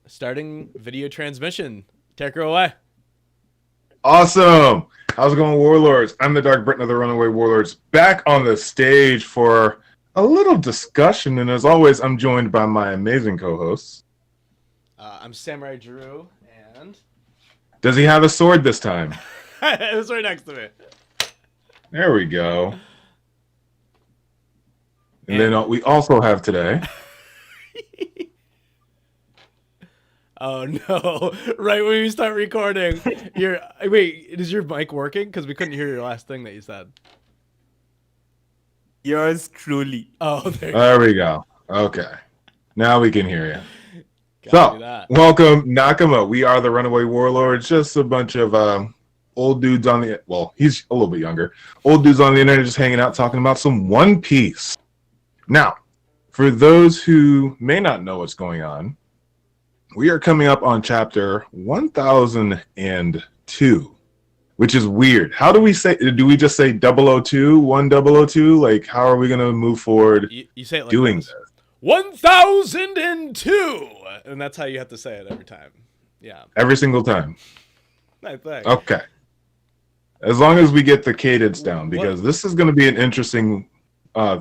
Starting video transmission. Take her away. Awesome. How's it going, Warlords? I'm the DarkBriton of the Runaway Warlords, back on the stage for a little discussion. And as always, I'm joined by my amazing co-hosts. I'm Samurai Drew, and... Does he have a sword this time? It was right next to me. There we go. And then we also have today... Oh no! Right when we start recording, wait. Is your mic working? Because we couldn't hear your last thing that you said. Yours truly. Oh, there we go. Okay, now we can hear you. So, welcome Nakama. We are the Runaway Warlords. Just a bunch of old dudes on the he's a little bit younger. Old dudes on the internet just hanging out talking about some One Piece. Now, for those who may not know what's going on. We are coming up on chapter 1002, which is weird. How do we say, do we just say 002, 1002? Like, how are we going to move forward you say it like doing this. 1002! And that's how you have to say it every time. Yeah. Every single time. I think. Okay. As long as we get the cadence down, because this is going to be an interesting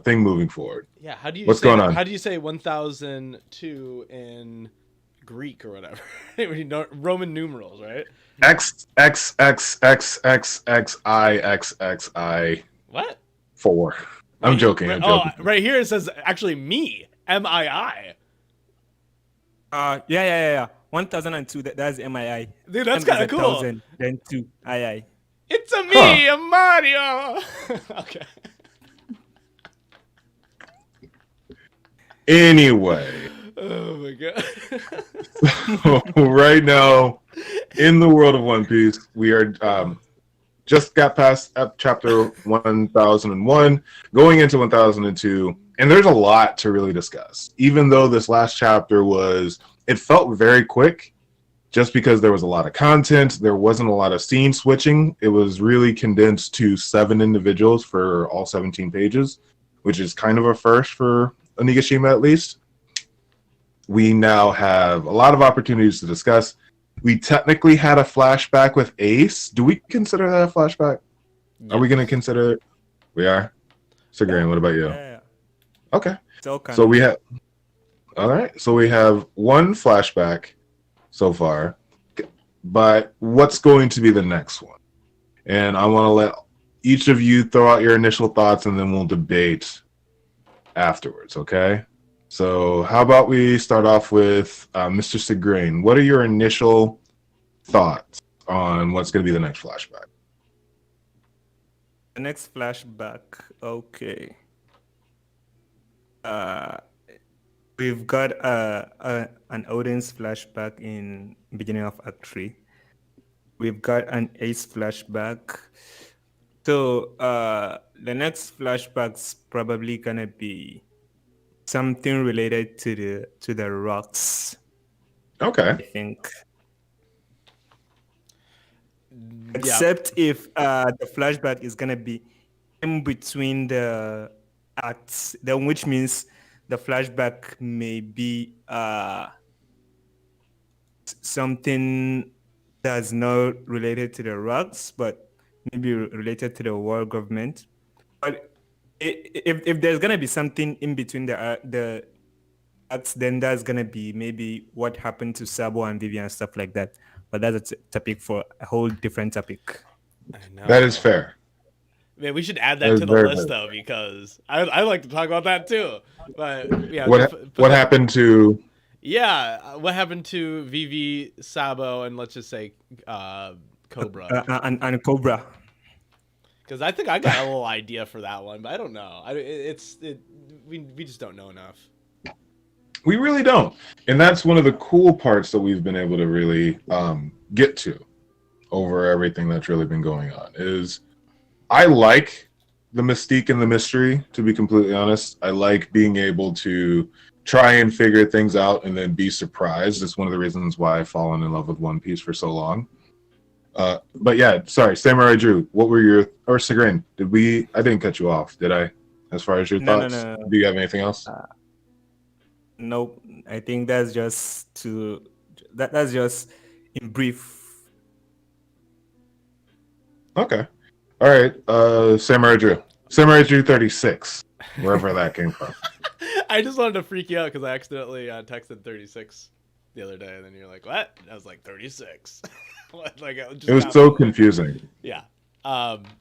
thing moving forward. Yeah, how do you What's going on? How do you say 1002 in... Greek or whatever, Roman numerals, right? X X X X X X I X X I. What? 4. I'm joking. I'm joking. Oh, right here it says actually me MII. Yeah. 1002. That's MII. Dude, that's kind of cool. 1000, then 2 II. It's a me, a Mario. Okay. Anyway. Oh my god. So right now, in the world of One Piece, we are just got past chapter 1001, going into 1002, and there's a lot to really discuss. Even though this last chapter it felt very quick, just because there was a lot of content, there wasn't a lot of scene switching. It was really condensed to 7 individuals for all 17 pages, which is kind of a first for Onigashima at least. We now have a lot of opportunities to discuss. We technically had a flashback with Ace. Do we consider that a flashback? Yes. Are we going to consider it? We are? Sigrid, what about you? Yeah. Okay. So we have... All right. So we have one flashback so far. But what's going to be the next one? And I want to let each of you throw out your initial thoughts, and then we'll debate afterwards, okay? So how about we start off with Mr. Sigrain. What are your initial thoughts on what's going to be the next flashback? The next flashback, okay. We've got an Odin's flashback in beginning of Act 3. We've got an Ace flashback. So the next flashback's probably going to be something related to the rocks. Okay. I think. Except if the flashback is gonna be in between the acts, then which means the flashback may be something that's not related to the rocks, but maybe related to the world government. But if there's gonna be something in between the acts, then that's gonna be maybe what happened to Sabo and Vivian and stuff like that. But that's a topic for a whole different topic. I know. That is fair. Man, we should add that to the list though, because I like to talk about that too. But yeah, what happened to? Yeah, what happened to Vivi, Sabo, and let's just say Cobra and Cobra. Because I think I got a little idea for that one, but I don't know. We just don't know enough. We really don't. And that's one of the cool parts that we've been able to really get to over everything that's really been going on is I like the mystique and the mystery, to be completely honest. I like being able to try and figure things out and then be surprised. It's one of the reasons why I've fallen in love with One Piece for so long. But yeah, sorry, Samurai Drew, what were your, or Sigrain, I didn't cut you off, did I? As far as your thoughts? No. Do you have anything else? Nope. I think that's just to that's just in brief. Okay. All right. Samurai Drew. Samurai Drew 36. Wherever that came from. I just wanted to freak you out because I accidentally texted 36 the other day, and then you're like, "What?" And I was like, 36. Like It was so confusing. Yeah.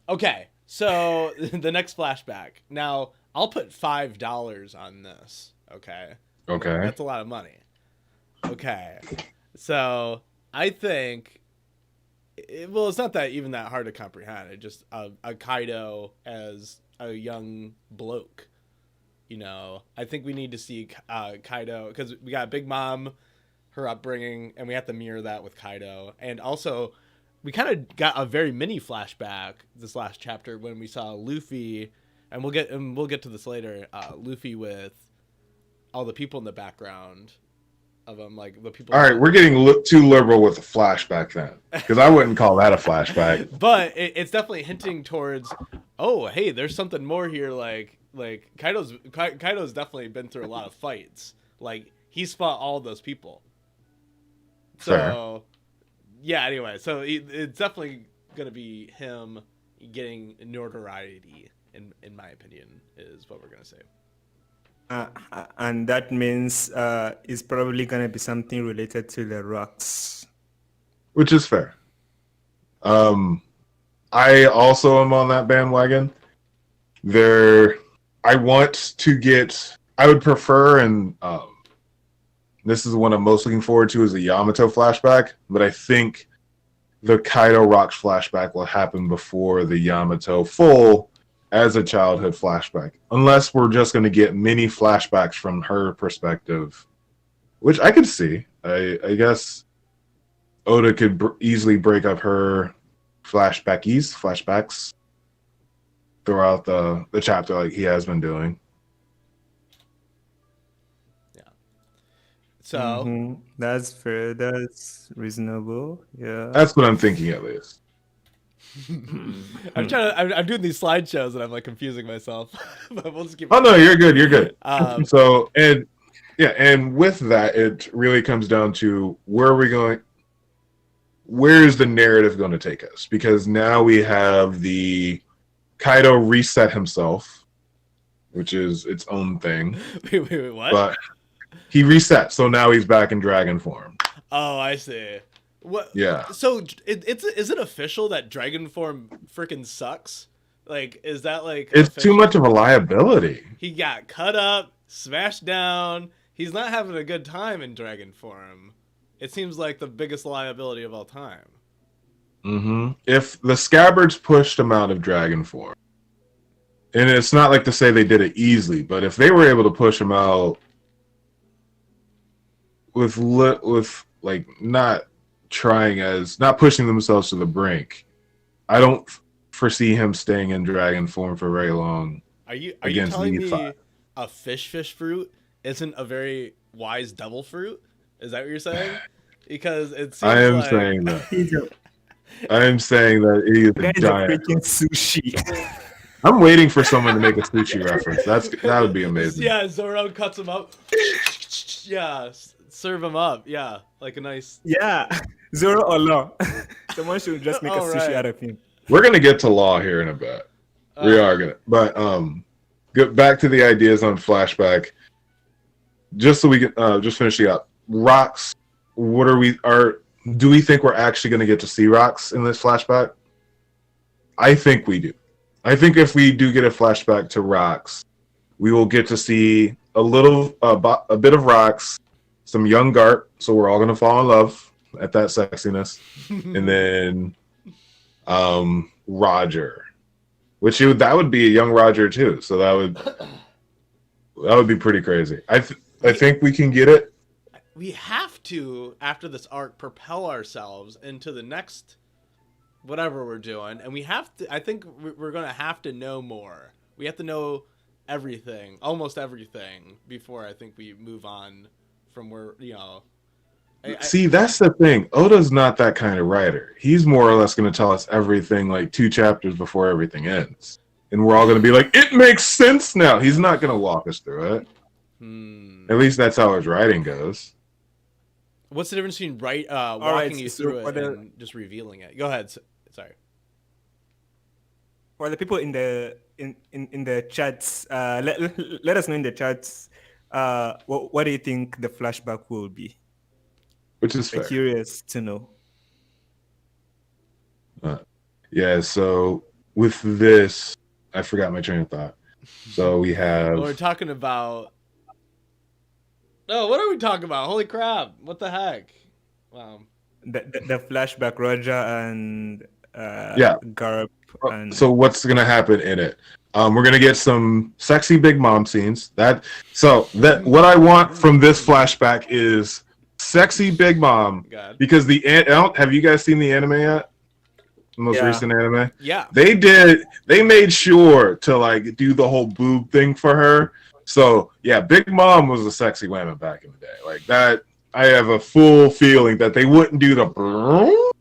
Okay. So the next flashback. Now I'll put $5 on this. Okay. Okay. That's a lot of money. Okay. So I think. Well, it's not that even that hard to comprehend. It just a Kaido as a young bloke. You know, I think we need to see Kaido because we got Big Mom, her upbringing, and we have to mirror that with Kaido. And also, we kind of got a very mini flashback this last chapter when we saw Luffy, and we'll get to this later. Luffy with all the people in the background of him, like the people. All right, we're getting too liberal with the flashback then, because I wouldn't call that a flashback. But it's definitely hinting towards, oh, hey, there's something more here. Like Kaido's definitely been through a lot of fights. Like he's fought all those people. So, Fair. Yeah. Anyway, so it's definitely gonna be him getting notoriety, in my opinion, is what we're gonna say. And that means it's probably going to be something related to the rocks. Which is fair. I also am on that bandwagon. I would prefer, and this is the one I'm most looking forward to, is the Yamato flashback, but I think the Kaido Rocks flashback will happen before the Yamato full as a childhood flashback, unless we're just going to get mini flashbacks from her perspective, which I could see. I guess Oda could easily break up her flashbacks throughout the chapter like he has been doing. Yeah. So that's fair. That's reasonable. Yeah. That's what I'm thinking at least. I'm doing these slideshows and I'm like confusing myself. But we'll just keep. Oh no, you're good. So and with that, it really comes down to where are we going? Where is the narrative going to take us? Because now we have the Kaido reset himself, which is its own thing. Wait, what? But he reset, so now he's back in dragon form. Oh, I see. What? Yeah. So is it official that dragon form freaking sucks? Like, is that like? It's official? too much of a liability. He got cut up, smashed down. He's not having a good time in dragon form. It seems like the biggest liability of all time. If the Scabbards pushed him out of dragon form, and it's not like to say they did it easily, but if they were able to push him out with like not pushing themselves to the brink, I don't foresee him staying in dragon form for very long. Are you telling me a fish fruit isn't a very wise devil fruit? Is that what you're saying? Because it seems I am like... saying that. I am saying that he is a giant. Freaking sushi. I'm waiting for someone to make a sushi reference. That would be amazing. Yeah, Zoro cuts him up. Yeah, serve him up. Yeah, like a nice. Yeah, Zoro or Law. Someone should just make a sushi out of him. We're gonna get to Law here in a bit. We are gonna, but get back to the ideas on flashback. Just so we can just finishing up. Rocks. Do we think we're actually going to get to see rocks in this flashback? I think we do. I think if we do get a flashback to rocks, we will get to see a bit of rocks, some young Garp, so we're all going to fall in love at that sexiness, and then Roger, that would be a young Roger too. So that would be pretty crazy. I think we can get it. We have to, after this arc, propel ourselves into the next whatever we're doing, and we have to. I think we're going to have to know more. We have to know everything, almost everything, before I think we move on from where, See, that's the thing. Oda's not that kind of writer. He's more or less going to tell us everything like 2 chapters before everything ends, and we're all going to be like, "It makes sense now." He's not going to walk us through it. At least that's how his writing goes. What's the difference between walking right, you so through for it the and just revealing it? Go ahead. Sorry. for the people in the chats, let us know in the chats. What do you think the flashback will be? which is I'm fair. curious to know. Yeah. So with this, I forgot my train of thought. So we have. Well, we're talking about. Oh, what are we talking about? Holy crap! What the heck? Wow. The flashback, Roger and Yeah. Garp and So what's gonna happen in it? We're gonna get some sexy big mom scenes. What I want from this flashback is sexy big mom. God. Because have you guys seen the anime yet? The most recent anime? Yeah. They made sure to like do the whole boob thing for her. So yeah, Big Mom was a sexy woman back in the day. Like that, I have a full feeling that they wouldn't do the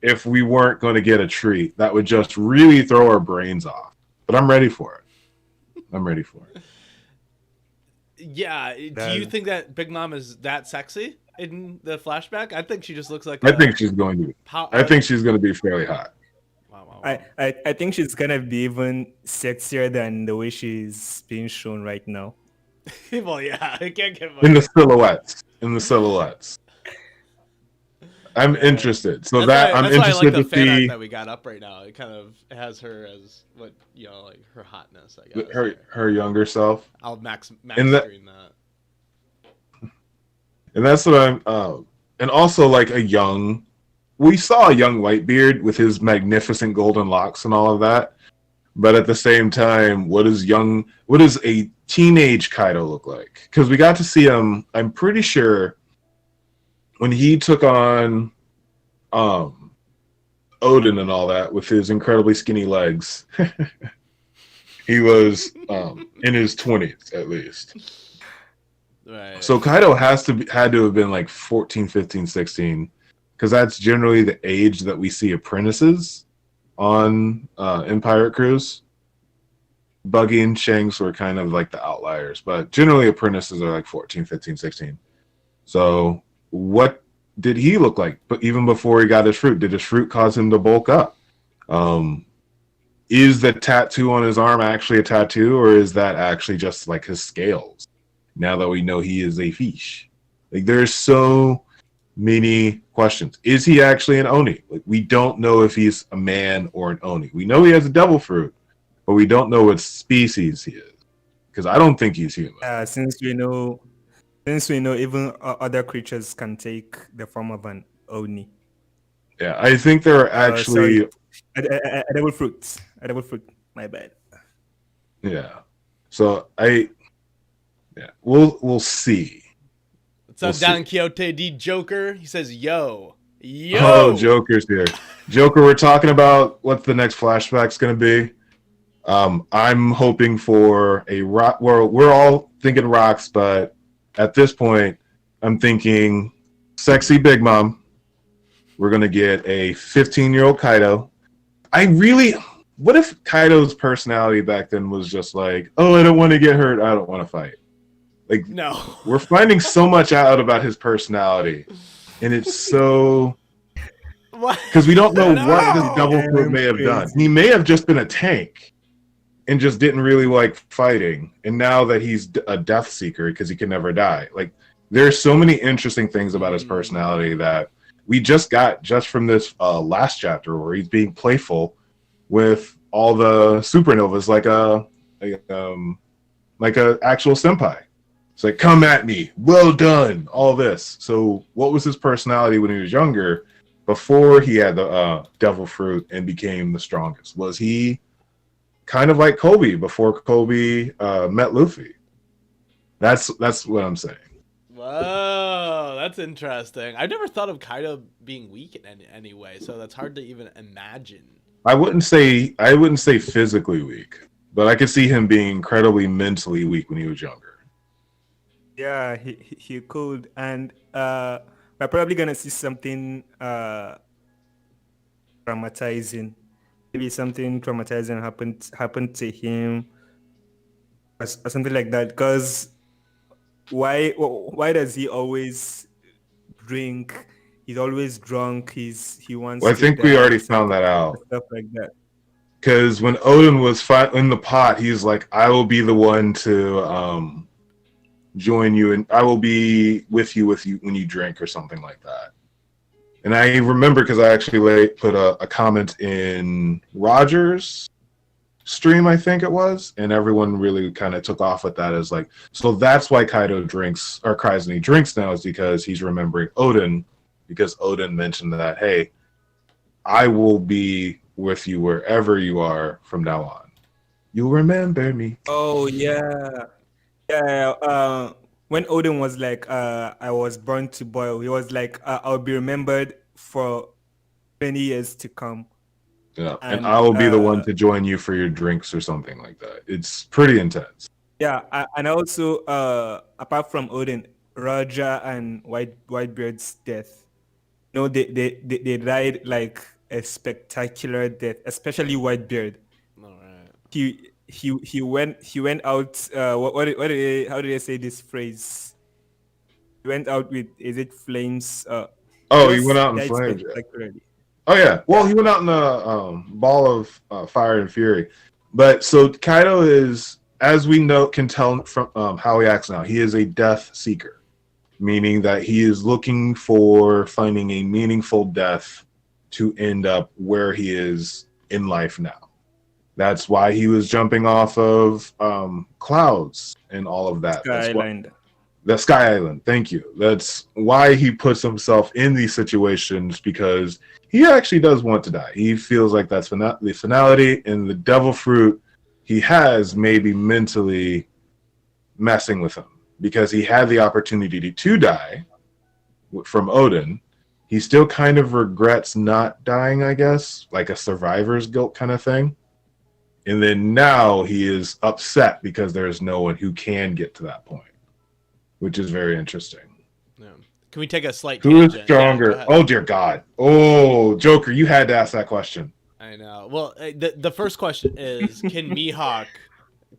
if we weren't going to get a treat. That would just really throw our brains off. But I'm ready for it. I'm ready for it. Yeah. Do you think that Big Mom is that sexy in the flashback? I think she just looks like. I think she's going to be. I think she's going to be fairly hot. Wow. I think she's gonna be even sexier than the way she's being shown right now. Well, yeah, I can't get much. In the silhouettes. I'm interested. So I'm interested I like the to fan art see that we got up right now. It kind of has her as what like her hotness. I guess her younger self. I'll max In that- screen that. And that's what and also like we saw a young Whitebeard with his magnificent golden locks and all of that. But at the same time, what does a teenage Kaido look like? Because we got to see him, I'm pretty sure, when he took on Odin and all that with his incredibly skinny legs. He was in his 20s at least. Right. So Kaido had to have been like 14, 15, 16, because that's generally the age that we see apprentices on in pirate crews. Buggy and Shanks were kind of like the outliers, but generally apprentices are like 14, 15, 16. So what did he look like? But even before he got his fruit, did his fruit cause him to bulk up? Is the tattoo on his arm actually a tattoo, or is that actually just like his scales? Now that we know he is a fish, like there's so many questions. Is he actually an Oni? Like we don't know if he's a man or an Oni. We know he has a devil fruit, but we don't know what species he is, because I don't think he's human. Since we know even other creatures can take the form of an Oni. Yeah, I think there are actually edible fruits. Edible fruit. My bad. Yeah. So we'll see. What's up, Don Quixote D Joker? He says, "Yo." Oh, Joker's here. Joker, we're talking about what the next flashback's going to be. I'm hoping for a rock. We're all thinking rocks, but at this point, I'm thinking sexy Big Mom. We're going to get a 15-year-old Kaido. What if Kaido's personality back then was just like, oh, I don't want to get hurt, I don't want to fight. Like, no. We're finding so much out about his personality, and it's so... Because we don't know what this devil fruit may have done. He may have just been a tank and just didn't really like fighting, and now that he's a death seeker because he can never die. Like, there's so many interesting things about his personality that we just got from this last chapter where he's being playful with all the supernovas like a actual senpai. It's like, come at me, well done, all this. So what was his personality when he was younger, before he had the devil fruit and became the strongest? Was he kind of like Kobe before Kobe met Luffy? That's what I'm saying. Whoa, that's interesting. I've never thought of Kaido being weak in any way, so that's hard to even imagine. I wouldn't say physically weak, but I could see him being incredibly mentally weak when he was younger. Yeah, he could, and we're probably gonna see something traumatizing. Maybe something traumatizing happened to him, or something like that. Because why does he always drink. He's always drunk. He wants Well, I to think we already dance found that and out. stuff like that. Because when Odin was in the pot, he's like, "I will be the one to join you, and I will be with you when you drink," or something like that. And I remember because I actually put a comment in Roger's stream, I think it was, and everyone really kind of took off with that as like, so that's why Kaido drinks or cries when he drinks now, is because he's remembering Odin, because Odin mentioned that, hey, I will be with you wherever you are from now on. You'll remember me. Oh yeah, yeah. When Odin was like, "I was born to boil," he was like, "I'll be remembered for many years to come." Yeah, and And I will be the one to join you for your drinks or something like that. It's pretty intense. yeah, and also apart from Odin, Roger and Whitebeard's death. No, they died like a spectacular death, especially Whitebeard. All right. He went out. How do they say this phrase? He went out with, is it flames? Oh, he went Just out in died flames. Yeah. spectacularly. Oh yeah. Well, he went out in a ball of fire and fury. But so Kaido is, as we know, can tell from how he acts now, he is a death seeker, meaning that he is looking for finding a meaningful death to end up where he is in life now. That's why he was jumping off of clouds and all of that. Sky Island. The Sky Island. Thank you. That's why he puts himself in these situations, because he actually does want to die. He feels like that's the finality, and the devil fruit he has maybe mentally messing with him, because he had the opportunity to die from Odin. He still kind of regrets not dying, I guess, like a survivor's guilt kind of thing. And then now he is upset because there's no one who can get to that point, which is very interesting. Yeah. Can we take a slight Who is tangent? stronger? Yeah, oh, dear God. Oh, Joker, you had to ask that question. I know. Well, the first question is, can Mihawk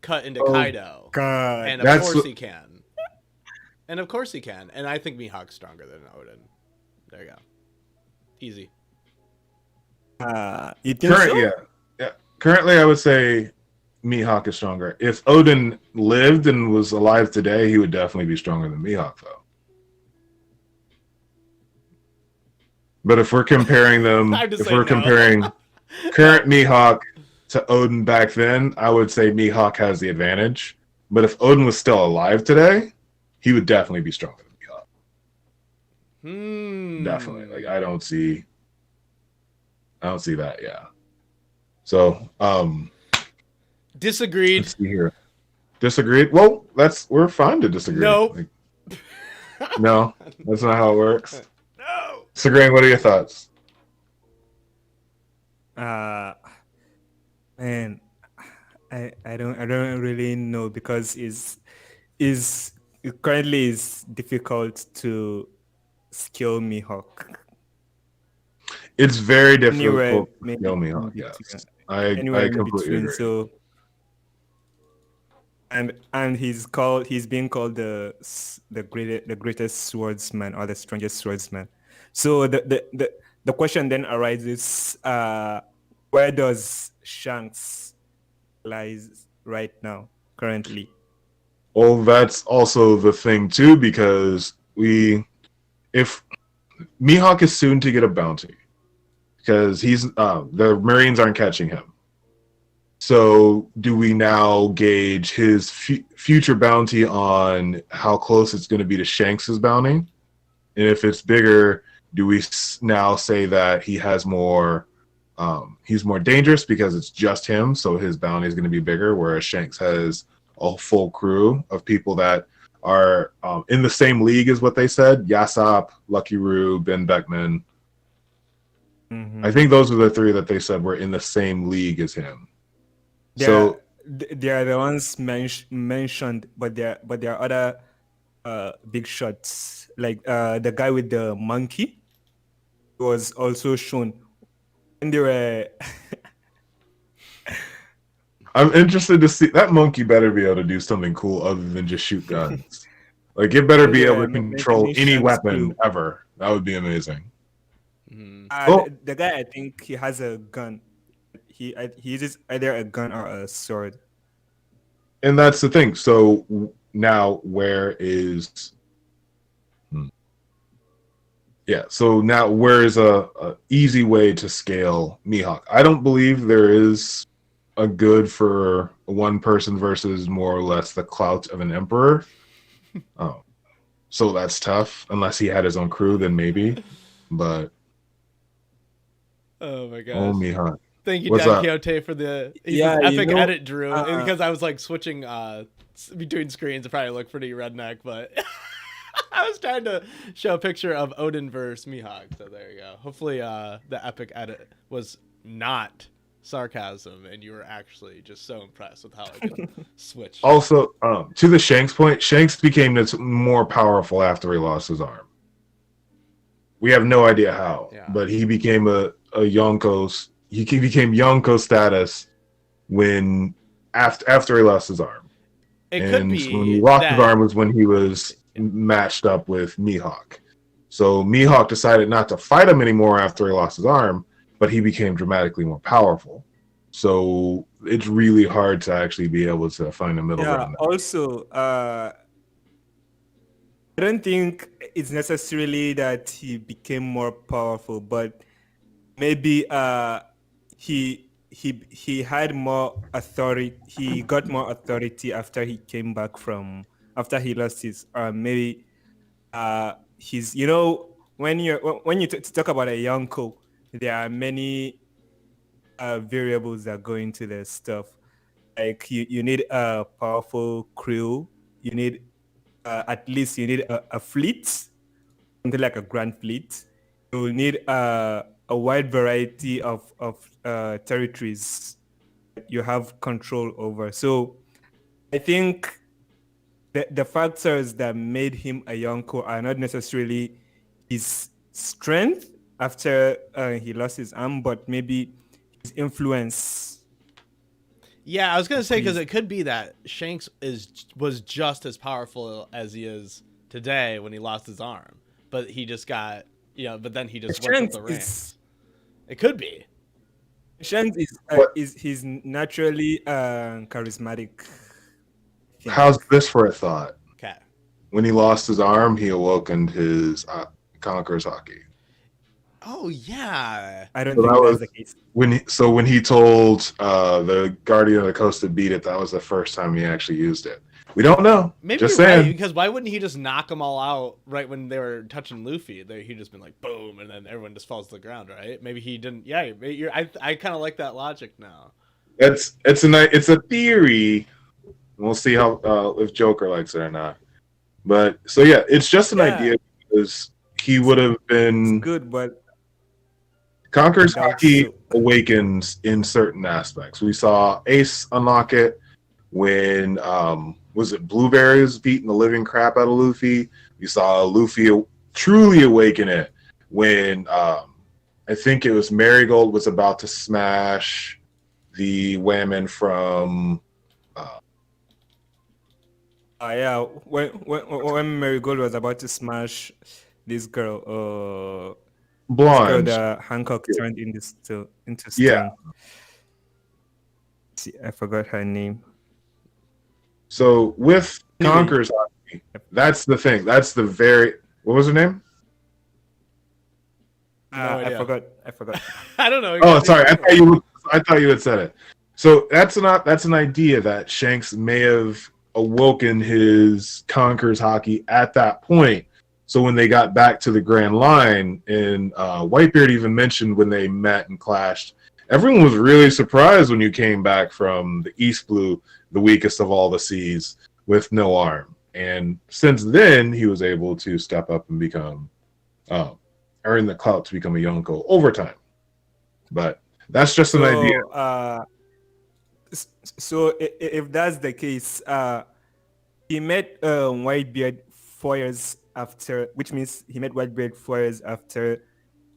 cut into Kaido? God. And of course he can. And of course he can. And I think Mihawk's stronger than Odin. There you go. Easy. You think so? Yeah. Currently, I would say Mihawk is stronger. If Odin lived and was alive today, he would definitely be stronger than Mihawk, though. But if we're comparing them, comparing current Mihawk to Odin back then, I would say Mihawk has the advantage. But if Odin was still alive today, he would definitely be stronger than Mihawk. Definitely. Like, I don't see that. Yeah. So, disagreed. Let's see here. Disagreed? Well, we're fine to disagree. No. No, that's not how it works. No. Disagreeing, what are your thoughts? Man, I don't really know, because it currently is difficult to skill Mihawk. It's very difficult Anywhere, to skill Mihawk. Yes, I completely agree. So, and he's being called the greatest swordsman, or the strongest swordsman. So the question then arises: where does Shanks lies right now, currently? Well, that's also the thing too, because if Mihawk is soon to get a bounty, because the Marines aren't catching him. So do we now gauge his future bounty on how close it's going to be to Shanks's bounty? And if it's bigger, do we now say that he has more, he's more dangerous because it's just him, so his bounty is going to be bigger, whereas Shanks has a full crew of people that are in the same league as what they said: Yasop, Lucky Roo, Ben Beckman. Mm-hmm. I think those are the three that they said were in the same league as him. They are the ones mentioned, but there are other big shots, like the guy with the monkey was also shown, and they were. I'm interested to see that monkey. Better be able to do something cool other than just shoot guns. Like, it better be able to control any weapon ever. That would be amazing. Mhm. Oh, The guy, I think he has a gun. He uses either a gun or a sword. and that's the thing. So now, where is? Hmm. Yeah. So now, where is a easy way to scale Mihawk? I don't believe there is a good for one person versus more or less the clout of an emperor. Oh, so that's tough. Unless he had his own crew, then maybe. But Oh my oh, gosh. Mihawk, Thank you, what's Don up? Quixote, for the Yeah, epic edit, Drew. uh, Because I was like switching between screens, it probably looked pretty redneck, but I was trying to show a picture of Odin versus Mihawk. So there you go. Hopefully, the epic edit was not sarcasm, and you were actually just so impressed with how I could switch. Also, to the Shanks point, Shanks became more powerful after he lost his arm. We have no idea how, Yeah. but he became a Yonko's. He became Yonko status when after he lost his arm. It And could when he be lost his that. arm was when he was matched up with Mihawk. So Mihawk decided not to fight him anymore after he lost his arm, but he became dramatically more powerful. So it's really hard to actually be able to find a middle yeah. ground. Also, I don't think it's necessarily that he became more powerful, but maybe he had more authority. He got more authority after he came back from after he lost his maybe he's when you talk about a Yonko, there are many variables that go into the stuff. Like you need a powerful crew. You need at least you need a fleet, something like a grand fleet. You need a wide variety of territories that you have control over. So I think the factors that made him a Yonko are not necessarily his strength after he lost his arm, but maybe his influence. Yeah, I was gonna say, because Please. it could be that Shanks was just as powerful as he is today when he lost his arm, but he just got but then he just worked up Shanks the is ranks. It could be. Shanks What? is he's naturally charismatic. I How's think. this for a thought? Okay. When he lost his arm, he awakened his Conqueror's Hockey. Oh yeah. I don't So that think that's was the case. when he told the Guardian of the Coast to beat it. That was the first time he actually used it. We don't know. Maybe Just you're right, saying. because why wouldn't he just knock them all out right when they were touching Luffy? He'd just been like boom, and then everyone just falls to the ground, right? Maybe he didn't. Yeah, I kind of like that logic now. It's a theory. We'll see how if Joker likes it or not. But so yeah, it's just an Yeah, idea because he would have it's been good, but I Conqueror's doubt Hockey so. awakens in certain aspects. We saw Ace unlock it when was it Blueberries beating the living crap out of Luffy. We saw Luffy truly awaken it when I think it was Marigold was about to smash the Whammon from Yeah, when Marigold was about to smash this girl, Blonde. that Hancock turned into stone. Yeah. See, I forgot her name. So with Anyway. Conqueror's Hockey, that's the thing. That's the very what was her name? No I idea. forgot. I don't know. Oh, sorry. I thought you had said it. So that's an idea that Shanks may have awoken his Conqueror's Hockey at that point. So when they got back to the Grand Line, and Whitebeard even mentioned when they met and clashed, everyone was really surprised when you came back from the East Blue, the weakest of all the seas, with no arm. And since then, he was able to step up and become, earn the clout to become a Yonko over time. But that's just an idea. So if that's the case, he met Whitebeard 4 years after, which means he met Whitebeard 4 years after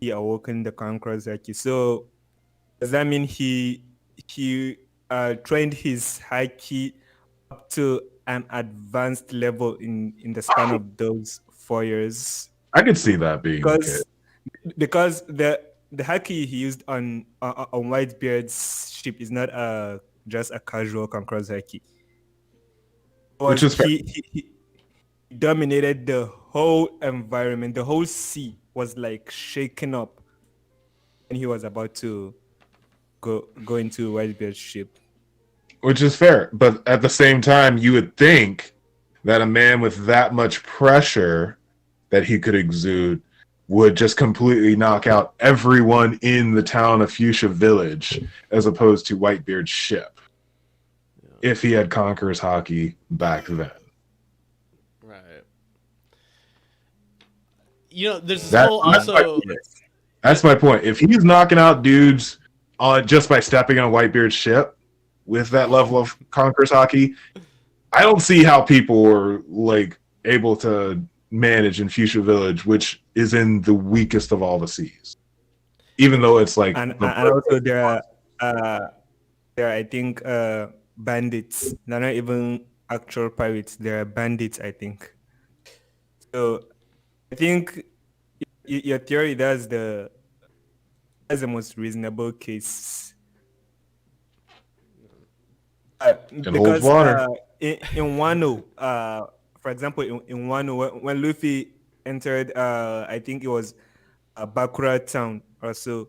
he awoken the Conqueror's Haki. So does that mean he trained his Haki up to an advanced level in the span of those 4 years? I could see that being the case. Because the haki he used on Whitebeard's ship is not just a casual Conqueror's haki. Which is fair. He dominated the whole environment. The whole sea was like shaken up, and he was about to go into Whitebeard's ship. Which is fair, but at the same time, you would think that a man with that much pressure that he could exude would just completely knock out everyone in the town of Fuchsia Village, as opposed to Whitebeard's ship, if he had Conqueror's Haki back then. Right. You know, there's this whole also. That's my point. If he's knocking out dudes on just by stepping on Whitebeard's ship with that level of Conqueror's Haki, I don't see how people were like able to manage in Fuchsia Village, which is in the weakest of all the seas. Even though it's like, and also there are I think bandits. They're not even actual pirates. They're bandits, I think. So I think your theory that's the most reasonable case. Because in Wano, for example, in Wano, when Luffy entered, I think it was Bakura town or so.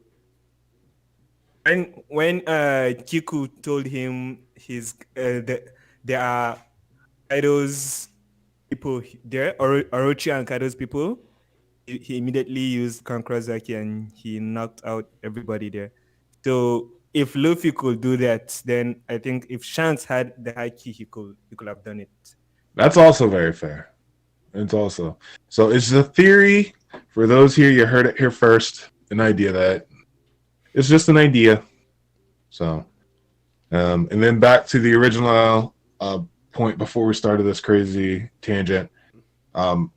When Kiku told him there are Kaido's people there, Orochi and Kaido's people, he immediately used Conqueror's Haki and he knocked out everybody there. So if Luffy could do that, then I think if Shanks had the Haki, he could have done it. That's also very fair. It's also so it's a theory for those here. You heard it here first. An idea that it's just an idea. So, and then back to the original point before we started this crazy tangent.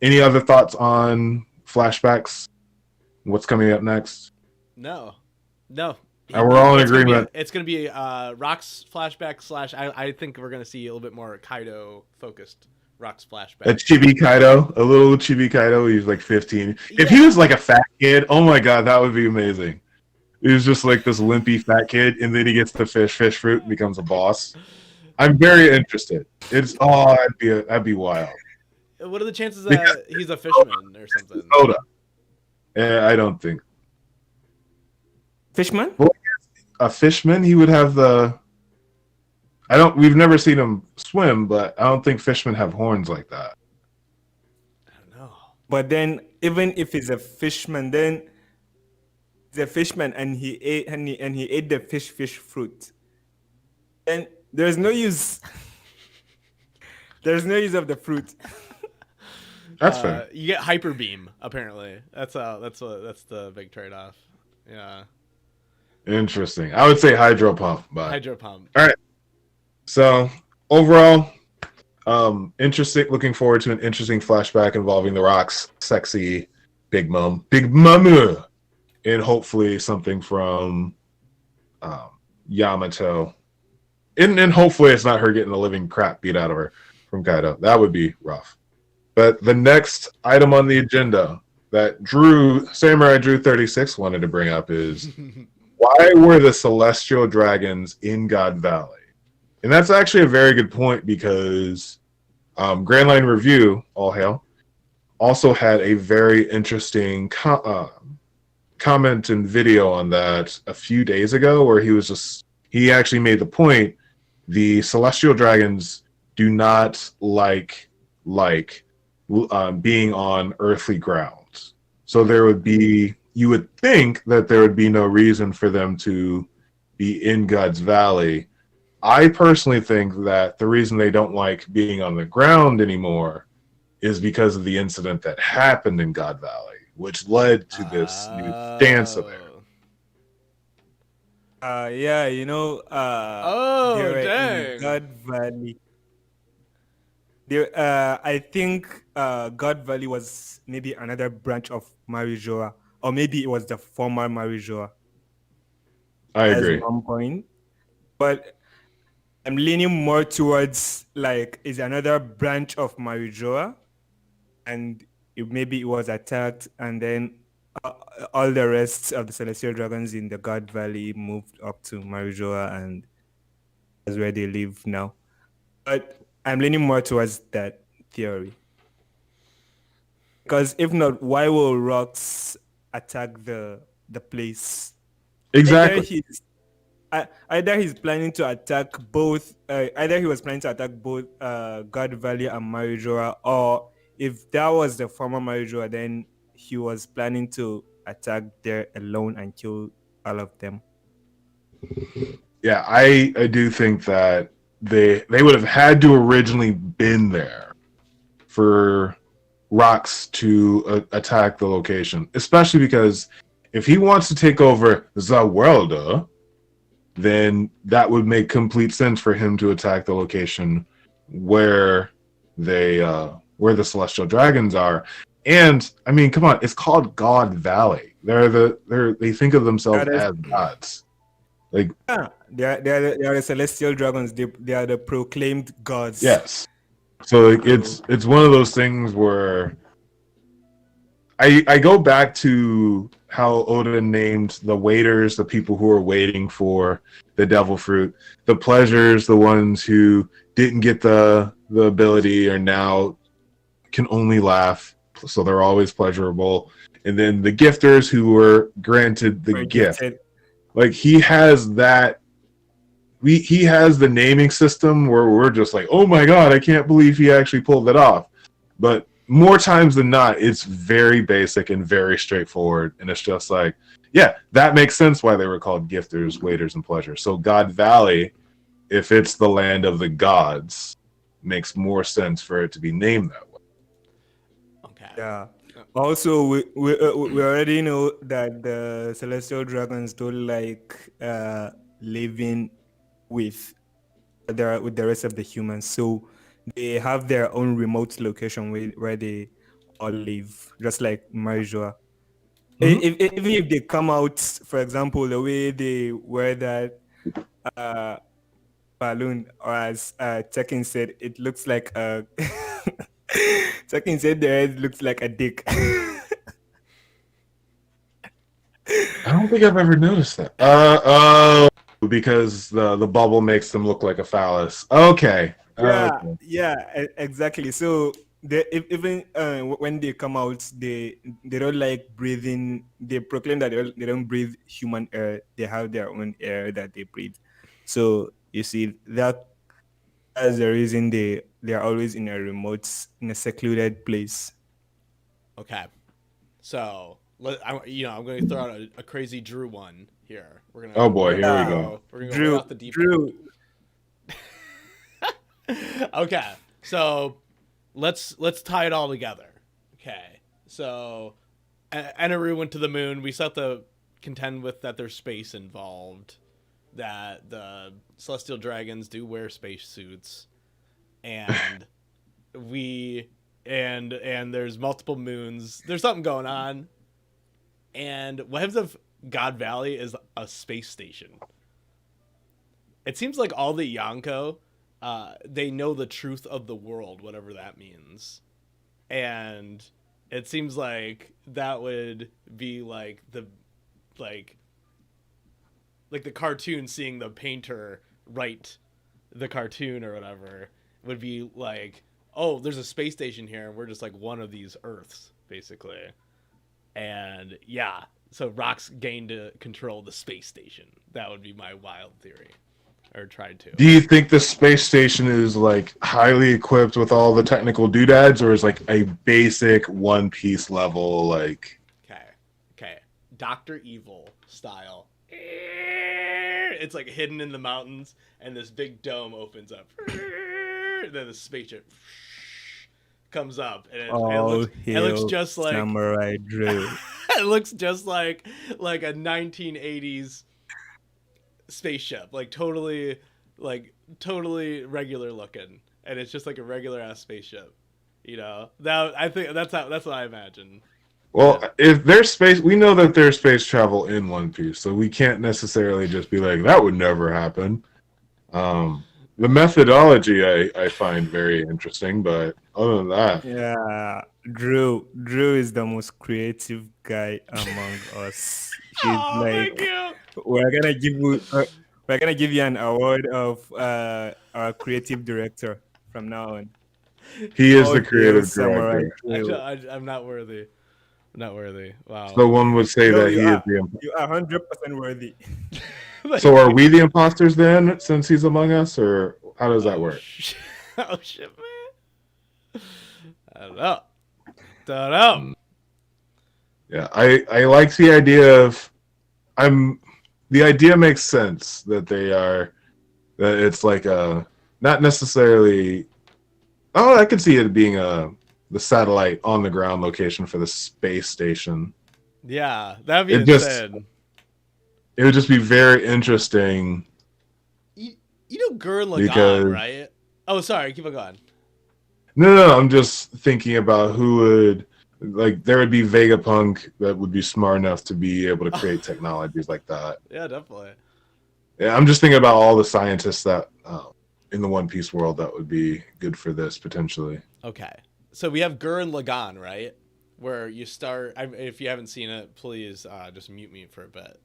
Any other thoughts on flashbacks? What's coming up next? No. And we're all in agreement. It's going to be Rock's flashback / I think we're going to see a little bit more Kaido focused Rock's flashback. A chibi Kaido, a little chibi Kaido. He's like 15. Yeah. If he was like a fat kid, oh my god, that would be amazing. He was just like this limpy fat kid, and then he gets to fish fruit, and becomes a boss. I'm very interested. That'd be wild. What are the chances that he's a fisherman or something? Soda. Yeah, I don't think. Fishman? Well, a fishman, he would have the. We've never seen him swim, but I don't think fishmen have horns like that. I don't know. But then, even if he's a fishman, then he's a fishman and he ate the fish fruit. And there's no use. There's no use of the fruit. That's fair. You get hyper beam. Apparently, that's the big trade-off. Yeah. Interesting. I would say hydro pump, but hydro pump. All right. So overall, interesting. Looking forward to an interesting flashback involving the Rock's sexy Big Mamu, and hopefully something from Yamato. And hopefully it's not her getting the living crap beat out of her from Kaido. That would be rough. But the next item on the agenda that Samurai Drew 36 wanted to bring up is why were the Celestial Dragons in God Valley? And that's actually a very good point because Grand Line Review, all hail, also had a very interesting comment and video on that a few days ago where he actually made the point the Celestial Dragons do not like being on earthly grounds. So you would think that there would be no reason for them to be in God's Valley. I personally think that the reason they don't like being on the ground anymore is because of the incident that happened in God Valley, which led to this new stance of it. Yeah, you know. Dang. God Valley. I think God Valley was maybe another branch of Marijoa, or maybe it was the former Marijoa. I agree. At one point, but I'm leaning more towards like is another branch of Marijoa, and maybe it was attacked, and then uh, all the rest of the celestial dragons in the God Valley moved up to Marijoa, and that's where they live now. But I'm leaning more towards that theory. Because if not, why will rocks attack the place? Either Exactly. either he's planning to attack both. Either he was planning to attack both God Valley and Marijoa, or if that was the former Marijoa, then he was planning to attack there alone and kill all of them. Yeah, I do think that they would have had to originally been there for Rocks to attack the location, especially because if he wants to take over the world, then that would make complete sense for him to attack the location where where the celestial dragons are. And I mean, come on, it's called God Valley. They think of themselves as gods. Like, yeah, they are the celestial dragons. They are the proclaimed gods. yes. So like, it's one of those things where I go back to how Oda named the waiters, the people who are waiting for the devil fruit, the pleasures, the ones who didn't get the ability are now can only laugh, so they're always pleasurable, and then the gifters who were granted the gift. Like he has that. He has the naming system where we're just like, oh my god, I can't believe he actually pulled it off. But more times than not, it's very basic and very straightforward. And it's just like, yeah, that makes sense why they were called gifters, waiters, and pleasures. So God Valley, if it's the land of the gods, makes more sense for it to be named that way. Okay. Yeah. Also, we already know that the celestial dragons don't like living with the rest of the humans, so they have their own remote location where they all live, just like Marijoa. Even if they come out, for example, the way they wear that balloon, or as Tekken said, it looks like a Tekken said their head looks like a dick. I don't think I've ever noticed that. Because the bubble makes them look like a phallus. Okay. Yeah, exactly. So even when they come out, they don't like breathing. They proclaim that they don't breathe human air. They have their own air that they breathe. So you see that's the reason they are always in a secluded place. Okay. So I'm going to throw out a crazy Drew one here. We're gonna. Oh boy, here we go. We're gonna go right off the deep end. Okay, so let's tie it all together. Okay, so Eneru went to the moon. We still have to contend with that there's space involved, that the celestial dragons do wear space suits, and and there's multiple moons. There's something going on, and what happens if God Valley is a space station? It seems like all the Yonko, they know the truth of the world, whatever that means. And it seems like that would be like the cartoon seeing the painter write the cartoon or whatever would be like, oh, there's a space station here and we're just like one of these Earths, basically. And yeah, so Rocks gained to control the space station. That would be my wild theory. Or tried to. Do you think the space station is like highly equipped with all the technical doodads, or is like a basic One Piece level like? Okay, Dr. Evil style. It's like hidden in the mountains, and this big dome opens up. Then the spaceship comes up, and it looks just like Samurai Drew. It looks just like a 1980s spaceship, like totally regular looking, and it's just like a regular ass spaceship, that I think that's what I imagine. Well, if there's space, we know that there's space travel in One Piece, so we can't necessarily just be like that would never happen. The methodology I find very interesting, but other than that, Yeah, Drew is the most creative guy among us. He's Oh, thank like, you. we're gonna give you, uh, we're gonna give you an award of our creative director from now on. he is All the hail creative Samurai director. Drew. I'm not worthy. I'm not worthy. Wow. So one would say No, that you he is are. the. You are 100% worthy. So are we the imposters then, since he's among us, or how does that Oh, work? oh shit, man. I don't know. Don't know. Yeah, I like the idea of the idea makes sense that that it's like a not necessarily. Oh, I could see it being the satellite on the ground location for the space station. Yeah, that'd be It just insane. it would just be very interesting You know Gurren Lagann, because right? Oh, sorry. Keep on going. no, I'm just thinking about who would there would be Vegapunk that would be smart enough to be able to create technologies like that. Yeah, definitely. Yeah, I'm just thinking about all the scientists that in the One Piece world that would be good for this potentially. Okay. So we have Gurren Lagann, right? Where you start. If you haven't seen it, please just mute me for a bit.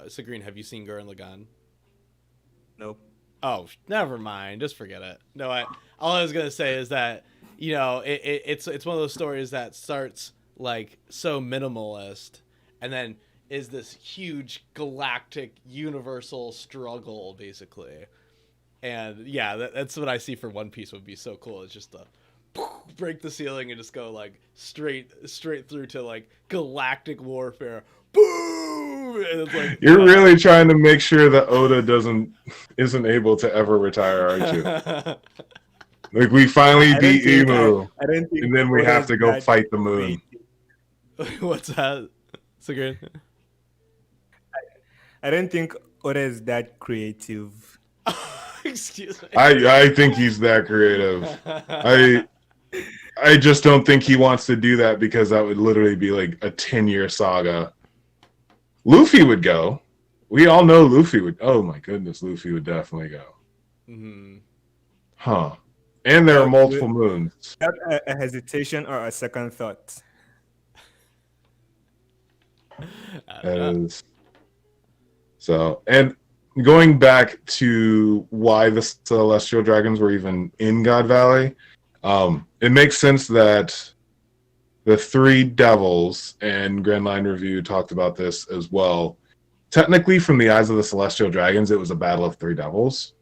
So Green, have you seen Gurren Lagann? Nope. Oh, never mind. Just forget it. No, all I was gonna say is that it's one of those stories that starts like so minimalist, and then is this huge galactic universal struggle basically. And yeah, that's what I see for One Piece would be so cool. It's just to break the ceiling and just go like straight through to like galactic warfare. Boom! And it's like You're really trying to make sure that Oda isn't able to ever retire, aren't you? Like we finally beat Emu, I don't think and then we have to go fight the moon. What's that? So good. I don't think Oda is that creative. Excuse me. I think he's that creative. I just don't think he wants to do that because that would literally be like a 10-year saga. Luffy would go. We all know Luffy would. Oh my goodness, Luffy would definitely go. Mm-hmm. Huh. And there are multiple moons. Without a hesitation or a second thought. So, and going back to why the Celestial Dragons were even in God Valley, it makes sense that the three devils, and Grand Line Review talked about this as well. Technically, from the eyes of the Celestial Dragons, it was a battle of three devils.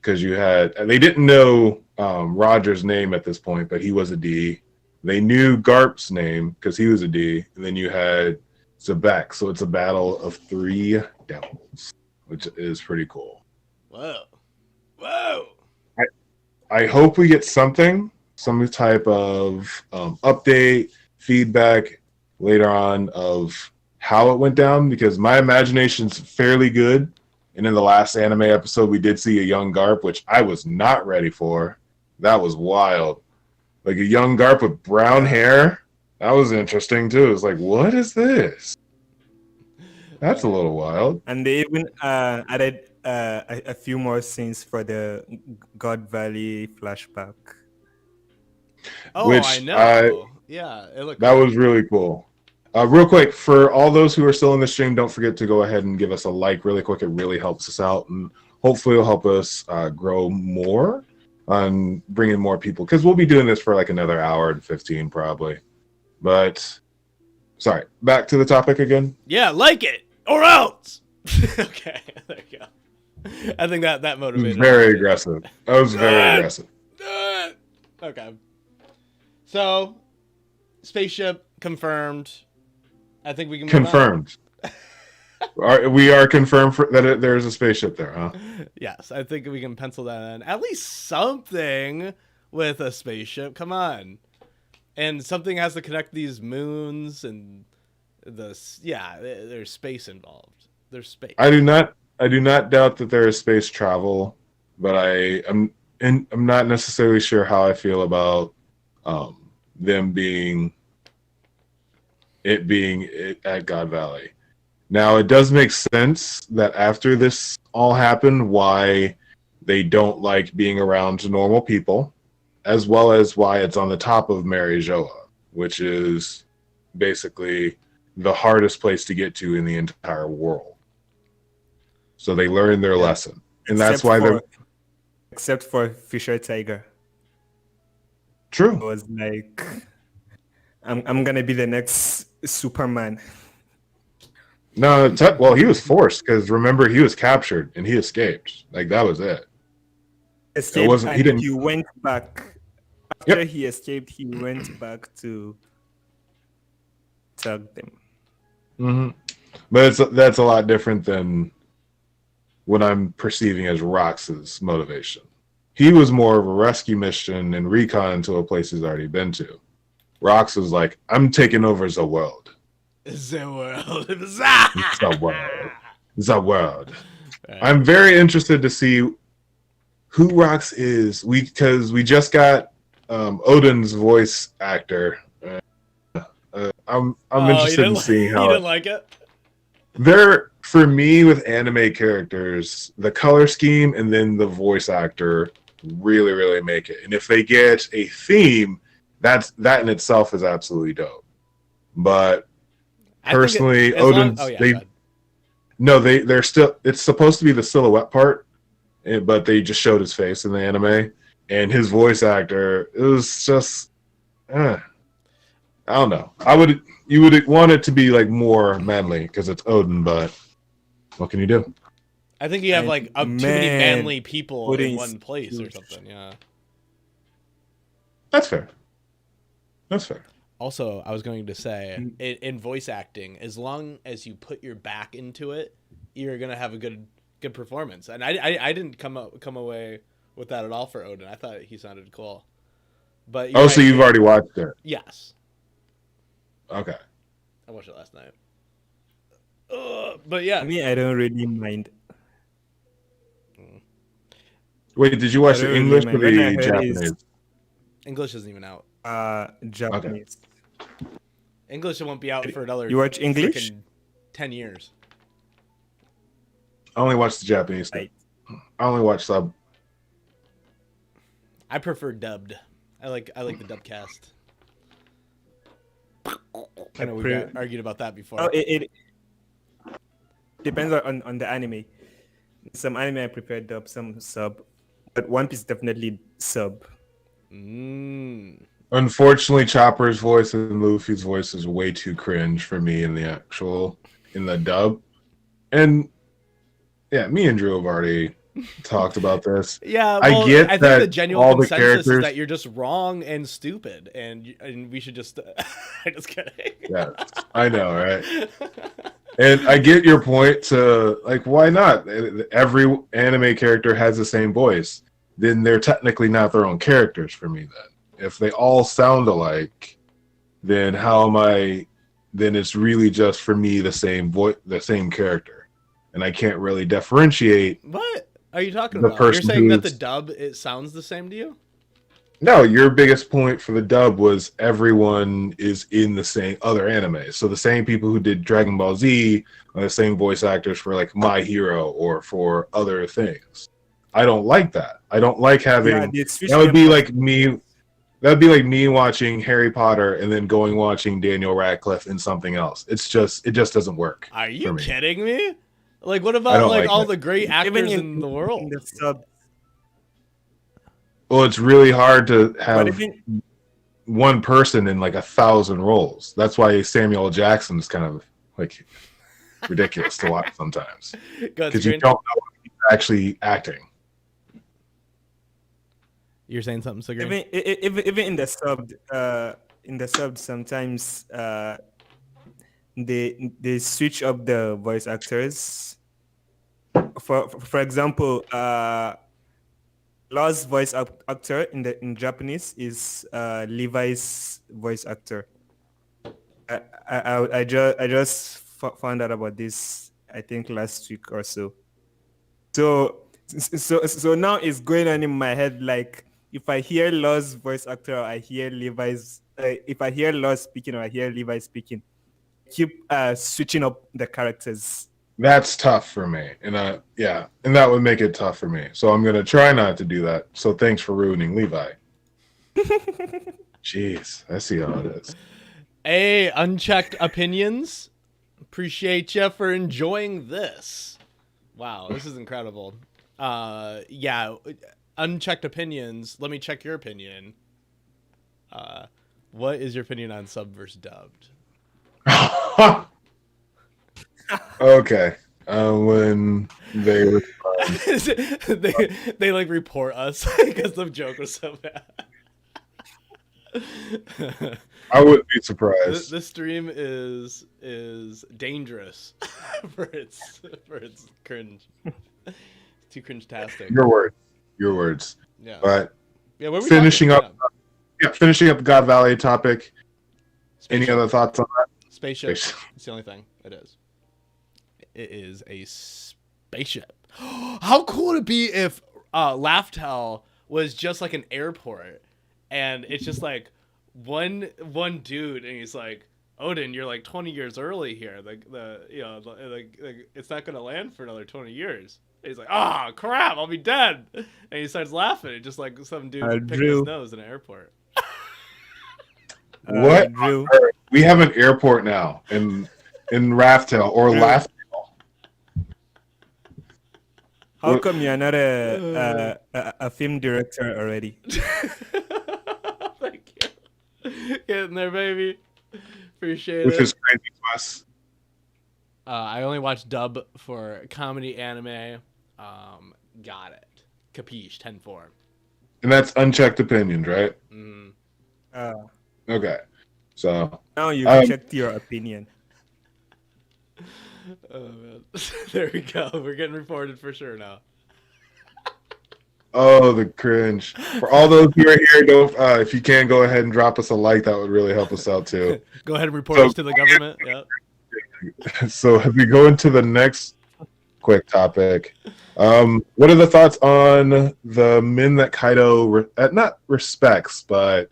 Because they didn't know Roger's name at this point, but he was a D. They knew Garp's name because he was a D. And then you had Zebek. So it's a battle of three devils, which is pretty cool. Whoa. I hope we get some type of update, feedback later on of how it went down, because my imagination's fairly good. And in the last anime episode, we did see a young Garp, which I was not ready for. That was wild. Like a young Garp with brown hair. That was interesting too. It was like, what is this? That's a little wild. And they even added a few more scenes for the God Valley flashback. Oh, Which I know. Yeah, it looked that was really cool. Real quick, for all those who are still in the stream, don't forget to go ahead and give us a like really quick. It really helps us out, and hopefully it'll help us grow more on bringing more people, because we'll be doing this for like another hour and 15 probably. But, sorry, back to the topic again. Yeah, like it or else. Okay, there you go. I think that motivated. Very aggressive. That was very aggressive. Okay. So, spaceship confirmed. I think we can confirmed. We are confirmed that there's a spaceship there, huh? Yes, I think we can pencil that in. At least something with a spaceship. Come on. And something has to connect these moons and there's space involved. There's space. I do not doubt that there is space travel, but I'm not necessarily sure how I feel about them being at God Valley. Now, it does make sense that after this all happened, why they don't like being around normal people, as well as why it's on the top of Mary Joa, which is basically the hardest place to get to in the entire world. So they learned their lesson, and that's why they're except for Fisher Tiger. true. It was like, I'm gonna be the next Superman. No, well, he was forced because remember he was captured and he escaped. Like that was it. Escaped, it wasn't. He didn't. He went back after he escaped. He went back to tug them. Mm-hmm. But that's a lot different than what I'm perceiving as Rox's motivation. He was more of a rescue mission and recon to a place he's already been to. Rox was like, I'm taking over the world. The world. The world. The world. I'm very interested to see who Rox is. Because we just got Odin's voice actor. I'm interested in seeing how. You didn't like it? They're, for me, with anime characters, the color scheme and then the voice actor really, really make it. And if they get a theme, that in itself is absolutely dope. But personally, Odin's they're still. It's supposed to be the silhouette part, but they just showed his face in the anime, and his voice actor. It was just, I don't know. You would want it to be like more manly because it's Odin, but what can you do? I think you have like too many manly people in one place or something. Yeah, that's fair. That's fair. Also, I was going to say, in voice acting, as long as you put your back into it, you're gonna have a good performance. And I didn't come away with that at all for Odin. I thought he sounded cool. But so you've already watched it? Yes. Okay. I watched it last night. But yeah. I mean, I don't really mind. Wait, did you watch the English or the Japanese? English isn't even out. Japanese. Okay. English won't be out for another. You watch English? 10 years. I only watched the Japanese. I only watch sub. I prefer dubbed. I like the dub cast. I know we got argued about that before. Oh, it depends on the anime. Some anime I prefer dub, some sub, but One Piece definitely sub. Unfortunately, Chopper's voice and Luffy's voice is way too cringe for me in the dub. And yeah, me and Drew have already talked about this. Yeah, well, I think the genuine consensus is that you're just wrong and stupid, and we should just. I'm just kidding. Yeah, I know, right? And I get your point to like, why not? Every anime character has the same voice. Then they're technically not their own characters for me. Then, if they all sound alike, then how am I? Then it's really just for me the same voice, the same character, and I can't really differentiate. What are you talking about? You're saying that the dub it sounds the same to you? No, your biggest point for the dub was everyone is in the same other anime. So the same people who did Dragon Ball Z are the same voice actors for like My Hero or for other things. I don't like that. I don't like having that would be like me. That would be like me watching Harry Potter and then watching Daniel Radcliffe in something else. It just doesn't work. Are you kidding me? Like, what about like all the great actors in the world? Well, it's really hard to have one person in like 1,000 roles. That's why Samuel L. Jackson is kind of like ridiculous to watch sometimes because you don't know if he's actually acting. You're saying something, so even in the sub, sometimes they switch up the voice actors. For example, Law's voice actor in Japanese is Levi's voice actor. I just found out about this, I think last week or so. So now it's going on in my head, like if I hear Law's voice actor or I hear Levi's, if I hear Law speaking or I hear Levi speaking, keep switching up the characters. That's tough for me, and and that would make it tough for me. So I'm gonna try not to do that. So thanks for ruining Levi. Jeez, I see how it is. Hey, Unchecked Opinions. Appreciate you for enjoying this. Wow, this is incredible. Yeah, Unchecked Opinions. Let me check your opinion. What is your opinion on sub versus dubbed? Okay. When they respond. they like report us because the joke was so bad. I wouldn't be surprised. This stream is dangerous for its cringe. It's too cringe-tastic. Your words. Yeah. But yeah, what are we finishing talking up. Yeah, finishing up the God Valley topic. Any other thoughts on that? Spaceship. It's the only thing. It is. It is a spaceship. How cool would it be if Laftel was just like an airport, and it's just like one dude, and he's like, Odin, you're like 20 years early here. Like it's not gonna land for another 20 years. And he's like, ah, crap, I'll be dead. And he starts laughing. It's just like some dude picking his nose in an airport. What? We have an airport now in Raftel or Laftel. How come you're not a film director already? Thank you. Getting there, baby. Appreciate Which it. is crazy to us. I only watch dub for comedy anime. Got it. Capiche, 10-4. And that's unchecked opinions, right? Mm. Okay. So now you've checked your opinion. Oh, man. There we go. We're getting reported for sure now. Oh, the cringe. For all those who are here, don't if you can go ahead and drop us a like, that would really help us out too. Go ahead and report us to the government. Yep. So if we go into the next quick topic, what are the thoughts on the men that Kaido not respects, but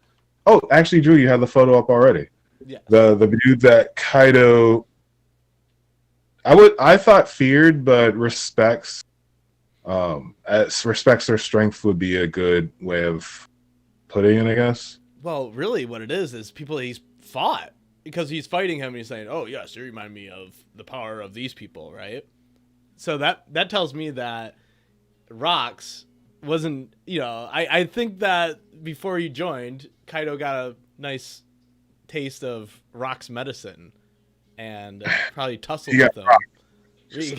actually, Drew, you have the photo up already. Yeah. The dude that Kaido I thought feared, but respects respects their strength would be a good way of putting it, I guess. Well, really what it is people he's fought, because he's fighting him and he's saying, oh yes, you remind me of the power of these people, right? So that tells me that Rocks wasn't, I think that before he joined, Kaido got a nice taste of Rock's medicine and probably tussled with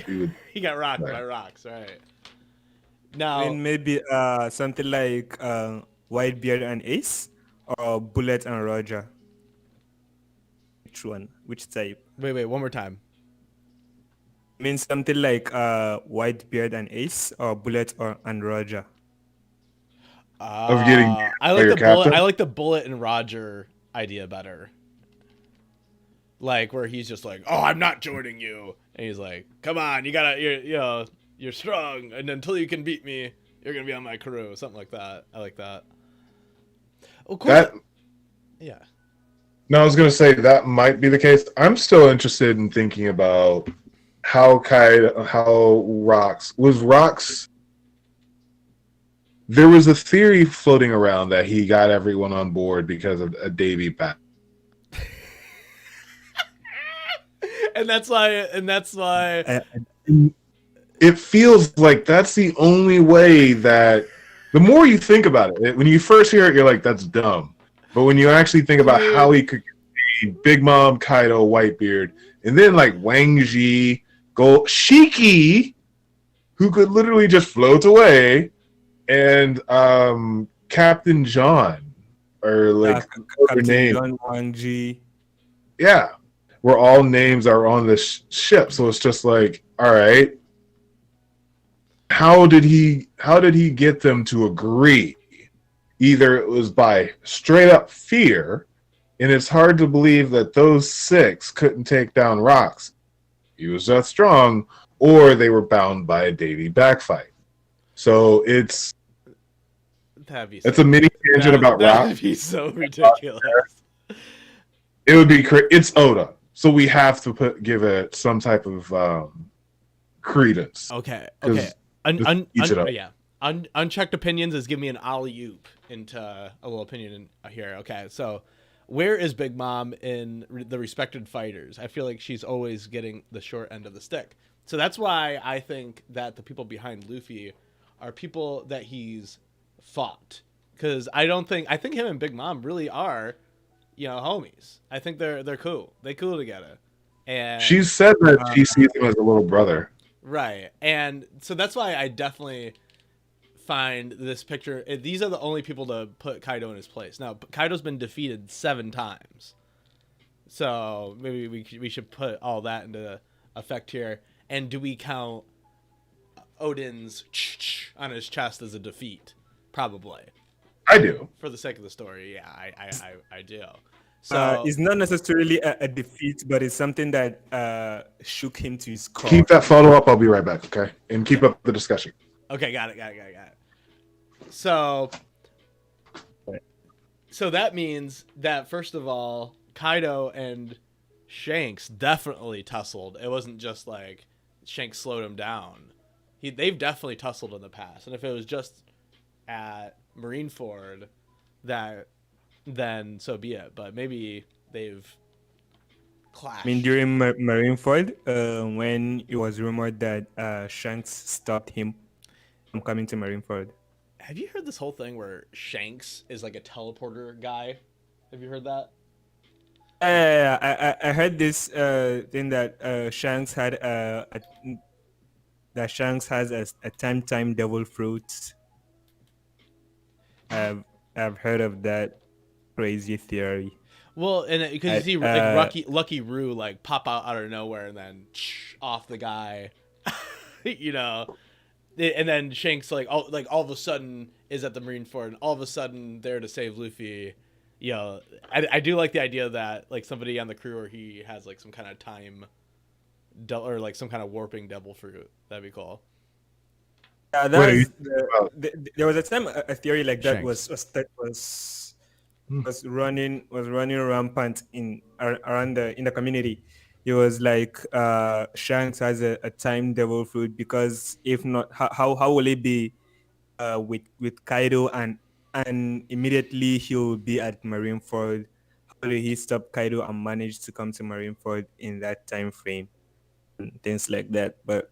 him. He got rocked by Rocks, right? Now, And maybe something like Whitebeard and Ace, or Bullet and Roger. Which one? Which type? wait, one more time. I mean something like Whitebeard and Ace, or Bullet and Roger. Of getting I like the Bullet and Roger idea better. Like where he's just like, oh, I'm not joining you, and he's like, come on, you're strong, and until you can beat me, you're gonna be on my crew, something like that. I like that. Oh, cool. Yeah. No, I was gonna say that might be the case. I'm still interested in thinking about how Rocks. There was a theory floating around that he got everyone on board because of a Davy back. And that's why. It feels like that's the only way that. The more you think about it, when you first hear it, you're like, "That's dumb." But when you actually think about how he could be Big Mom, Kaido, Whitebeard, and then like Wang Ji, Shiki, who could literally just float away, and Captain John, or like Captain name. John, Wang Ji. Yeah, where all names are on this ship, so it's just like, all right, how did he get them to agree? Either it was by straight up fear, and it's hard to believe that those 6 couldn't take down Rocks. He was that strong, or they were bound by a Davy backfight. So it's a mini tangent about Rocks. That would be so ridiculous. It would be it's Oda, so we have to give it some type of credence. Okay. 'Cause each it up. Yeah. Unchecked opinions is give me an alley oop into a little opinion here. Okay, so where is Big Mom in the respected fighters? I feel like she's always getting the short end of the stick. So that's why I think that the people behind Luffy are people that he's fought. Because I think him and Big Mom really are, homies. I think they're cool. They cool together. And She said that she sees him as a little brother. right. And so that's why I definitely find this picture. These are the only people to put Kaido in his place. Now, Kaido's been defeated 7 times. So maybe we should put all that into effect here. And do we count Odin's on his chest as a defeat? Probably. I do. For the sake of the story, yeah, I do. So it's not necessarily a defeat, but it's something that shook him to his core. Keep that photo up. I'll be right back, okay? And keep up the discussion. okay, got it. So that means that, first of all, Kaido and Shanks definitely tussled. It wasn't just like Shanks slowed him down. They've definitely tussled in the past. And if it was just at Marineford, then so be it. But maybe they've clashed. I mean, during Marineford, when it was rumored that Shanks stopped him from coming to Marineford. Have you heard this whole thing where Shanks is like a teleporter guy? Have you heard that? I heard this thing that Shanks had that Shanks has a time devil fruit. I've heard of that crazy theory. Well, and because you see like Lucky Roo like pop out of nowhere and then off the guy, and then Shanks all of a sudden is at the Marineford, and all of a sudden there to save Luffy. I do like the idea that like somebody on the crew, or he has like some kind of time, or like some kind of warping devil fruit. That'd be cool. There was a time a theory like that was running rampant around the community. It was like Shanks has a time devil fruit, because if not, how will it be with Kaido and immediately he'll be at Marineford? How did he stop Kaido and manage to come to Marineford in that time frame? And things like that. But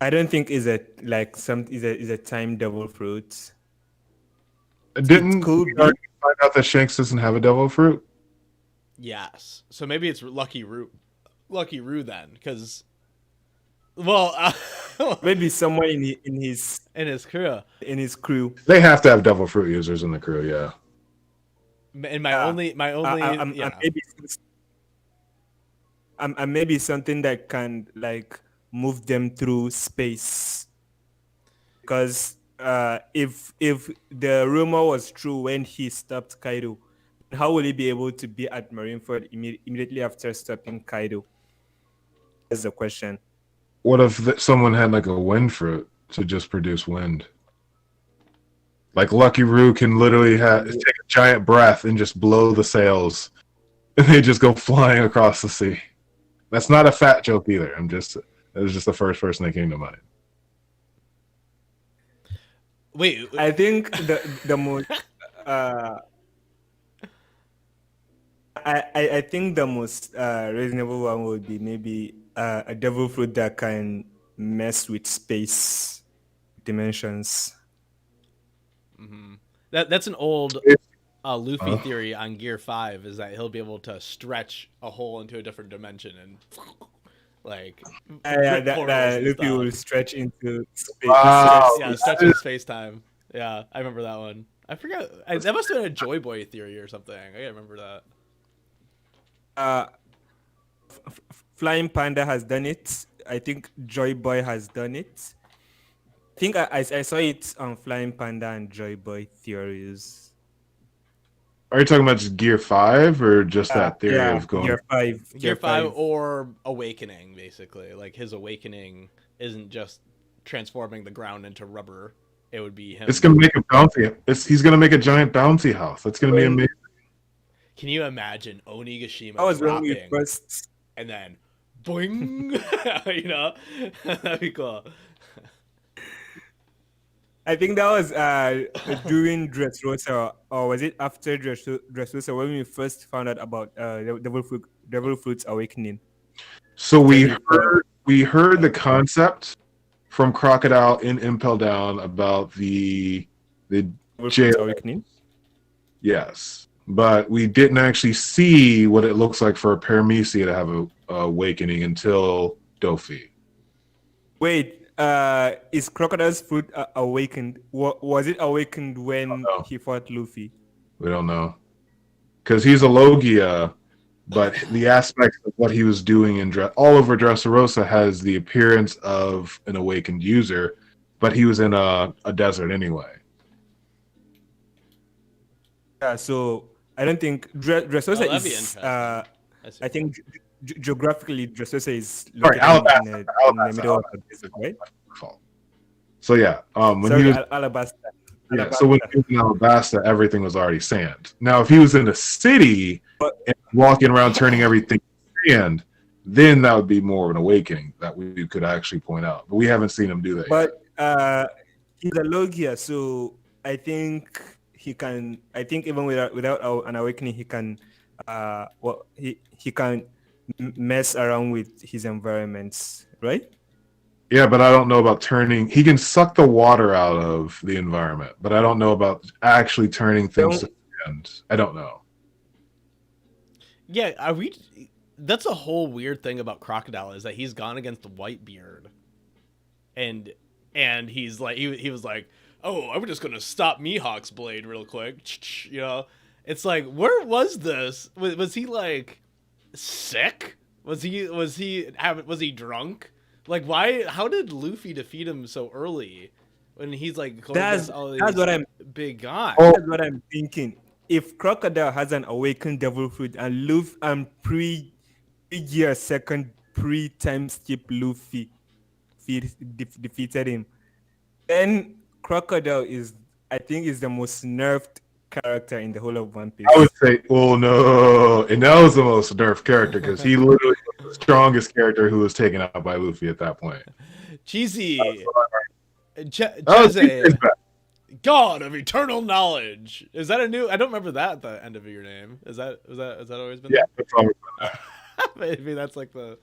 I don't think is a time devil fruit. Didn't we already find out that Shanks doesn't have a devil fruit? Yes. So maybe it's Lucky Roo then, because maybe someone in his crew. They have to have devil fruit users in the crew, yeah. And maybe something that can like move them through space, because if the rumor was true when he stopped Kaido, how will he be able to be at Marineford immediately after stopping Kaido? That's the question. What if someone had like a wind fruit to just produce wind? Like Lucky Roo can literally take a giant breath and just blow the sails, and they just go flying across the sea. That's not a fat joke either. It was just the first person that came to mind. Wait, I think the most I think the most reasonable one would be maybe a devil fruit that can mess with space dimensions. Mm-hmm. That's an old Luffy theory on Gear 5, is that he'll be able to stretch a hole into a different dimension and like Luffy will stretch into space. Wow. Yeah, stretch into space time. Yeah, I remember that one. I forgot. That must have been a Joy Boy theory or something. I gotta remember that. Flying Panda has done it. I think Joy Boy has done it. I think I saw it on Flying Panda and Joy Boy theories. Are you talking about just Gear 5 or just that theory of going? Gear 5. Gear 5 or Awakening, basically. Like his awakening isn't just transforming the ground into rubber. It would be him. It's gonna make a bouncy. He's gonna make a giant bouncy house. That's gonna be amazing. Can you imagine Onigashima I was wrong dropping first. and then boing. You know, that'd be cool. I think that was during Dressrosa, or was it after Dressrosa when we first found out about Devil Fruit's awakening? So we heard the concept from Crocodile in Impel Down about the Devil Fruit's jail. awakening. Yes, but we didn't actually see what it looks like for a Paramecia to have a awakening until Dofi. Wait, is Crocodile's fruit awakened? Was it awakened when he fought Luffy? We don't know because he's a Logia, but the aspects of what he was doing in all over Dressrosa has the appearance of an awakened user, but he was in a desert anyway. Yeah, so I don't think Dressrosa that'd be is. interesting. I think geographically, Dressrosa is Sorry, located in the middle of the desert, right? So yeah, when Sorry, he was, Alabasta. yeah, so when he was in Alabasta, everything was already sand. Now, if he was in a city and walking around turning everything sand, then that would be more of an awakening that we could actually point out. But we haven't seen him do that yet. But he's a Logia, so I think he can. I think even without an awakening, he can. He can mess around with his environments, right? Yeah, but I don't know about turning. He can suck the water out of the environment, but I don't know about actually turning things to sand. I don't know. Yeah, are we? That's a whole weird thing about Crocodile is that he's gone against the Whitebeard, and he's like he was like, oh, I'm just gonna stop Mihawk's blade real quick, you know. It's like, where was this? Was he like sick? Was he drunk? Like, why? How did Luffy defeat him so early when he's like going against all these what I'm big guys? That's what I'm thinking. If Crocodile has an awakened Devil Fruit and Luffy and pre-year second pre-time skip Luffy defeated him, then Crocodile is the most nerfed character in the whole of One Piece. I would say, well, no, and that was the most nerfed character because he literally was the strongest character who was taken out by Luffy at that point. Cheesy, Jose, God of eternal knowledge. Is that a new? I don't remember that at the end of your name. Has that always been? Yeah, that's always been that. Maybe that's like the.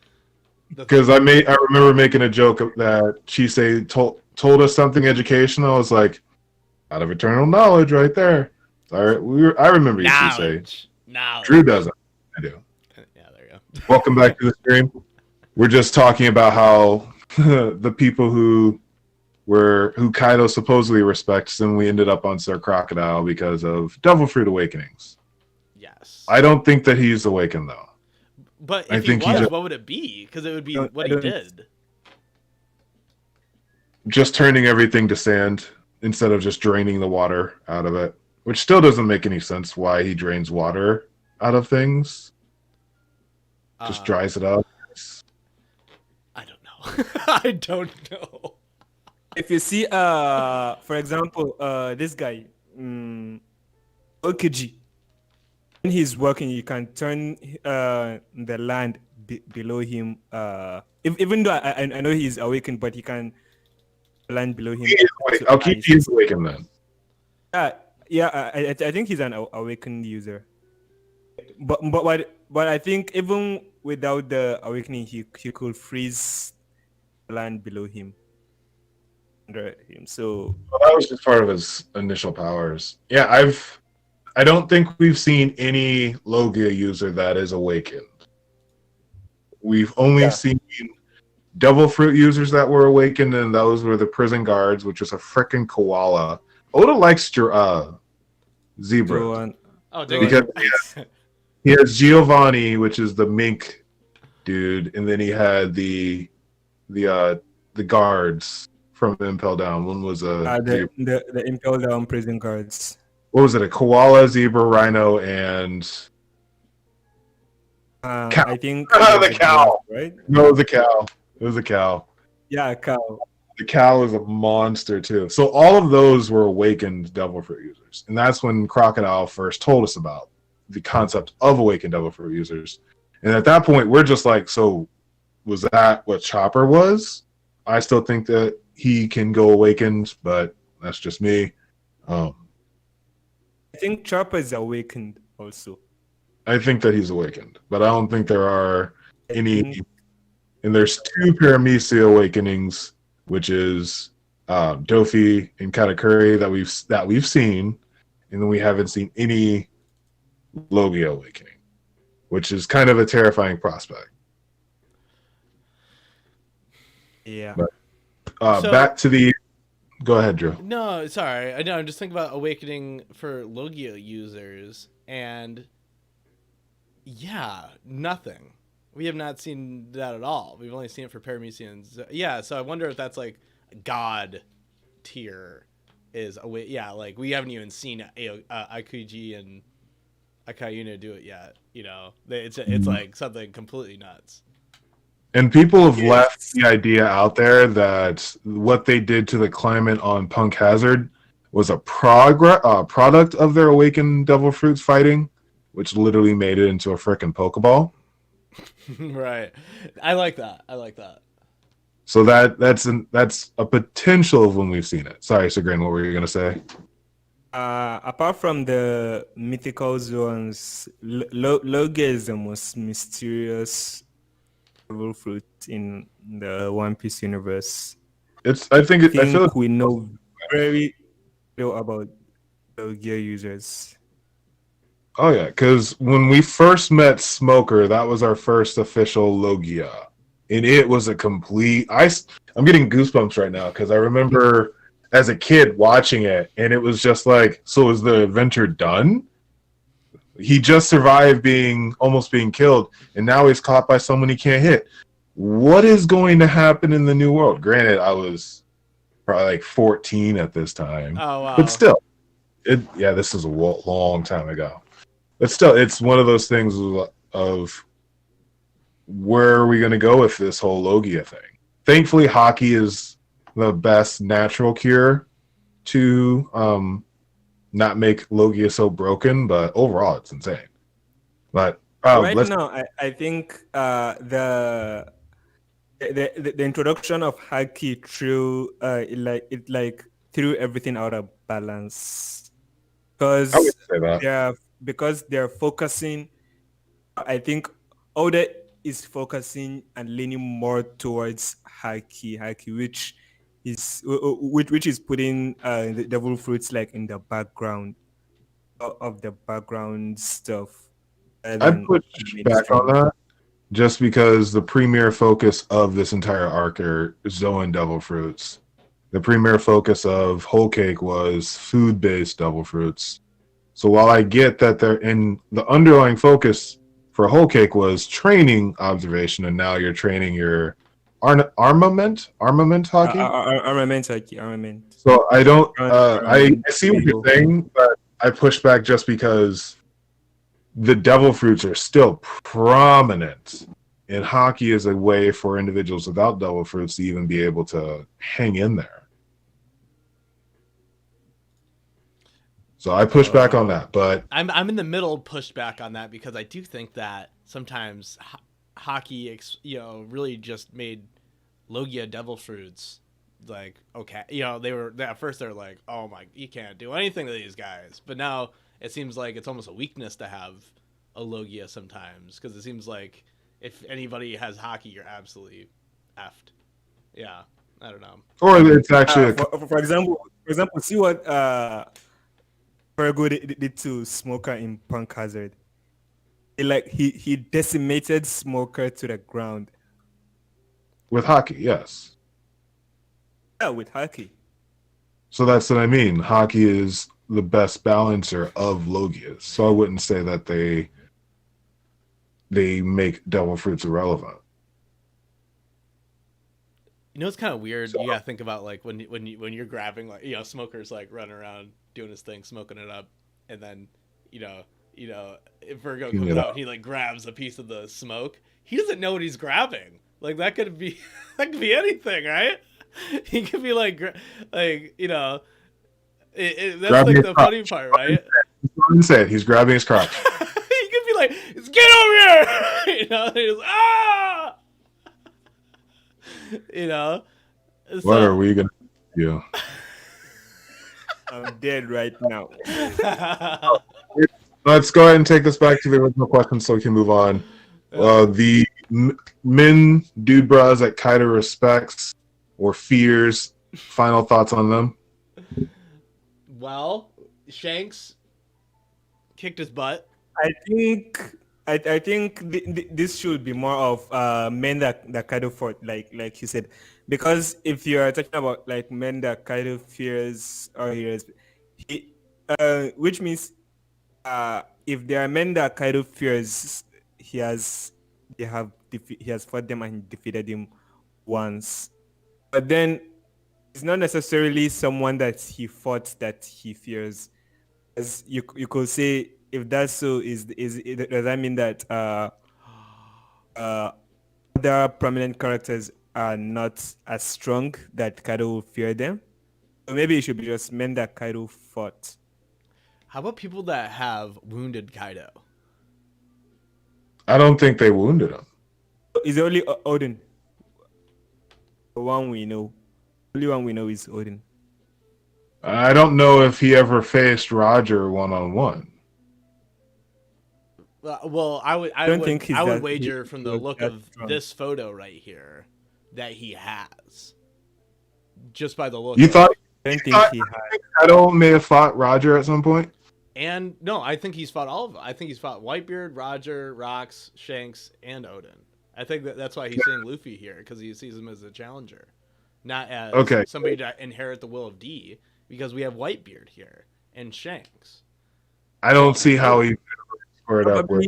Because I remember making a joke that Chisei told us something educational. I was like, out of eternal knowledge, right there. All right, I remember you, Chisei. Knowledge. Drew doesn't. I do. Yeah, there you go. Welcome back to the stream. We're just talking about how the people who Kaido supposedly respects, and we ended up on Sir Crocodile because of Devil Fruit awakenings. Yes. I don't think that he's awakened though. But if he was, what would it be? Because it would be what he did. Just turning everything to sand instead of just draining the water out of it, which still doesn't make any sense why he drains water out of things. Just dries it up. I don't know. I don't know. If you see, for example, this guy, Okiji, when he's working, you can turn the land below him. Even though I know he's awakened, but he can land below him. I'll keep you awakened then. Yeah, I think he's an awakened user. But I think even without the awakening, he could freeze the land below him. Under him. So that was just part of his initial powers. Yeah, I don't think we've seen any Logia user that is awakened. We've only seen Devil Fruit users that were awakened, and those were the prison guards, which was a freaking koala. Oda likes zebra. Because he has Giovanni, which is the mink dude, and then he had the guards from Impel Down. One was the Impel Down prison guards. What was it? A koala, zebra, rhino, and cow. I think the cow. Right? No, it was a cow. It was a cow. Yeah, a cow. The cow is a monster too. So all of those were awakened Devil Fruit users, and that's when Crocodile first told us about the concept of awakened Devil Fruit users. And at that point, we're just like, so was that what Chopper was. I still think that he can go awakened, but that's just me. I think Chopper is awakened also. I think that he's awakened, but I don't think there are any. think- And there's two Paramecia awakenings, which is Dofi and Katakuri that we've seen, and then we haven't seen any Logia awakening, which is kind of a terrifying prospect. Yeah. But, back to the. Go ahead, Drew. No, sorry. I know. I'm just thinking about awakening for Logia users, and yeah, nothing. We have not seen that at all. We've only seen it for Paramecians. Yeah, so I wonder if that's like God tier is away. Yeah, like we haven't even seen Aikuji and Akayuna do it yet. You know, it's like something completely nuts. And people have left the idea out there that what they did to the climate on Punk Hazard was a product of their awakened Devil Fruits fighting, which literally made it into a frickin' Pokeball. Right. I like that. So that's a potential of when we've seen it. Sorry, Sigrin, what were you gonna say? Apart from the mythical zones, Logia is the most mysterious devil fruit in the One Piece universe. I feel like we know very little about Logia users. Oh yeah, because when we first met Smoker, that was our first official Logia, and it was a complete. I'm getting goosebumps right now because I remember as a kid watching it, and it was just like, so is the adventure done? He just survived almost being killed, and now he's caught by someone he can't hit. What is going to happen in the new world? Granted, I was probably like 14 at this time. Oh wow! But still, this is a long time ago. But still, it's one of those things of where are we going to go with this whole Logia thing? Thankfully, hockey is the best natural cure to not make Logia so broken, but overall, it's insane. But now, I think the introduction of hockey threw threw everything out of balance because they're focusing. I think Oda is focusing and leaning more towards hockey, which is putting the devil fruits like in the background of the background stuff. I put back on that just because the premier focus of this entire arc are Zoan devil fruits. The premier focus of Whole Cake was food-based devil fruits. So while I get that they're in the underlying focus for Whole Cake was training observation, and now you're training your armament hockey. Armament. So I don't. I see what you're saying, but I push back just because the devil fruits are still prominent, and hockey is a way for individuals without devil fruits to even be able to hang in there. So I push back on that, but I'm in the middle pushed back on that because I do think that sometimes hockey, really just made Logia devil fruits like okay. At first they're like, oh my, you can't do anything to these guys, but now it seems like it's almost a weakness to have a Logia sometimes because it seems like if anybody has hockey, you're absolutely effed. Yeah, I don't know. Or it's actually for example, see what Fergo did to Smoker in Punk Hazard. He decimated Smoker to the ground. With hockey, yes. Yeah, with hockey. So that's what I mean. Hockey is the best balancer of Logias. So I wouldn't say that they make devil fruits irrelevant. It's kind of weird. You gotta think about like when you're grabbing like Smoker's like running around doing his thing, smoking it up, and then if Virgo comes out and he like grabs a piece of the smoke, he doesn't know what he's grabbing. Like that could be anything, right? He could be like that's like the funny part, right? He's grabbing his crotch. He could be like, "Get over here!" And he's ah. You know. What So, are we gonna do? I'm dead right now. Let's go ahead and take this back to the original question so we can move on. The men dude bras that Kaido respects or fears. Final thoughts on them? Well, Shanks kicked his butt. I think this should be more of men that Kaido fought, like you said, because if you're talking about like men that Kaido fears or which means if there are men that Kaido fears, he has he has fought them and defeated him once, but then it's not necessarily someone that he fought that he fears. As you could say, if that's so, does that mean that other prominent characters are not as strong that Kaido will fear them? Or maybe it should be just men that Kaido fought. How about people that have wounded Kaido? I don't think they wounded him. Is only Odin. The one we know. Only one we know is Odin. I don't know if he ever faced Roger one-on-one. Well, I would wager from the look of this photo right here that he has. Just by the look. You thought? I don't think he had. Kaido may have fought Roger at some point. And no, I think he's fought all of them. I think he's fought Whitebeard, Roger, Rox, Shanks, and Odin. I think that's why he's saying Luffy here, because he sees him as a challenger, not as somebody to inherit the will of D. Because we have Whitebeard here and Shanks. I don't see how he squared up with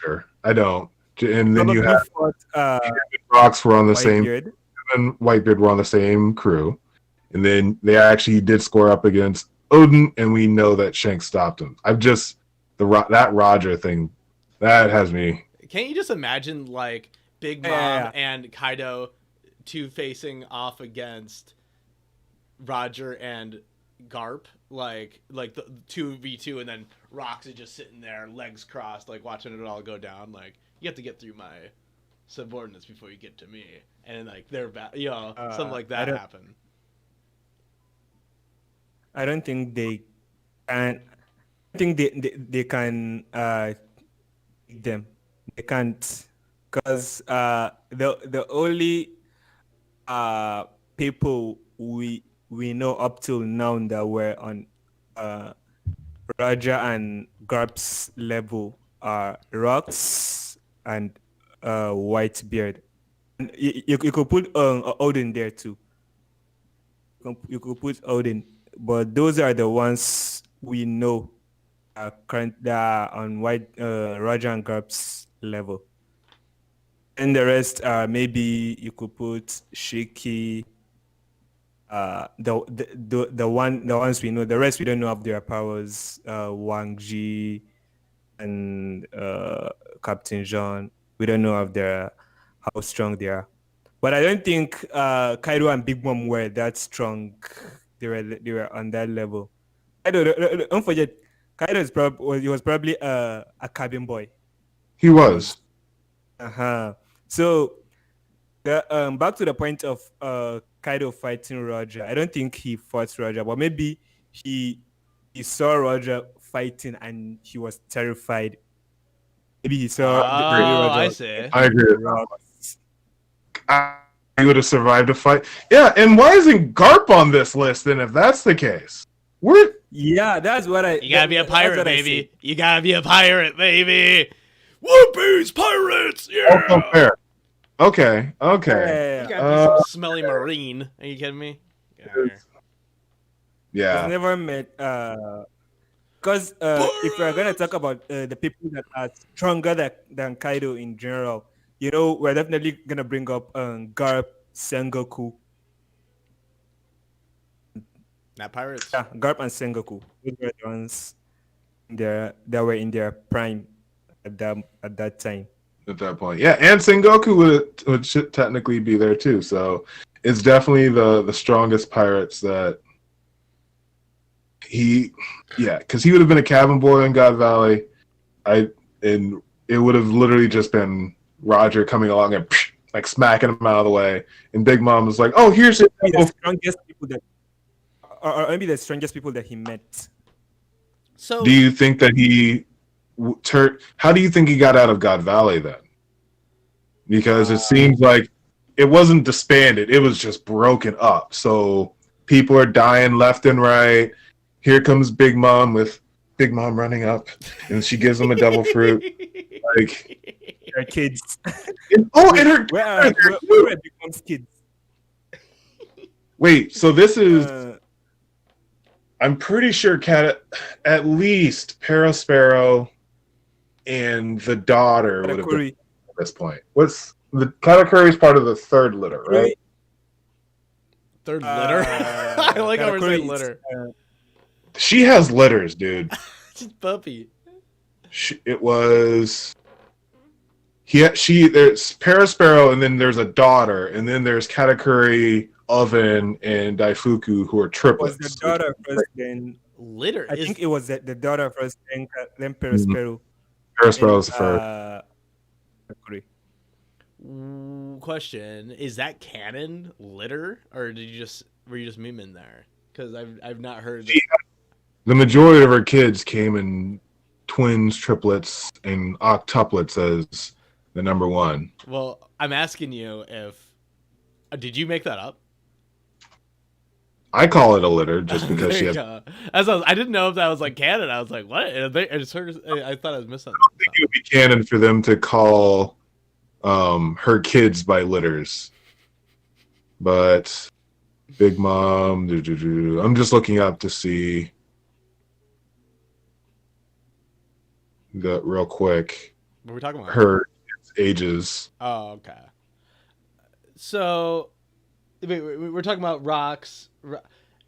Roger. I don't. And then you have Rocks were on the same. And Whitebeard were on the same crew, and then they actually did score up against Odin, and we know that Shanks stopped him. I've just that Roger thing that has me. Can't you just imagine like Big Mom and Kaido two facing off against Roger and Garp, like the 2v2, and then Rox is just sitting there, legs crossed, like watching it all go down. Like, you have to get through my subordinates before you get to me, and like they're something like that happen. I don't think they can. I think they can beat them. They can't, because the only people we know up till now that were on Roger and Garp's level are Rocks and Whitebeard. And you could put Odin there too. You could put Odin, but those are the ones we know are on Roger and Garp's level. And the rest are maybe you could put Shiki. The ones we know, the rest we don't know of their powers. Wang Ji and Captain Jean, we don't know of how strong they are. But I don't think Kaido and Big Mom were that strong. They were on that level. Kaido, don't forget, Kaido was probably a cabin boy. He was. So back to the point of Kaido fighting Roger. I don't think he fought Roger, but maybe he saw Roger fighting and he was terrified. Maybe he saw Roger. I see. I agree. He would have survived a fight. Yeah, and why isn't Garp on this list then if that's the case? That's what I... You gotta be a pirate, baby. You gotta be a pirate, baby. One Piece Pirates! Yeah! Also fair. Okay. Yeah. You gotta be some smelly marine. Are you kidding me? Yeah. I've never met... Because if we're going to talk about the people that are stronger than Kaido in general, we're definitely going to bring up Garp, Sengoku. Not pirates. Yeah, Garp and Sengoku. Those were the ones that were in their prime at that time. At that point, yeah, and Sengoku would technically be there too. So it's definitely the strongest pirates that because he would have been a cabin boy in God Valley. And it would have literally just been Roger coming along and like smacking him out of the way. And Big Mom was like, "Oh, here's it." Maybe the strongest people that, or maybe the strongest people that he met. So Do you think that he how do you think he got out of God Valley then? Because it seems like it wasn't disbanded; it was just broken up. So people are dying left and right. Here comes Big Mom with Big Mom running up, and she gives him a devil fruit. Like Her kids. and her Where are Big Mom's kids? wait. So this is. I'm pretty sure at least Parasparrow and the daughter would have been at this point. What's the Katakuri's part of the third litter, right? Third litter? I like how we're saying litter. She has litters, dude. She's puppy. It was there's Parasparrow, and then there's a daughter, and then there's Katakuri, Oven, and Daifuku, who are triplets. Was the daughter first, then litter? I think it was the daughter first, then Parasparrow. Parasparrow was the first. Question: is that canon litter, or were you just memeing there? Because I've not heard. The majority of her kids came in twins, triplets, and octuplets as the number one. Well, I'm asking you if did you make that up? I call it a litter just because she has. I didn't know if that was like canon. I was like, what? I thought I was missing. I don't think it would be canon for them to call her kids by litters. But Big Mom, I'm just looking up to see real quick. What are we talking about? Her ages. Oh, okay. So, we're talking about Rocks.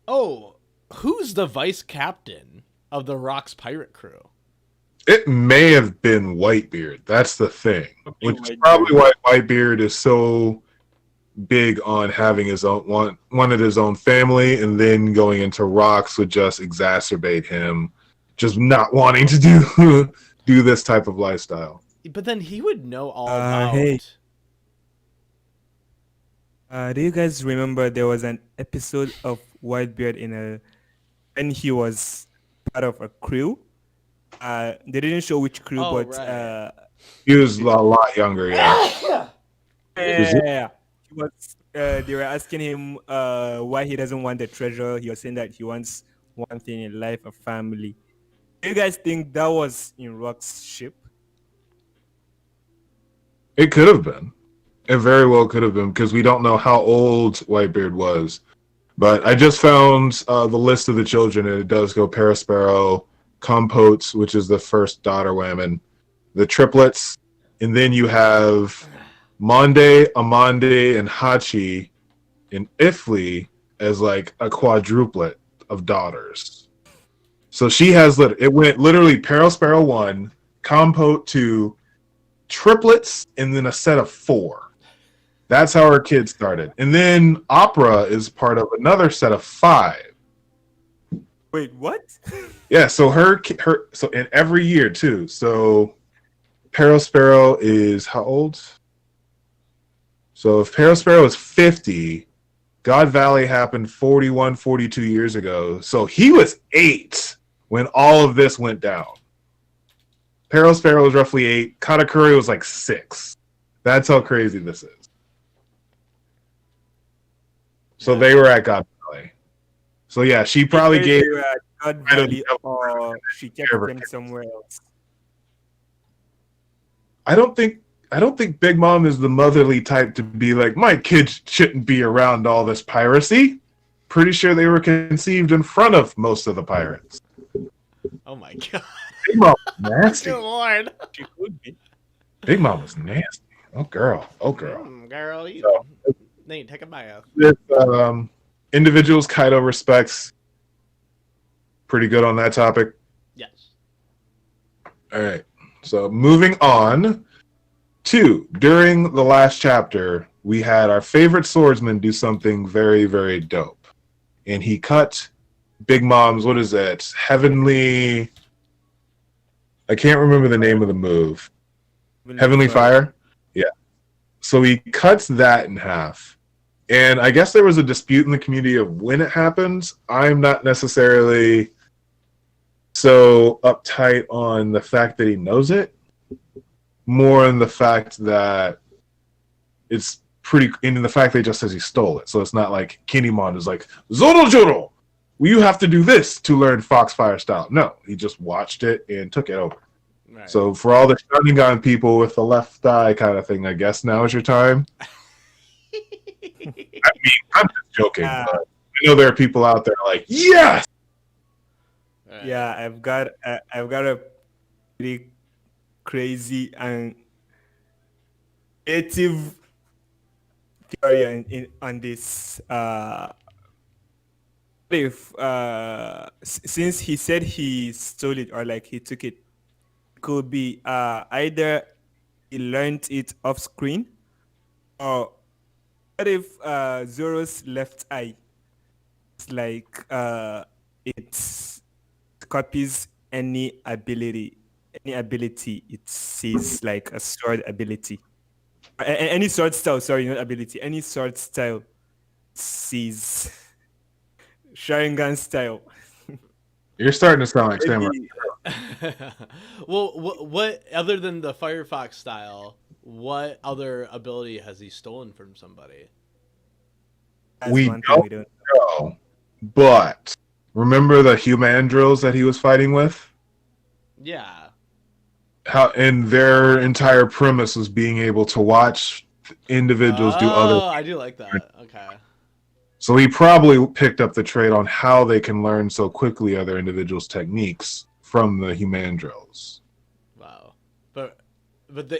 Oh, who's the vice captain of the Rocks pirate crew? It may have been Whitebeard. That's the thing. Which is probably why Whitebeard is so big on having his own wanted his own family, and then going into Rocks would just exacerbate him just not wanting to do this type of lifestyle. But then he would know all about. Hey. Do you guys remember there was an episode of Whitebeard and he was part of a crew? They didn't show which crew, but right. He was a lot younger, yeah. Yeah. He was, they were asking him why he doesn't want the treasure. He was saying that he wants one thing in life, a family. Do you guys think that was in Rock's ship? It could have been. It very well could have been, because we don't know how old Whitebeard was. But I just found the list of the children, and it does go Parasparrow, Compotes, which is the first daughter woman, the triplets, and then you have Monde, Amande, and Hachi, and Ifli as like a quadruplet of daughters. So she has it went literally Parasparrow 1, Compote 2, triplets, and then a set of 4. That's how her kids started. And then Opera is part of another set of 5. Wait, what? Yeah, so her so in every year too. So Parasparrow is how old? So if Parasparrow is 50, God Valley happened 41, 42 years ago. So he was 8 when all of this went down. Parasparrow was roughly 8. Katakuri was like 6. That's how crazy this is. So they were at God Valley. So yeah, she probably gave God Valley, or she kept them somewhere else. I don't think Big Mom is the motherly type to be like, my kids shouldn't be around all this piracy. Pretty sure they were conceived in front of most of the pirates. Oh my god. Big Mom was nasty. Good lord. She could be. Big Mom was nasty. Oh girl. Girl, you need to take a bath. This individuals Kaido respects. Pretty good on that topic. Yes. All right. So moving on to, during the last chapter, we had our favorite swordsman do something very, very dope. And he cut Big Mom's, what is that? Heavenly... I can't remember the name of the move. Heavenly Fire? Yeah. So he cuts that in half. And I guess there was a dispute in the community of when it happens. I'm not necessarily so uptight on the fact that he knows it, more in the fact that it's pretty, in the fact that he just says he stole it. So it's not like Kinemon is like, Zorojoro, well, you have to do this to learn Foxfire style. No, he just watched it and took it over. Right. So for all the Sharingan people with the left eye kind of thing, I guess now is your time. I mean, I'm just joking, but I know there are people out there like, yes! Right. Yeah, I've got a pretty crazy and creative theory on this. If since he said he stole it or like he took it, could be either he learned it off screen, or what if Zoro's left eye is like it copies any ability it sees, like a sword ability, any sword style. Sorry, not ability. Any sword style sees Sharingan style. You're starting to sound like Samurai. Well, what other than the Firefox style, what other ability has he stolen from somebody? That's We one thing we don't know, but remember the Humandrils that he was fighting with? Yeah. How, and their entire premise was being able to watch individuals do other. Oh, I do like that. Okay. So he probably picked up the trade on how they can learn so quickly other individuals' techniques from the Humandrils. Wow. But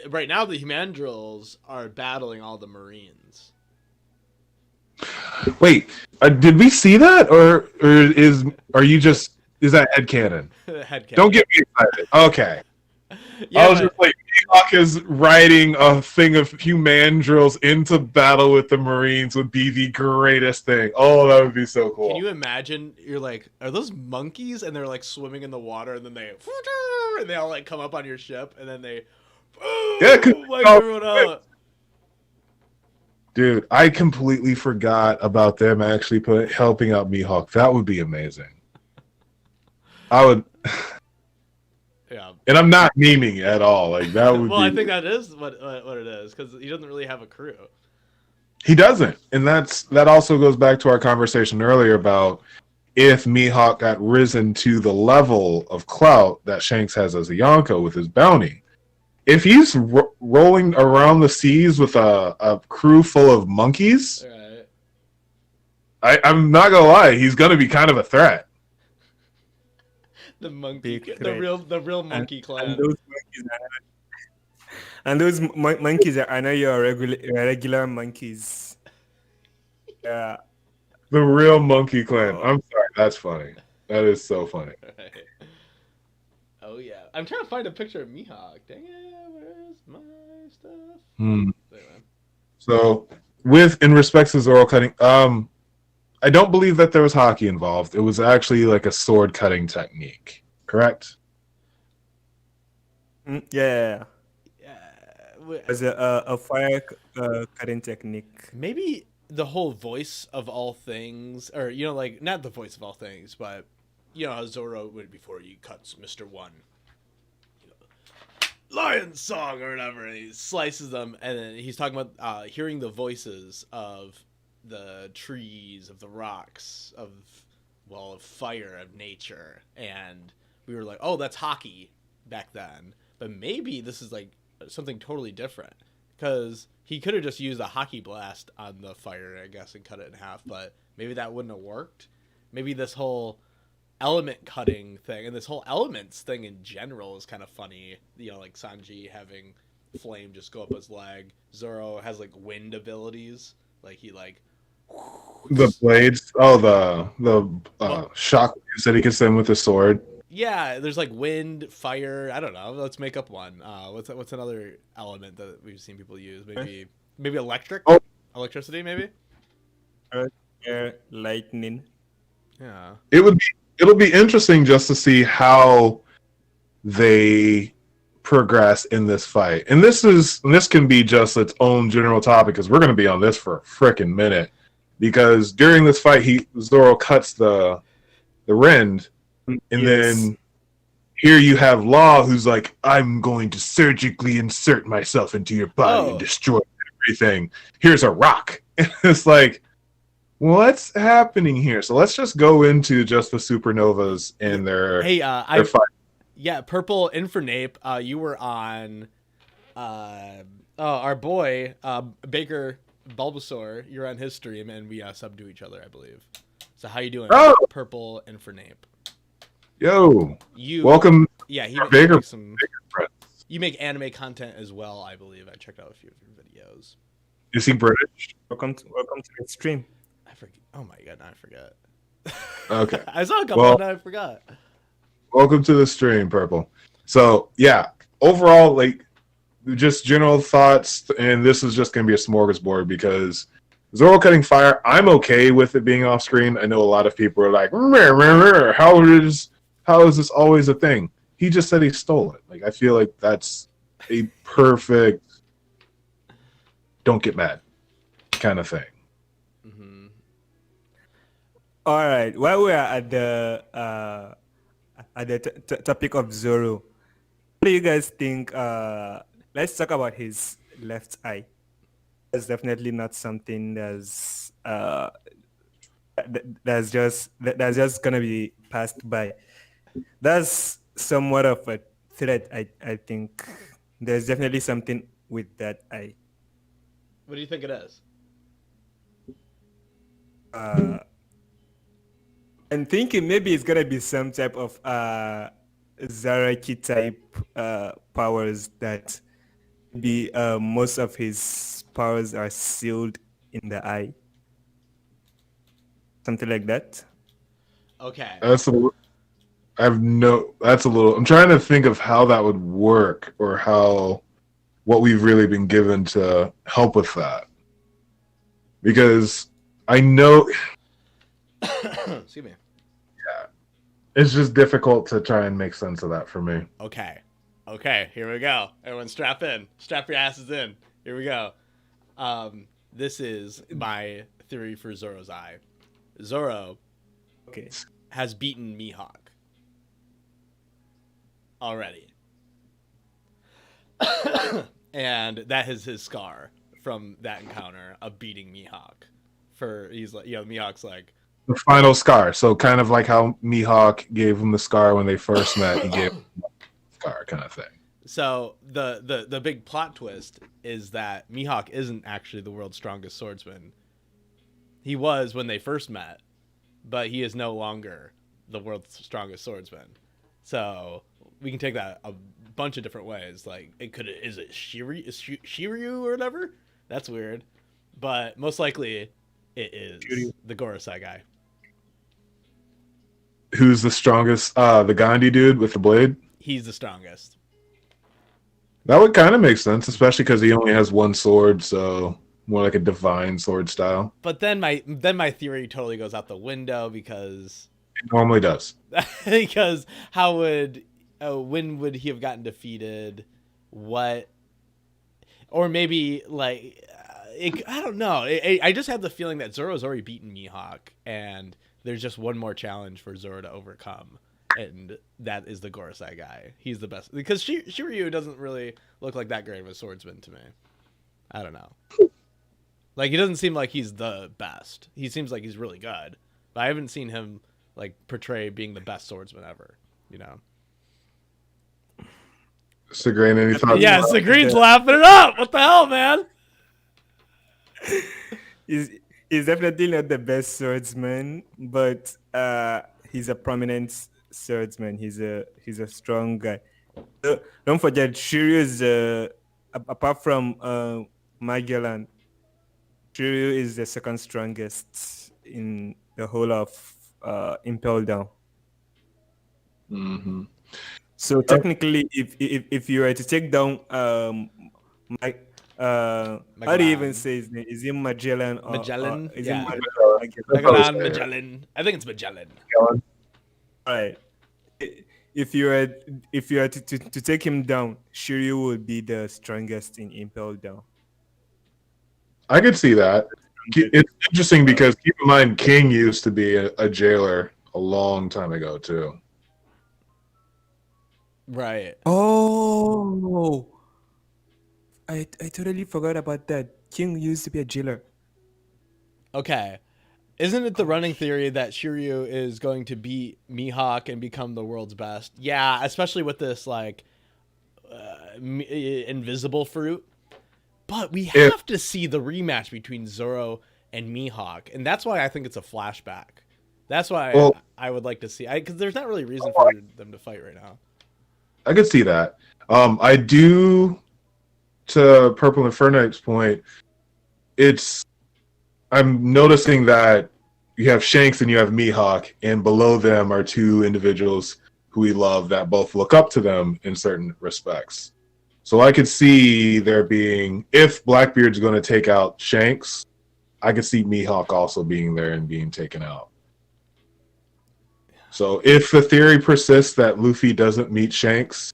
right now the Humandrils are battling all the Marines. Wait, did we see that, or is that headcanon? Headcanon. Don't get me excited. Okay. Yeah, I was just like, Mihawk is riding a thing of Humandrils into battle with the Marines would be the greatest thing. Oh, that would be so cool. Can you imagine? You're like, are those monkeys? And they're like swimming in the water, and then they all like come up on your ship, and then they like everyone out. Dude, I completely forgot about them actually helping out Mihawk. That would be amazing. I would. Yeah. And I'm not memeing at all. Like that would. Well, I think that is what it is, because he doesn't really have a crew. He doesn't, and that also goes back to our conversation earlier about if Mihawk got risen to the level of clout that Shanks has as a Yonko with his bounty. If he's rolling around the seas with a crew full of monkeys, Right. I'm not gonna lie, he's gonna be kind of a threat. The monkey, Big the real monkey clan. And those monkeys are not your regular monkeys. Yeah. The real monkey clan. I'm sorry, that's funny. That is so funny. Right. Oh yeah, I'm trying to find a picture of Mihawk. Dang it, where's my stuff? Anyway. So, in respects to Zoro cutting, I don't believe that there was hockey involved. It was actually like a sword cutting technique, correct? Yeah. Yeah. As a fire cutting technique. Maybe the whole voice of all things, or like not the voice of all things, but how Zoro would before he cuts Mr. One, Lion Song or whatever, and he slices them, and then he's talking about hearing the voices of the trees, of the rocks, of fire, of nature, and we were like, oh, that's hockey back then, but maybe this is like something totally different, because he could have just used a hockey blast on the fire, I guess, and cut it in half, but maybe that wouldn't have worked. Maybe this whole element cutting thing and this whole elements thing in general is kind of funny, like Sanji having flame just go up his leg. Zoro has like wind abilities, like he like the blades. Oh, the shock waves that he can send with the sword. Yeah, there's like wind, fire. I don't know. Let's make up one. What's another element that we've seen people use? Maybe electric. Oh. Electricity, maybe. Earth, air, lightning. Yeah. It'll be interesting just to see how they progress in this fight. And this can be just its own general topic because we're going to be on this for a freaking minute. Because during this fight, Zoro cuts the rend, and then here you have Law, who's like, I'm going to surgically insert myself into your body and destroy everything. Here's a rock. It's like, what's happening here? So let's just go into just the supernovas and their fight. Yeah, Purple Infernape, you were on our boy Baker Bulbasaur. You're on his stream, and we subbed to each other, I believe. So how you doing, Purple Infernape? Yo, welcome. Yeah, he Baker. You make anime content as well, I believe. I checked out a few of your videos. Is he British? Welcome to the stream. I forget. Oh my god, now I forgot. Okay. I saw a couple and I forgot. Welcome to the stream, Purple. So yeah, overall, like, just general thoughts, and this is just gonna be a smorgasbord because Zoro cutting fire, I'm okay with it being off screen. I know a lot of people are like, how is this always a thing? He just said he stole it. Like, I feel like that's a perfect don't get mad kind of thing. Mm-hmm. All right, while we are at the topic of Zoro, what do you guys think? Let's talk about his left eye. That's definitely not something that's just gonna be passed by. That's somewhat of a threat. I think there's definitely something with that eye. What do you think it is? I'm thinking maybe it's gonna be some type of Zaraki type powers that be most of his powers are sealed in the eye. Something like that. Okay. That's a little. I'm trying to think of how that would work or what we've really been given to help with that. Because I know. Excuse me. Yeah. It's just difficult to try and make sense of that for me. Okay, here we go. Everyone strap in. Strap your asses in. Here we go. This is my theory for Zoro's eye. Zoro has beaten Mihawk already. And that is his scar from that encounter of beating Mihawk. He's like, Mihawk's like, the final scar. So kind of like how Mihawk gave him the scar when they first met, he gave him the scar kind of thing. So the big plot twist is that Mihawk isn't actually the world's strongest swordsman. He was when they first met, but he is no longer the world's strongest swordsman. So we can take that a bunch of different ways. Like, is it Shiryu or whatever? That's weird. But most likely it is the Gorosei guy. Who's the strongest? The Gandhi dude with the blade? He's the strongest. That would kind of make sense, especially because he only has one sword, so more like a divine sword style. But then my theory totally goes out the window because it normally does. Because when would he have gotten defeated? What? Or maybe like I don't know. I just have the feeling that Zoro's already beaten Mihawk, and there's just one more challenge for Zoro to overcome, and that is the Gorosei guy. He's the best because Shiryu doesn't really look like that great of a swordsman to me. I don't know. Like, he doesn't seem like he's the best. He seems like he's really good, but I haven't seen him like portray being the best swordsman ever. You know. Segrain, any thoughts? Yeah, Segrain's laughing it up. What the hell, man? He's definitely not the best swordsman, but he's a prominent swordsman. He's a strong guy. Don't forget, Shiryu is apart from Magellan, Shiryu is the second strongest in the whole of Impel Down. Mm-hmm. So technically, if you were to take down how do you even say his name? Is it Magellan? Magellan? Is Yeah. it Magellan? I think it's Magellan. Right. if you are to take him down, Shiryu would be the strongest in Impel Down. I could see that. It's interesting because keep in mind, King used to be a jailer a long time ago too. Right. Oh, I totally forgot about that. King used to be a jailer. Okay. Isn't it the running theory that Shiryu is going to beat Mihawk and become the world's best? Yeah, especially with this like invisible fruit. But we have to see the rematch between Zoro and Mihawk, and that's why I think it's a flashback. That's why I would like to see, because there's not really a reason for them to fight right now. I could see that. I do, to Purple Inferno's point, I'm noticing that you have Shanks and you have Mihawk, and below them are two individuals who we love that both look up to them in certain respects. So I could see there being, if Blackbeard's going to take out Shanks, I could see Mihawk also being there and being taken out. So if the theory persists that Luffy doesn't meet Shanks,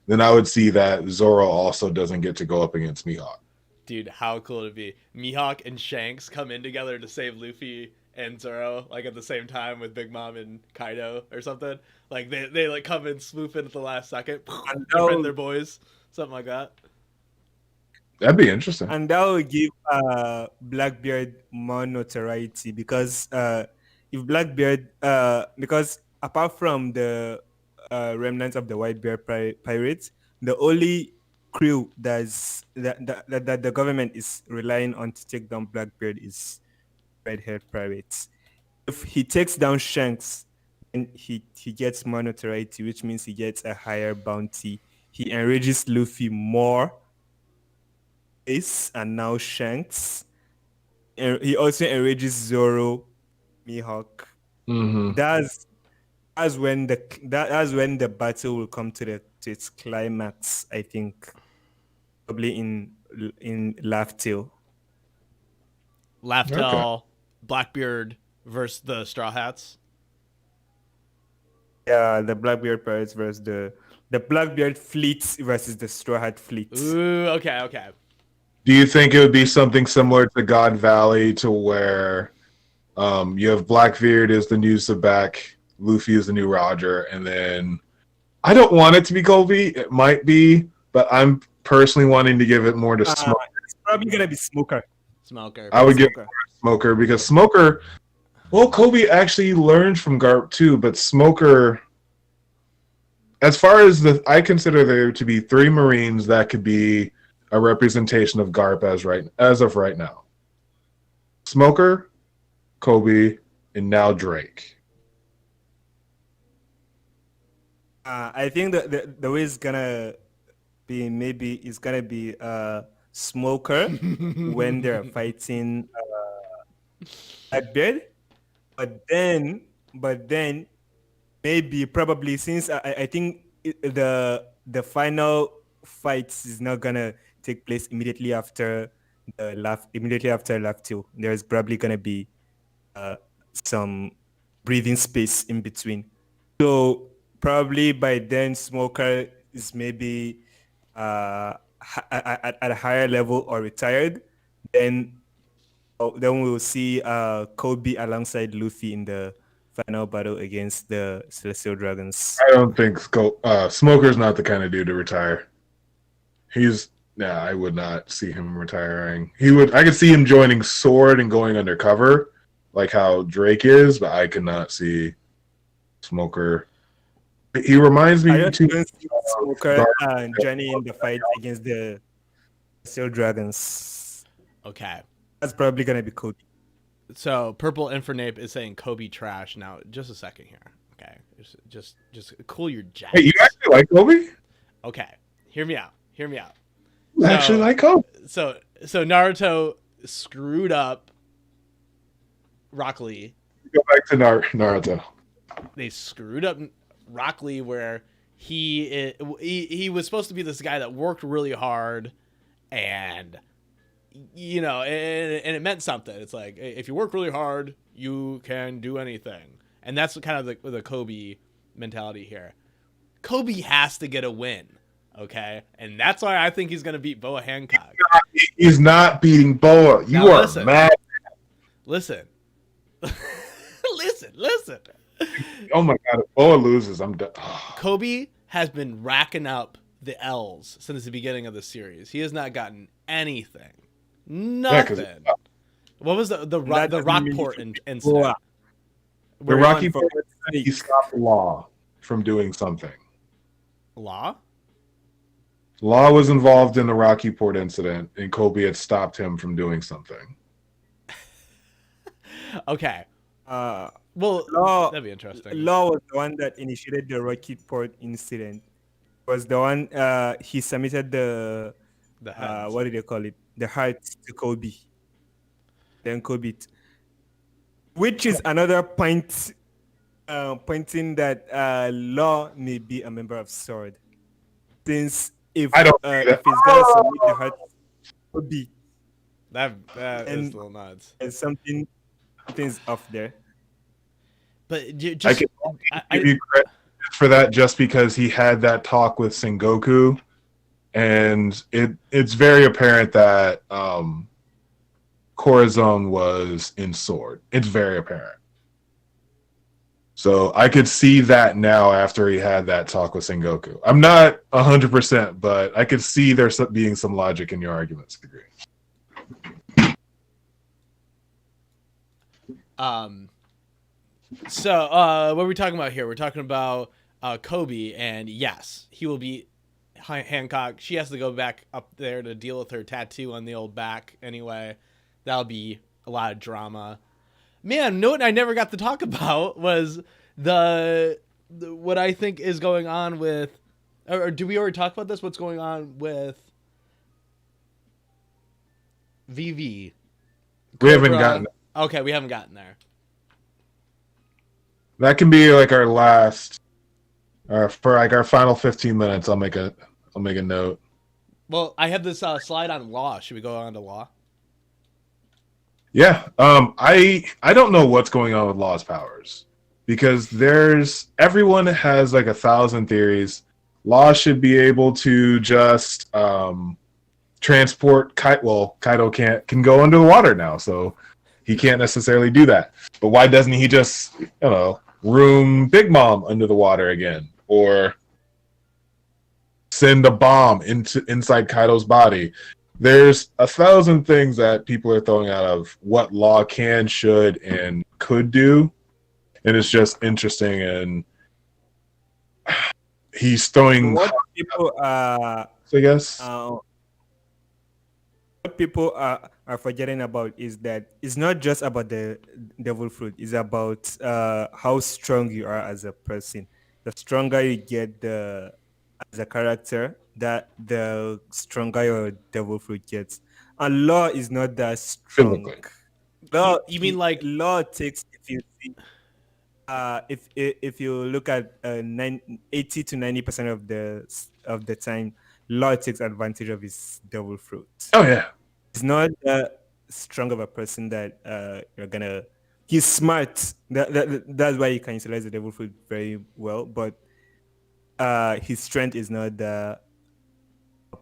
then I would see that Zoro also doesn't get to go up against Mihawk. Dude, how cool would it be? Mihawk and Shanks come in together to save Luffy and Zoro, like at the same time with Big Mom and Kaido or something. Like they like come and swoop in at the last second, defend their boys, something like that. That'd be interesting. And that will give Blackbeard more notoriety because if Blackbeard, because apart from the remnants of the Whitebeard pirates, the only crew that the government is relying on to take down Blackbeard is red-haired pirates. If he takes down Shanks, then he gets more notoriety, which means he gets a higher bounty. He enrages Luffy more. And now Shanks. And he also enrages Zoro, Mihawk. Mm-hmm. That's when the battle will come to its climax. I think probably in Laugh Tale. Laugh Tale, Blackbeard versus the Straw Hats. Yeah, the Blackbeard pirates versus the Blackbeard fleets versus the Straw Hat fleets. Ooh, okay. Do you think it would be something similar to God Valley, to where you have Blackbeard as the new Zabak, Luffy is the new Roger, and then I don't want it to be Kobe. It might be, but I'm personally wanting to give it more to Smoker. It's probably gonna be Smoker. I would give it more to Smoker because Smoker. Well, Kobe actually learned from Garp too, but Smoker. As far as I consider there to be 3 Marines that could be a representation of Garp as of right now. Smoker, Kobe, and now Drake. I think that the way it's gonna be, maybe it's gonna be Smoker when they're fighting Blackbeard, but then maybe probably since I think the final fight is not gonna take place immediately after Laugh Tale. There's probably gonna be some breathing space in between. So probably by then Smoker is maybe at a higher level or retired. Then we'll see Kobe alongside Luffy in the final battle against the Celestial Dragons. I don't think Smoker's not the kind of dude to retire. I would not see him retiring. I could see him joining Sword and going undercover, like how Drake is, but I could not see Smoker. He reminds me I too. don't see Smoker joining in the fight against the Celestial Dragons. Okay. That's probably gonna be Kobe. So Purple Infernape is saying Kobe trash. Now, just a second here. Okay, just cool your jets. Hey, you actually like Kobe? Okay, hear me out. You actually like Kobe? So Naruto screwed up Rock Lee. Go back to Naruto. They screwed up Rock Lee, where he was supposed to be this guy that worked really hard, and and it meant something. It's like, if you work really hard, you can do anything. And that's kind of the Kobe mentality here. Kobe has to get a win. Okay, and that's why I think he's gonna beat Boa Hancock. He's not beating Boa. You Now are listen. mad. Listen. listen. Oh my god, if Boa loses, I'm done. Kobe has been racking up the L's since the beginning of the series. He has not gotten anything. Nothing. What was the Rockport incident? The Rocky Port, he stopped Law from doing something. Law? Law was involved in the Rocky Port incident, and Kobe had stopped him from doing something. Okay. Well, Law, that'd be interesting. Law was the one that initiated the Rocky Port incident. Was the one he submitted the heads. what do they call it? The hearts to Kobe. Then Kobe, which is another point, pointing that Law may be a member of Sword, since if he's gonna submit the heart to Kobe, that is a little nuts. And something's off there. But just, I can give you credit for that just because he had that talk with Sengoku, and it's very apparent that Corazon was in Sword. It's very apparent. So I could see that now after he had that talk with Sengoku. I'm not 100%, but I could see there being some logic in your arguments. So what are we talking about here? We're talking about Kobe, and yes, he will beat Hancock. She has to go back up there to deal with her tattoo on the old back anyway. That'll be a lot of drama. Man, what I never got to talk about was the what I think is going on with, or do we already talk about this? What's going on with VV? We haven't gotten there. Okay, we haven't gotten there. That can be like our last, for like our final 15 minutes. I'll make a note. Well, I have this slide on Law. Should we go on to Law? Yeah. I don't know what's going on with Law's powers, because everyone has like 1,000 theories. Law should be able to just transport Kaido can go under the water now, so he can't necessarily do that. But why doesn't he just, room Big Mom under the water again, or send a bomb inside Kaido's body? There's 1,000 things that people are throwing out of what Law can, should, and could do, and it's just interesting. And he's throwing what people I guess what people are forgetting about is that it's not just about the devil fruit. It's about how strong you are as a person. The stronger you get as a character, that the stronger your devil fruit gets. And Law is not that strong. Law, you mean like Law takes, if you see, if you look at 80 to 90% of the time, Law takes advantage of his devil fruit. Oh yeah, he's not that strong of a person that you're gonna. He's smart. That's why he can utilize the devil fruit very well. But his strength is not that.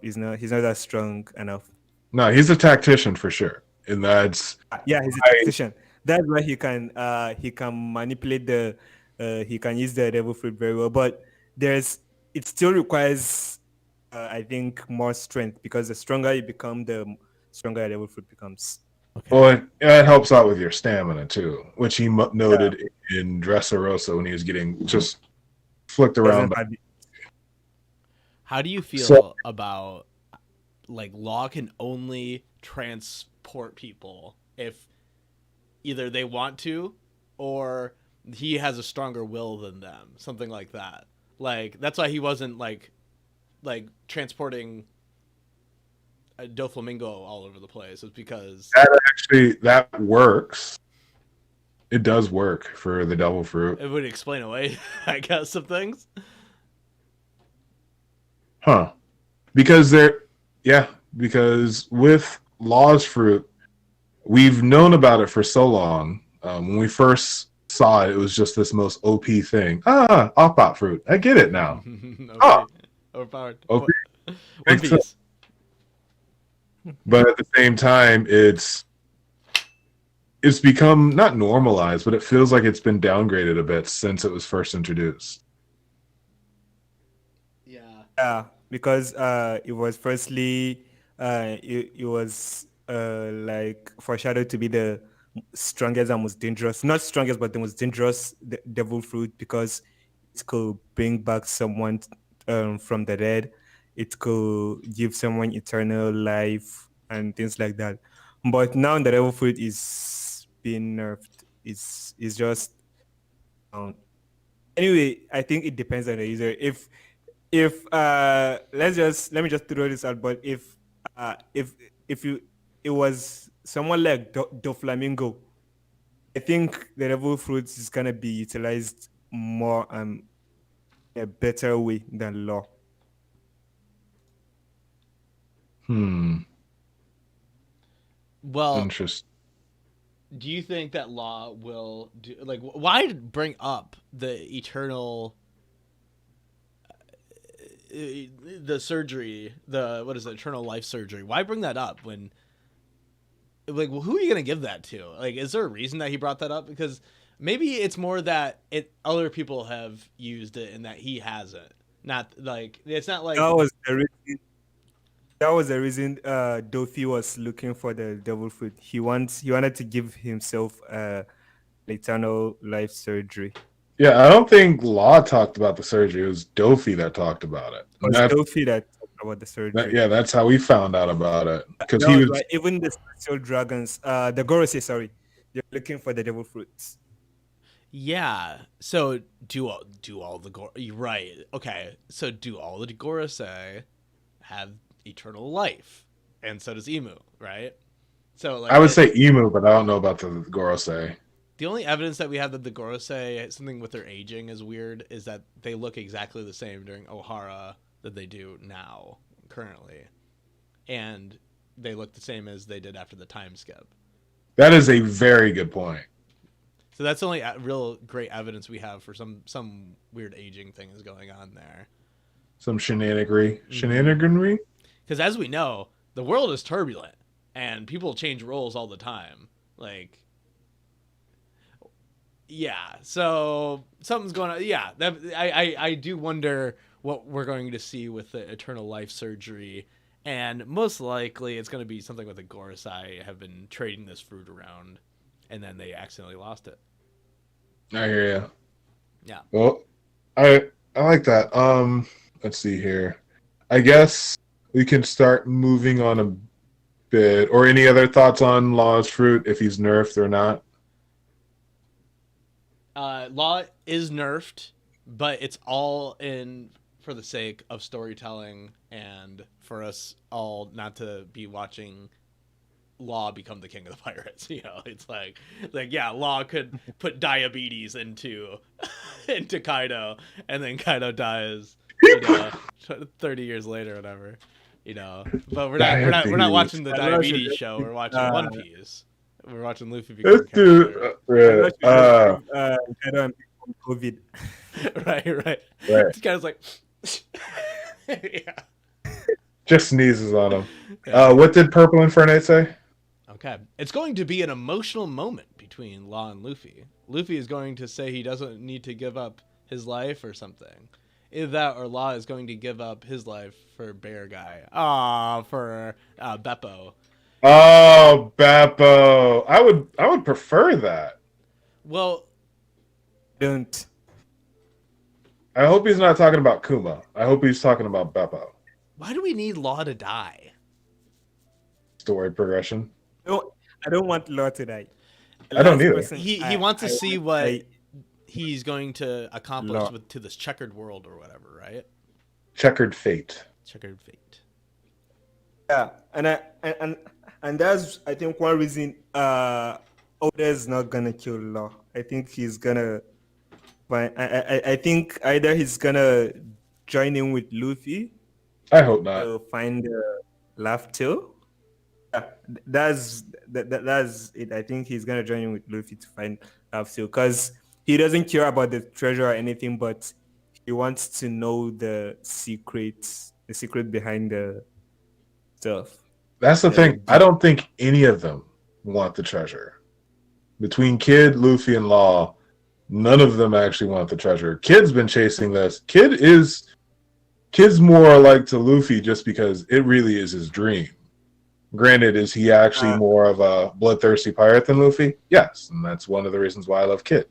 He's not that strong enough. No, he's a tactician for sure, and that's he's a tactician. That's why he can manipulate he can use the devil fruit very well. But it still requires I think more strength, because the stronger you become, the stronger your devil fruit becomes. Okay. Well, it helps out with your stamina too, which he noted in Dressrosa when he was getting just flicked around. How do you feel about like Law can only transport people if either they want to or he has a stronger will than them, something like that? Like that's why he wasn't like transporting a Doflamingo all over the place. It's because that works. It does work for the devil fruit. It would explain away, I guess, some things. Huh. Because with Law's fruit, we've known about it for so long. When we first saw it, it was just this most OP thing. Off-pop fruit. I get it now. Okay. Overpowered. OP. One Makes Piece. sense. But at the same time, it's become not normalized, but it feels like it's been downgraded a bit since it was first introduced. Yeah, because it was firstly it was like foreshadowed to be the strongest and most dangerous, not strongest, but the most dangerous devil fruit because it could bring back someone from the dead. It could give someone eternal life and things like that. But now the devil fruit is being nerfed. It's just anyway. I think it depends on the user. If let me just throw this out, but if you it was someone like Doflamingo, I think the devil fruits is gonna be utilized more in a better way than law. Well, Interesting. do you think that law will do like why bring up the eternal the surgery, the what is it, eternal life surgery? Why bring that up when like well, who are you gonna give that to? Like, is there a reason that he brought that up? Because maybe it's more that other people have used it and that he hasn't. Not like it's not like That was the reason. That was the reason Dofi was looking for the devil fruit. He wanted to give himself eternal life surgery. Yeah, I don't think Law talked about the surgery. It was Dofi that talked about it. It was Dofi that talked about the surgery. That's how we found out about it. Because That he was was right. Even the special dragons, the Gorosei, sorry, they're looking for the devil fruits. yeah. So do all the right? Okay. So do all the Gorosei have eternal life, and so does Emu, right? So like I would say Emu, but I don't know about the Gorosei. the only evidence that we have that the Gorosei something with their aging is weird is that they look exactly the same during Ohara that they do now currently, and they look the same as they did after the time skip. That is a very good point. So that's the only real great evidence we have for some weird aging thing is going on there. Some shenaniganry. Because as we know, the world is turbulent and people change roles all the time. Like, yeah. So something's going on. Yeah, I do wonder what we're going to see with the eternal life surgery, and most likely it's going to be something with the Gorosei have been trading this fruit around, and then they accidentally lost it. I hear you. Yeah. Well, I like that. Let's see here. I guess we can start moving on a bit. Or any other thoughts on Law's fruit, if he's nerfed or not? Law is nerfed, but it's all in for the sake of storytelling and for us all not to be watching Law become the king of the pirates. You know, it's like yeah, Law could put diabetes into Kaido, and then Kaido dies, 30 years later, or whatever. You know, but we're not watching the diabetes show. We're watching One Piece. We're watching Luffy become Let's do COVID. right. This guy's like, yeah. Just sneezes on him. Yeah. What did Purple Infernape say? Okay, it's going to be an emotional moment between Law and Luffy. Luffy is going to say he doesn't need to give up his life or something. Either that or Law is going to give up his life for Bear Guy. For Beppo. Oh, Beppo. I would prefer that. Well, don't. I hope he's not talking about Kuma. I hope he's talking about Beppo. Why do we need Law to die? Story progression. No, I don't want Law to die. I don't either. He wants to see what he's going to accomplish to this checkered world or whatever, right? Checkered fate. Checkered fate. Yeah, and that's I think one reason Oda's not gonna kill Law. I think he's gonna I think either he's gonna join in with Luffy. I hope not. To find Laugh too. Yeah, that's it. I think he's gonna join in with Luffy to find Laugh too, because he doesn't care about the treasure or anything, but he wants to know the secret behind the stuff. That's the The thing. I deep- don't think any of them want the treasure. Between Kid, Luffy, and Law, none of them actually want the treasure. Kid's been chasing this. Kid's more alike to Luffy just because it really is his dream. Granted, is he actually more of a bloodthirsty pirate than Luffy? Yes, and that's one of the reasons why I love Kid.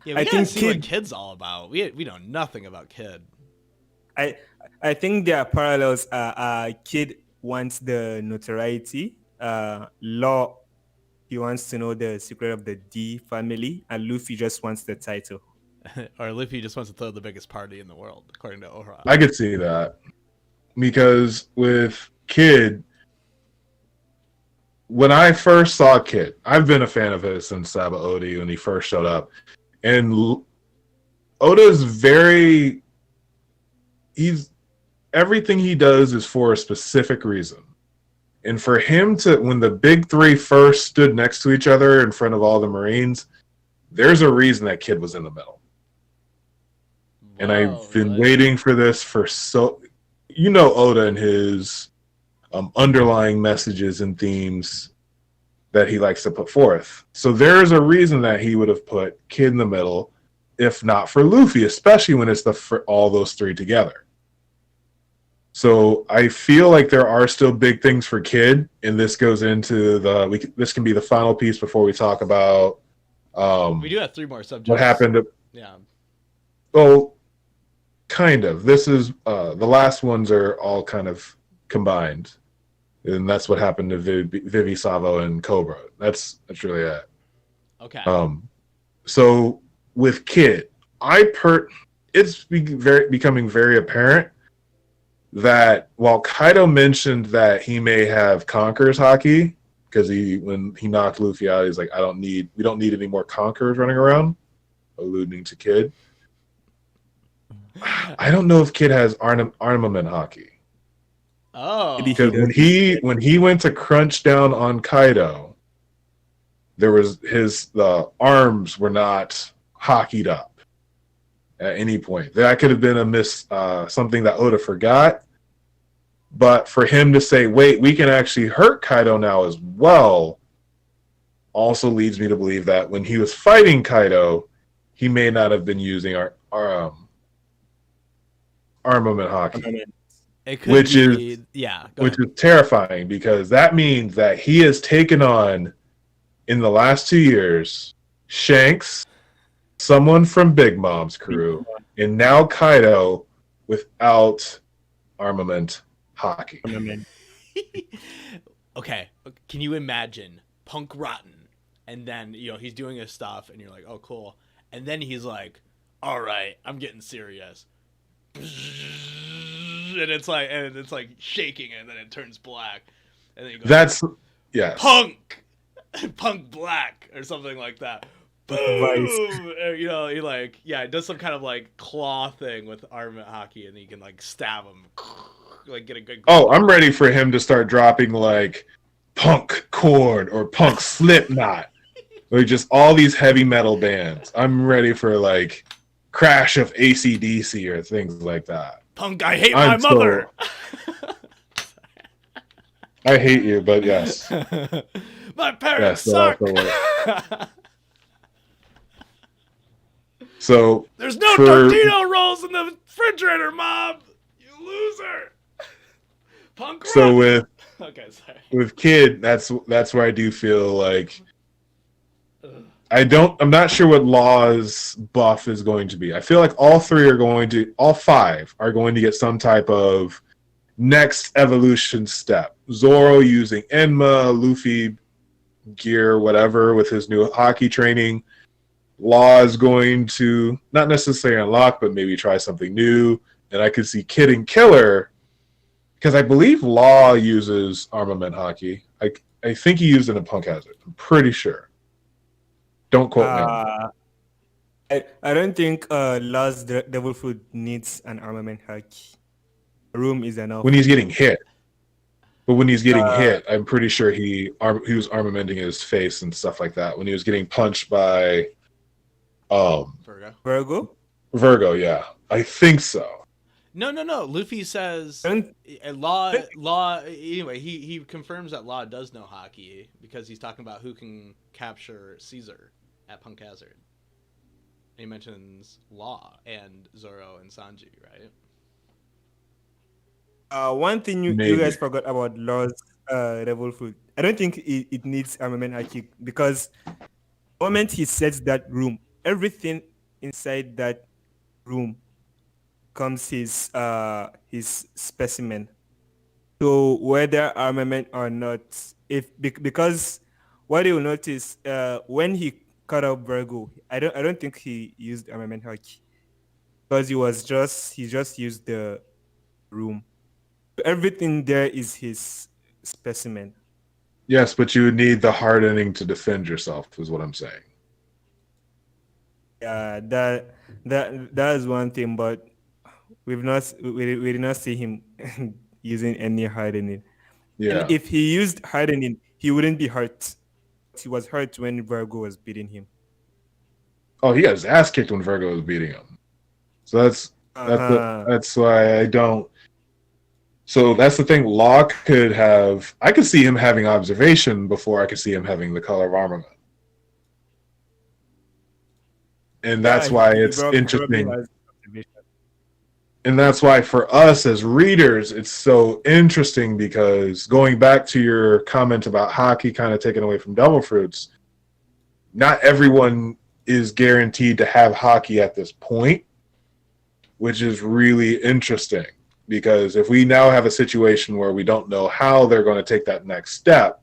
Yeah, we I gotta think see what Kid- Kid's all about. We know nothing about Kid. I think there are parallels. Kid wants the notoriety. Law, he wants to know the secret of the D family, and Luffy just wants the title. Or Luffy just wants to throw the biggest party in the world, according to Ohra. I could see that. Because with Kid, when I first saw Kid, I've been a fan of his since Saba Odi when he first showed up. And Oda's everything he does is for a specific reason. And for him to, when the big three first stood next to each other in front of all the Marines, there's a reason that Kid was in the middle. And I've been waiting for this for Oda and his underlying messages and themes that he likes to put forth. So there's a reason that he would have put Kid in the middle, if not for Luffy, especially when it's for all those three together. So I feel like there are still big things for Kid, and this goes into this can be the final piece before we talk about we do have 3 more subjects. what happened. Yeah. Well, kind of. This is the last ones are all kind of combined, and that's what happened to Vivi, Savo, and Cobra. That's really it. Okay. So with Kid, it's becoming very apparent that while Kaido mentioned that he may have Conqueror's haki, because when he knocked Luffy out, he's like, we don't need any more Conquerors running around, alluding to Kid. I don't know if Kid has armament haki. Oh. Because when he went to crunch down on Kaido, the arms were not hokied up at any point. That could have been something that Oda forgot. But for him to say, wait, we can actually hurt Kaido now as well, also leads me to believe that when he was fighting Kaido, he may not have been using our armament haki. It could which be, is terrifying, because that means that he has taken on, in the last 2 years, Shanks, someone from Big Mom's crew, and now Kaido without armament haki. Okay, can you imagine Punk Rotten, and then he's doing his stuff, and you're like, oh cool, and then he's like, all right, I'm getting serious. And it's like shaking, and then it turns black, and then you go, yes, punk black or something like that. Boom! And, he it does some kind of like claw thing with armament haki, and then you can like stab him, like get a good. Oh, I'm ready for him to start dropping like punk cord or punk Slipknot, or just all these heavy metal bands. I'm ready for like Crash of AC/DC or things like that. Punk, I hate my mother. I hate you, but yes. My parents suck. So there's no tortilla rolls in the refrigerator, Mom. You loser. Punk. So with sorry. Kid, that's where I do feel like I'm not sure what Law's buff is going to be. I feel like all 5 are going to get some type of next evolution step. Zoro using Enma, Luffy gear, whatever, with his new haki training. Law is going to not necessarily unlock, but maybe try something new. And I could see Kid and Killer, because I believe Law uses armament haki. I think he used it in Punk Hazard. I'm pretty sure. Don't quote me. I don't think Law's Devil Fruit needs an armament haki. Room is enough. When he's getting hit. But when he's getting hit, I'm pretty sure he was armamenting his face and stuff like that. When he was getting punched by Virgo. Virgo? Virgo, yeah. I think so. No. Luffy says Don't- Law. Anyway, he confirms that Law does know hockey because he's talking about who can capture Caesar at Punk Hazard. He mentions Law and Zoro and Sanji, right? One thing you Maybe. guys forgot about Law's Rebel Fruit. I don't think it needs armament haki because the moment he sets that room, everything inside that room comes his specimen. So whether armament or not, because what you'll notice when he cut up Virgo, I don't think he used armament haki because he just used the room. Everything there is his specimen. Yes, but you would need the hardening to defend yourself, is what I'm saying. Yeah, that is one thing, but we did not see him using any hardening. Yeah. And if he used hardening, he wouldn't be hurt. He was hurt when Virgo was beating him. Oh, he got his ass kicked when Virgo was beating him. So that's why I don't. So that's the thing. Law could have. I could see him having observation before I could see him having the color of armament. And that's why it's interesting. And that's why for us as readers, it's so interesting because going back to your comment about hockey kind of taken away from Devil Fruits, not everyone is guaranteed to have hockey at this point, which is really interesting because if we now have a situation where we don't know how they're going to take that next step,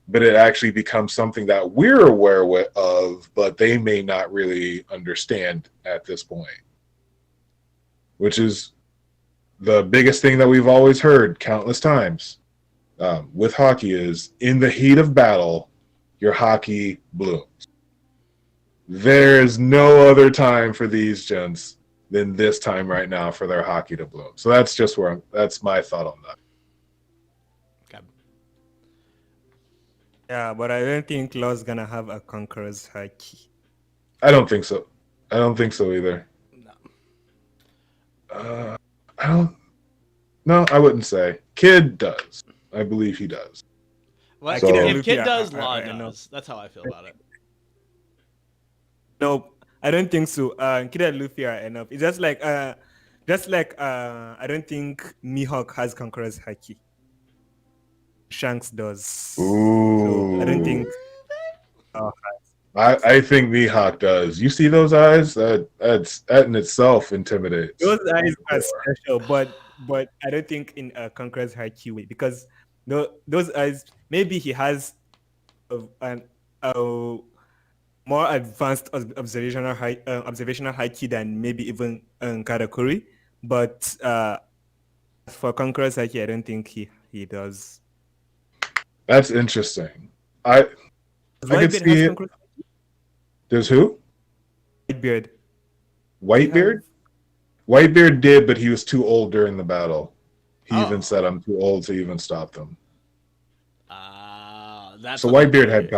but it actually becomes something that we're aware of, but they may not really understand at this point. Which is the biggest thing that we've always heard countless times with hockey is in the heat of battle, your hockey blooms. There's no other time for these gents than this time right now for their hockey to bloom. So that's just that's my thought on that. Okay. Yeah, but I don't think Law's gonna have a Conqueror's haki. I don't think so. I don't think so either. I don't. No, I wouldn't say. Kid does. I believe he does. Well, So- if Kid does, I Law know. does. That's how I feel about it. No, I don't think so. Kid and Luffy are enough. It's just like I don't think Mihawk has Conqueror's haki. Shanks does. So I don't think. I think Mihawk does. You see those eyes? That in itself intimidates. Those eyes are special, but I don't think in a Conqueror's haki way because those eyes maybe he has a more advanced observational haki than maybe even Karakuri, but for Conqueror's haki, I don't think he does. That's interesting. I could see it. There's who? Whitebeard. Whitebeard? Whitebeard did, but he was too old during the battle. He even said, "I'm too old to even stop them." That's so Whitebeard had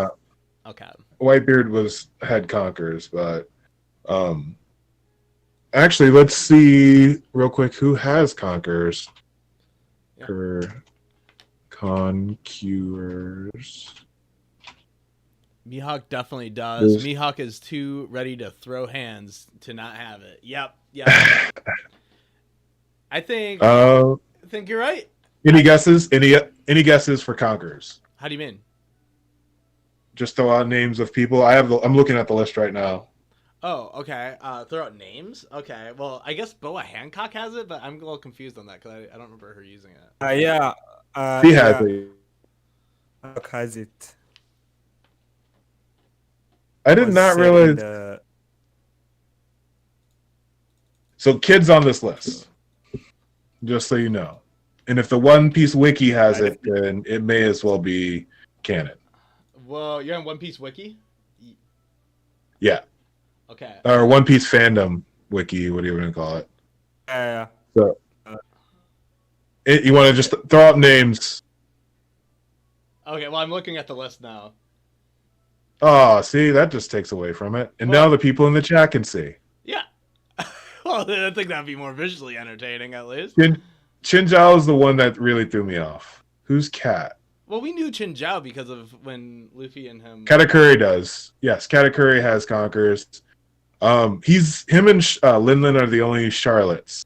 okay. Whitebeard had conquerors, but actually, let's see real quick who has conquerors. Conquerors. Mihawk definitely does. Mihawk is too ready to throw hands to not have it. Yep. I think you're right. Any guesses? Any guesses for conquerors? How do you mean? Just throw out names of people. I'm looking at the list right now. Oh, okay. Throw out names. Okay. Well, I guess Boa Hancock has it, but I'm a little confused on that because I don't remember her using it. Yeah. He has it. Hancock has it. I did not realize. So Kid's on this list, just so you know. And if the One Piece Wiki has it, then it may as well be canon. Well, you're on One Piece Wiki? Yeah. Okay. Or One Piece Fandom Wiki, what do you want to call it? Yeah. So, you want to just throw out names. Okay, well, I'm looking at the list now. Oh, see, that just takes away from it. And now Well- the people in the chat can see. Yeah. Well, I think that'd be more visually entertaining, at least. Chinjao is the one that really threw me off. Who's Cat? Well, we knew Chinjao because of when Luffy and him. Katakuri does. Yes, Katakuri has conquers. Him and Linlin are the only Charlottes.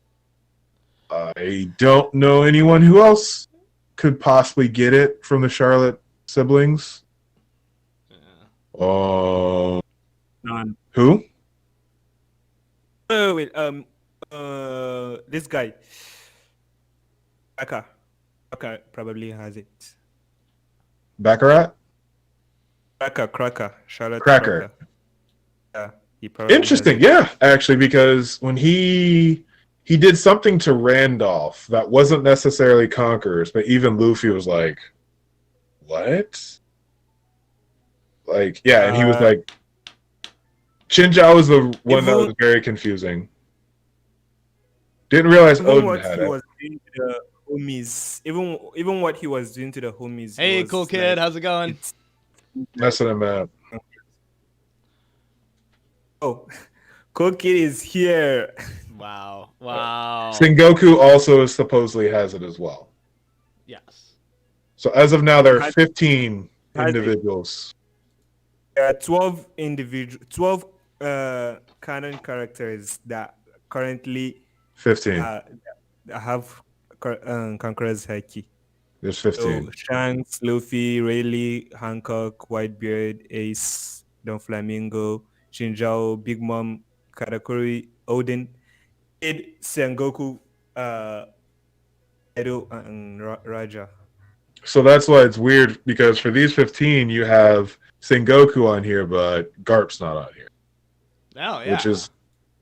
I don't know anyone who else could possibly get it from the Charlotte siblings. Yeah. None. Who? Oh wait, this guy. Aka probably has it. Baccarat? Cracker. Charlotte Cracker. Yeah, he probably Interesting, yeah, actually, because when he did something to Randolph that wasn't necessarily Conquerors, but even Luffy was like, what? Like, yeah, and he was like, Chinjao was the one that was very confusing. Didn't realize Odin had it. Was doing to the homies, even what he was doing to the homies. Hey, was cool kid, like, how's it going? Messing him up. Oh, cool kid is here. Wow. Sengoku also supposedly has it as well. Yes. So as of now, there are 15 Has it. individuals. There are 12 canon characters that currently 15. have Conqueror's Haki. There's 15. So Shanks, Luffy, Rayleigh, Hancock, Whitebeard, Ace, Don Flamingo, Shinjao, Big Mom, Katakuri, Odin, Kid, Sengoku, Edo, and Raja. So that's why it's weird, because for these 15, you have Sengoku on here, but Garp's not on here. Oh, yeah. Which is...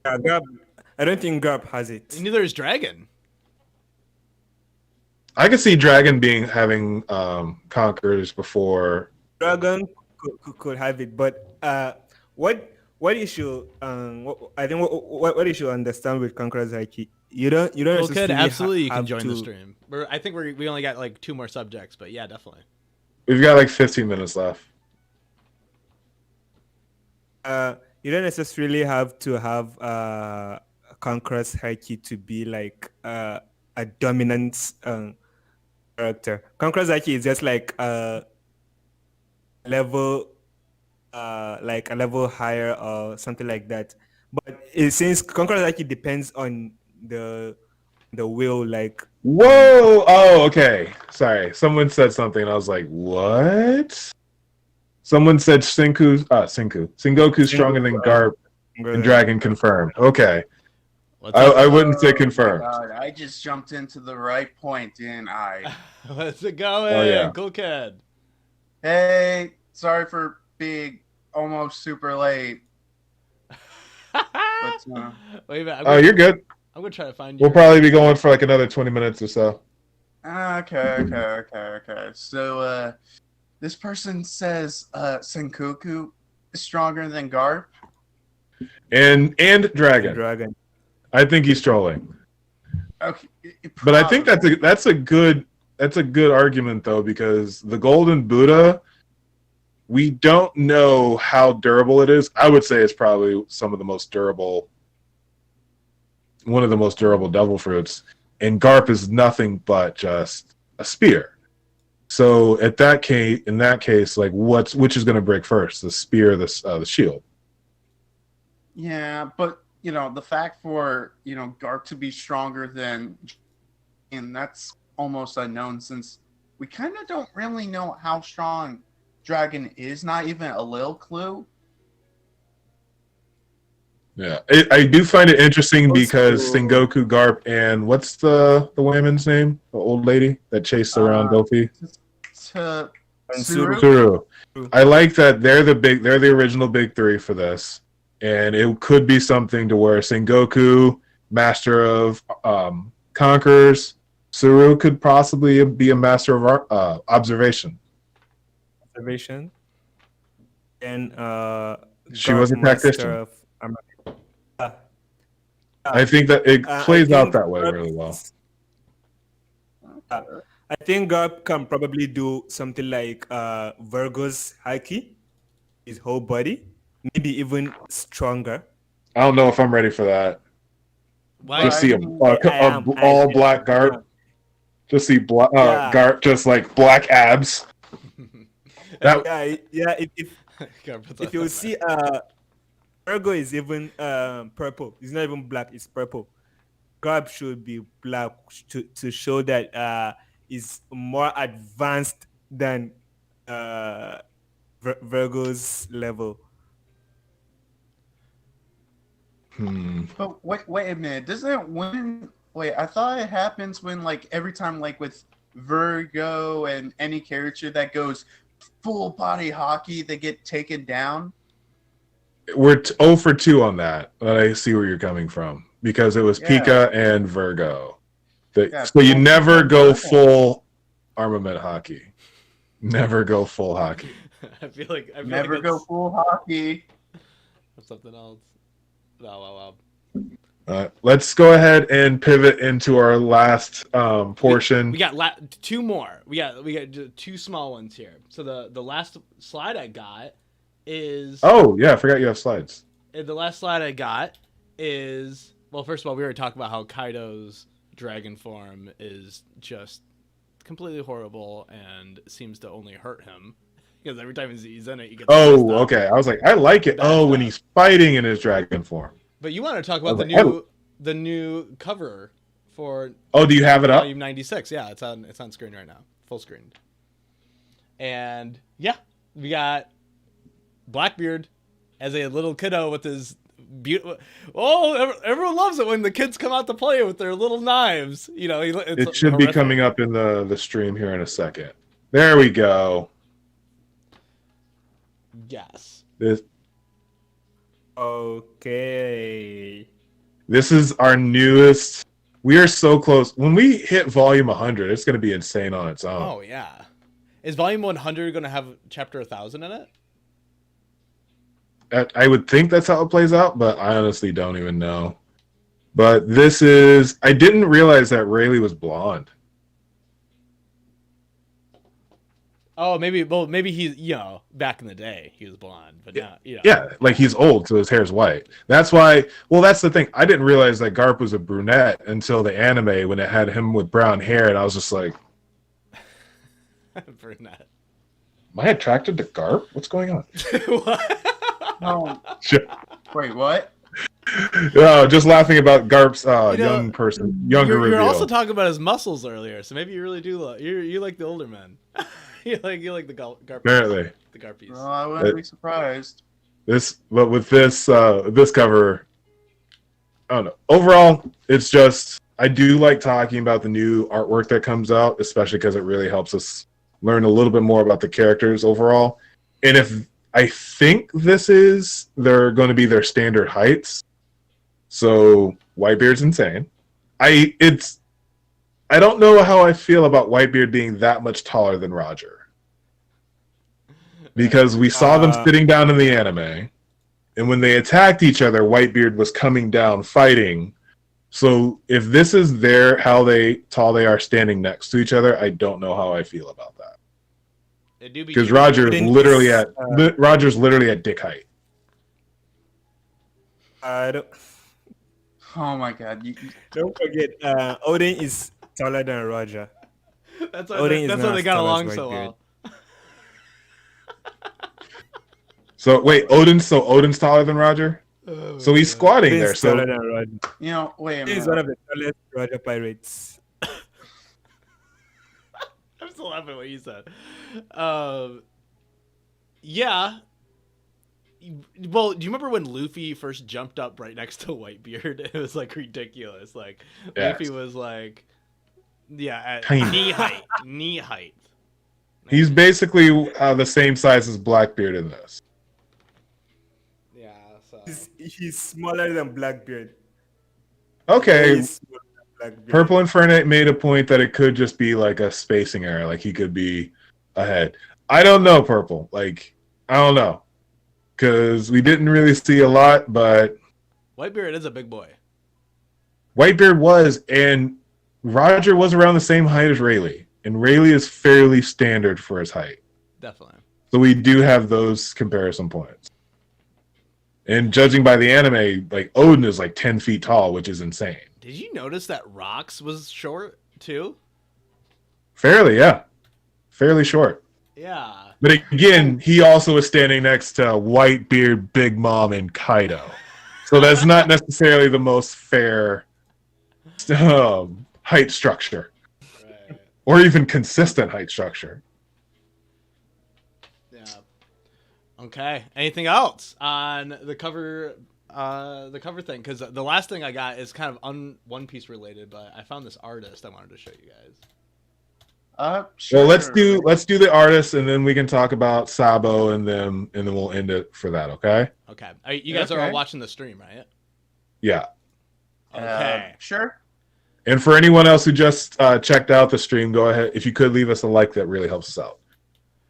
Garp, I don't think Garp has it. Neither is Dragon. I could see Dragon having Conquerors before. Dragon could have it, but what you should what you should understand with Conqueror's Haki, you don't Well, kid, absolutely you can have join to, the stream. I think we only got like 2 more subjects, but yeah, definitely. We've got like 15 minutes left. You don't necessarily have to have Conqueror's Haki to be like a dominant character. Conqueror's Haki is just like a level higher or something like that. But since Conqueror's Haki depends on the will, like... Whoa! Oh, okay. Sorry. Someone said something, and I was like, what? Someone said Sengoku's stronger than Garp and Dragon confirmed. Okay. I wouldn't say confirmed. God, I just jumped into the right point, didn't I? How's it going? Oh, yeah. Cool kid. Hey, sorry for being almost super late. But, Wait a minute. Oh, you're good. I'm going to try to find you. We'll probably be going for like another 20 minutes or so. okay. So, this person says Sengoku is stronger than Garp. And Dragon. I think he's trolling. Okay, But I think that's a good argument though, because the Golden Buddha, we don't know how durable it is. I would say it's probably one of the most durable devil fruits, and Garp is nothing but just a spear. So in that case, like which is going to break first, the spear or the shield? Yeah, but the fact for Garp to be stronger than, and that's almost unknown since we kind of don't really know how strong Dragon is. Not even a little clue. Yeah, I do find it interesting because Sengoku, Garp, and what's the woman's name? The old lady that chased around Luffy? Tsuru. I like that they're the original big three for this, and it could be something to where Sengoku, master of conquerors, Tsuru could possibly be a master of observation. And she was a tactician. I think that it plays out that way really well. I think Garp can probably do something like Virgo's Haki. his whole body, maybe even stronger. I don't know if I'm ready for that. Why? Just see am. all black Garp. Just see Yeah. Garp, just like black abs. That Yeah. If you see, Virgo is even purple. It's not even black. It's purple. Garb should be black to show that is more advanced than Virgo's level. But wait a minute. Doesn't it wait, I thought it happens when like every time like with Virgo and any character that goes full body hockey, they get taken down. We're 0 for 2 on that. But I see where you're coming from because it was Pika and Virgo. So you never go full armament hockey. Never go full hockey. I feel like Never go full hockey. Or something else. Wow. Let's go ahead and pivot into our last portion. We got two more. We got two small ones here. So the last slide I got is. Oh yeah, I forgot you have slides. The last slide I got is, well, first of all, we already talked about how Kaido's dragon form is just completely horrible and seems to only hurt him because every time he's in it, he gets. Oh, okay. I was like, I like it. When he's fighting in his dragon form. But you want to talk about the new cover for? Oh, do you have it up? Volume 96. Yeah, it's on screen right now, full screen. And yeah, we got Blackbeard as a little kiddo with his beautiful. Oh, everyone loves it when the kids come out to play with their little knives. You know, it should be coming up in the stream here in a second. There we go. Yes. Okay. This is our newest. We are so close. When we hit volume 100, it's going to be insane on its own. Oh yeah. Is volume 100 going to have chapter 1000 in it? I would think that's how it plays out, but I honestly don't even know. But this is... I didn't realize that Rayleigh was blonde. Oh, maybe he's, back in the day, he was blonde, but now, Yeah, like he's old, so his hair's white. That's why... Well, that's the thing. I didn't realize that Garp was a brunette until the anime when it had him with brown hair, and I was just like... Brunette. Am I attracted to Garp? What's going on? What? Oh. Wait, what? No, just laughing about Garp's younger reveal. You're also talking about his muscles earlier, so maybe you really do you like the older men. you like the Garp. Apparently, the Garpies. Well, I wouldn't be surprised. But with this cover, I don't know. Overall, it's just I do like talking about the new artwork that comes out, especially because it really helps us learn a little bit more about the characters overall. And if I think they're going to be their standard heights. So Whitebeard's insane. I don't know how I feel about Whitebeard being that much taller than Roger. Because we saw them sitting down in the anime, and when they attacked each other, Whitebeard was coming down fighting. So if this is how tall they are standing next to each other, I don't know how I feel about that. Because Roger's literally at dick height. Oh my god! Don't forget, Odin is taller than Roger. That's why they got along so well. So wait, Odin's taller than Roger. So he's squatting there. So taller than Roger. Wait a minute. He's one of the tallest Roger pirates. I'm still laughing at what you said. Yeah. Well, do you remember when Luffy first jumped up right next to Whitebeard? It was like ridiculous. Like Luffy was like, at knee height. He's basically the same size as Blackbeard in this. Yeah. So he's smaller than Blackbeard. Okay. Purple Infernate made a point that it could just be like a spacing error, like he could be ahead. I don't know, Purple. Like, I don't know. Because we didn't really see a lot, but... Whitebeard is a big boy. Whitebeard was, and Roger was around the same height as Rayleigh. And Rayleigh is fairly standard for his height. Definitely. So we do have those comparison points. And judging by the anime, like Odin is like 10 feet tall, which is insane. Did you notice that Rox was short too? Fairly, yeah. Fairly short. Yeah. But again, he also is standing next to Whitebeard, Big Mom, and Kaido. So that's not necessarily the most fair height structure. Right. Or even consistent height structure. Yeah. Okay. Anything else on the cover? The cover thing, because the last thing I got is kind of One Piece related, but I found this artist I wanted to show you guys. Sure. Well, let's do the artist, and then we can talk about Sabo, and then we'll end it for that. Okay? Okay. You guys are all watching the stream, right? Yeah. Okay. Sure. And for anyone else who just checked out the stream, go ahead. If you could leave us a like, that really helps us out.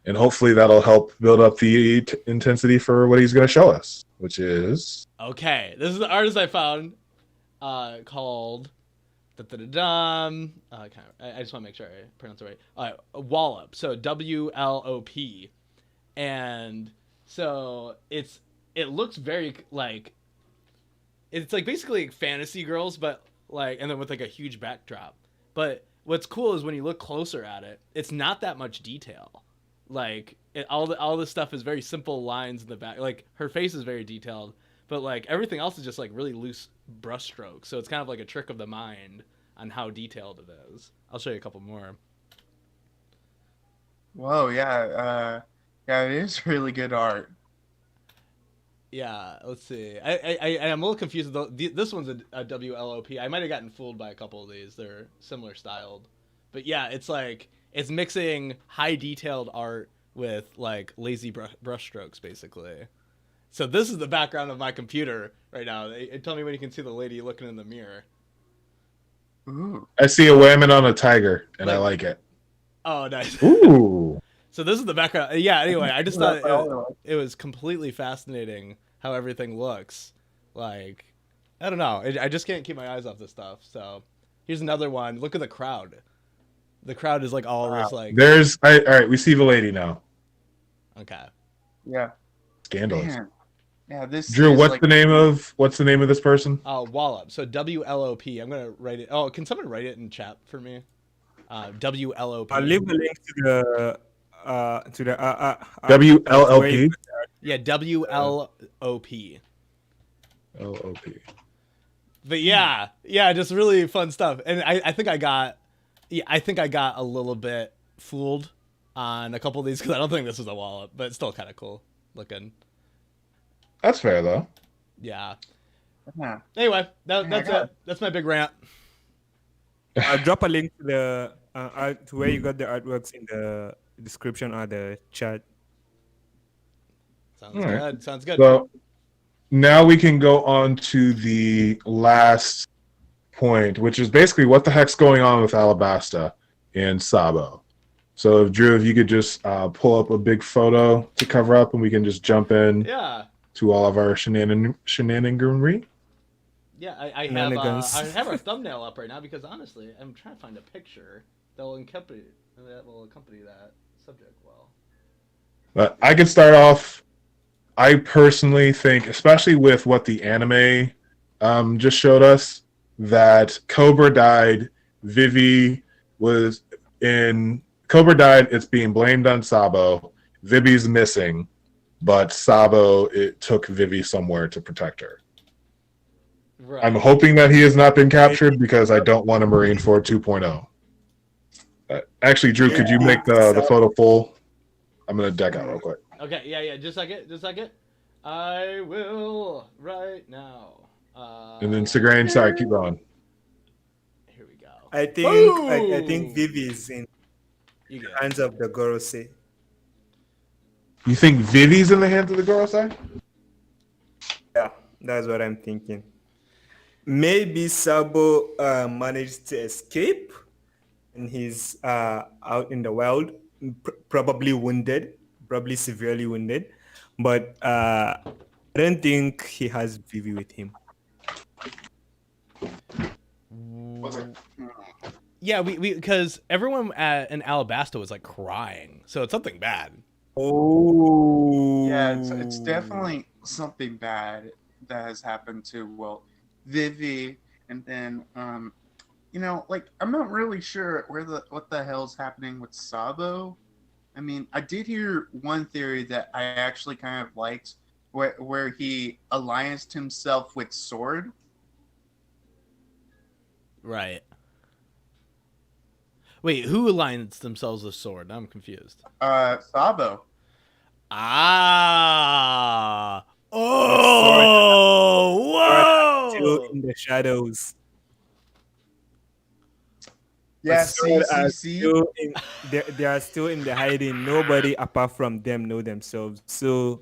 And hopefully that'll help build up the intensity for what he's going to show us, which is... Okay. This is the artist I found called... I just want to make sure I pronounce it right. Wallop. So WLOP. And so it looks very like... It's like basically fantasy girls, but like, and then with like a huge backdrop. But what's cool is when you look closer at it, it's not that much detail. Like all this stuff is very simple lines in the back. Like her face is very detailed, but like everything else is just like really loose brush strokes. So it's kind of like a trick of the mind on how detailed it is. I'll show you a couple more. Whoa, yeah, it is really good art. Yeah, let's see. I'm a little confused though. This one's a WLOP. I might have gotten fooled by a couple of these. They're similar styled, but yeah, it's like it's mixing high detailed art with like lazy brush strokes, basically. So this is the background of my computer right now. Tell me when you can see the lady looking in the mirror. Ooh. I see a woman on a tiger, and I like it. Oh, nice. Ooh. So this is the background. Yeah, anyway, I just thought it was completely fascinating how everything looks. Like, I don't know. I just can't keep my eyes off this stuff. So here's another one. Look at the crowd. The crowd is like all this like... All right, we see the lady now. Okay. Yeah. Scandalous. Man. Yeah, this Drew, is what's like... the name of this person? Wallop. So WLOP. I'm gonna write it. Oh, can someone write it in chat for me? WLOP. I'll leave a link to the WLLP. Yeah, WLOP. LOP. But yeah, just really fun stuff. And I think I got a little bit fooled on a couple of these because I don't think this is a Wallop, but it's still kind of cool looking. That's fair though. Yeah. Yeah. Anyway, that's it. That's my big rant. I'll drop a link to the to where you got the artworks in the description or the chat. Sounds good. Sounds good. So now we can go on to the last point, which is basically what the heck's going on with Alabasta and Sabo. So Drew, if you could just pull up a big photo to cover up, and we can just jump in to all of our shenaniganry. Yeah, I have our thumbnail up right now because honestly, I'm trying to find a picture that will accompany that subject well. But I could start off. I personally think, especially with what the anime just showed us, that Cobra died. Vivi was in Cobra died. It's being blamed on Sabo. Vivi's missing, but Sabo took Vivi somewhere to protect her. Right. I'm hoping that he has not been captured because I don't want a Marineford 2.0. Actually, Drew, could you make the photo full? I'm gonna deck out real quick. Okay, yeah, just a second. I will right now. And then Segrain, sorry, keep going. Here we go. I think Vivi is in the hands of the Gorosei. You think Vivi's in the hands of the Gorosei? Yeah, that's what I'm thinking. Maybe Sabo managed to escape, and he's out in the wild, probably wounded, probably severely wounded. But I don't think he has Vivi with him. Yeah, we because everyone in Alabasta was like crying, so it's something bad. Oh. Yeah, it's definitely something bad that has happened to, well, Vivi, and then like, I'm not really sure what the hell's happening with Sabo. I mean, I did hear one theory that I actually kind of liked, where he allianced himself with Sword. Right. Wait, who aligns themselves with Sword? I'm confused. Sabo. Ah. Still Oh. Whoa. in the shadows. Yeah, Sword are see. still in, they are still in the hiding. Nobody apart from them know themselves. So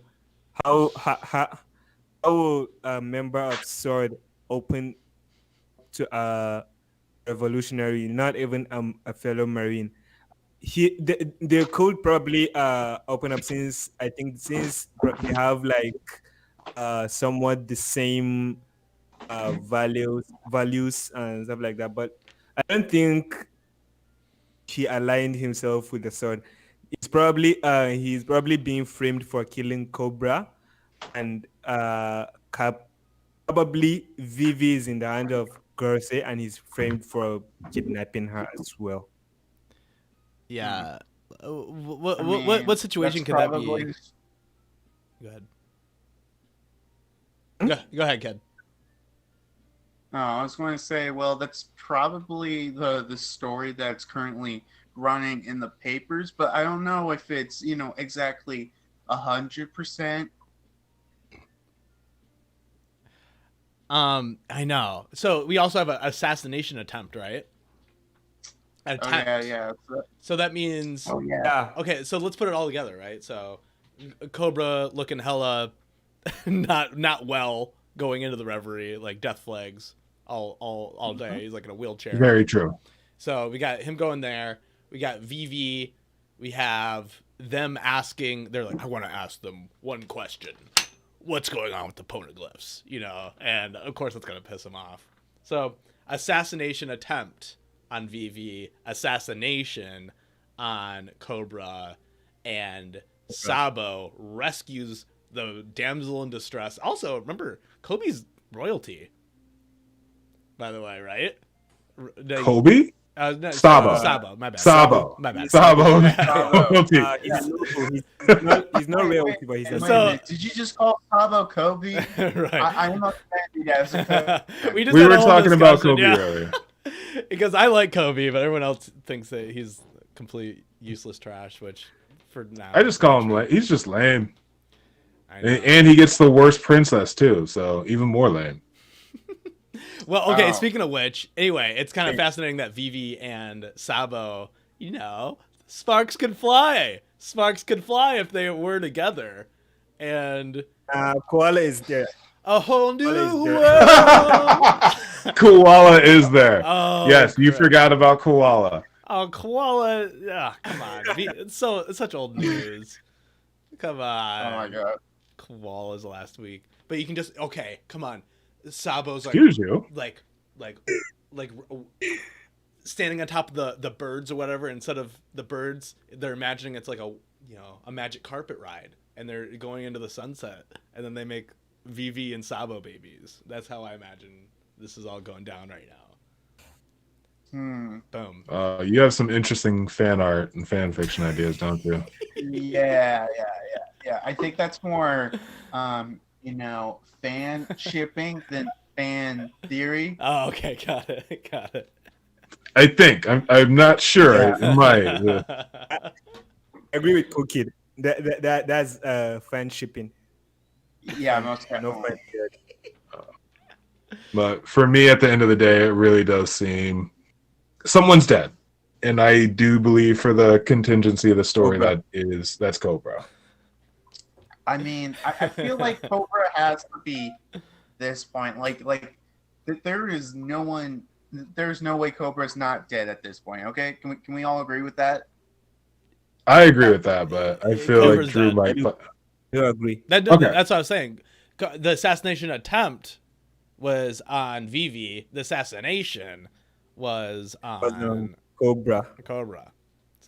how will a member of Sword open to a revolutionary, not even a fellow Marine? They could probably open up, since I think they have like somewhat the same values and stuff like that. But I don't think he aligned himself with the Sword. He's probably being framed for killing Cobra, and probably Vivi is in the hand of Gorse, and he's framed for kidnapping her as well. Yeah. I mean, What situation that's could that probably. be? Go ahead. Go ahead, Ken. No, I was going to say, well, that's probably the story that's currently running in the papers, but I don't know if it's exactly 100%. I know. So we also have an assassination attempt, right? Attempt. Oh yeah. So that means. Oh yeah. Yeah. Okay, so let's put it all together, right? So, Cobra looking hella not well going into the reverie, like death flags all day. He's like in a wheelchair. Very true. So we got him going there. We got Vivi. We have them asking. They're like, I want to ask them one question. What's going on with the poneglyphs? And of course that's gonna piss him off. So assassination attempt on Vivi, assassination on Cobra, and Sabo rescues the damsel in distress. Also, remember, Kobe's royalty, by the way, right? Kobe? No, Sabo. Sabo, my bad. Sabo. My bad. Sabo. He's not royalty, but he's Wait a So- minute, did you just call Sabo Kobe? Right. I'm offended as a Kobe. We We had were a whole talking about discussion, Kobe yeah. earlier. Because I like Kobe, but everyone else thinks that he's complete useless trash, which for now. I just call him he's just lame. I know. And he gets the worst princess too, so even more lame. Well, okay, Oh. speaking of which, anyway, it's kind of fascinating that Vivi and Sabo, sparks could fly. Sparks could fly if they were together. And Koala is there. a whole new Koala is world. Koala is there. Oh, Yes, you crap. forgot about Koala. Oh, koala. Come on. It's such old news. Come on. Oh my god. Koalas last week. But you can just, okay, come on. Sabo's like, Excuse you. like standing on top of the birds or whatever. Instead of the birds, they're imagining it's like a magic carpet ride, and they're going into the sunset, and then they make Vivi and Sabo babies. That's how I imagine this is all going down right now. Boom. You have some interesting fan art and fan fiction ideas, don't you? Yeah. I think that's more, fan shipping than fan theory. Oh, okay, got it. I think. I'm not sure. Yeah. It might. I agree with Cookid. That's fan shipping. Yeah, most No definitely. fan theory. But for me, at the end of the day, it really does seem someone's dead. And I do believe for the contingency of the story Cobra. that's Cobra. I mean, I feel like Cobra has to be this point. Like there's no way Cobra's not dead at this point. Okay, can we all agree with that? I agree with that, but I feel Cobra's like Drew dead. might. You agree? Okay. That's what I was saying. The assassination attempt was on Vivi. The assassination was on Cobra. Cobra.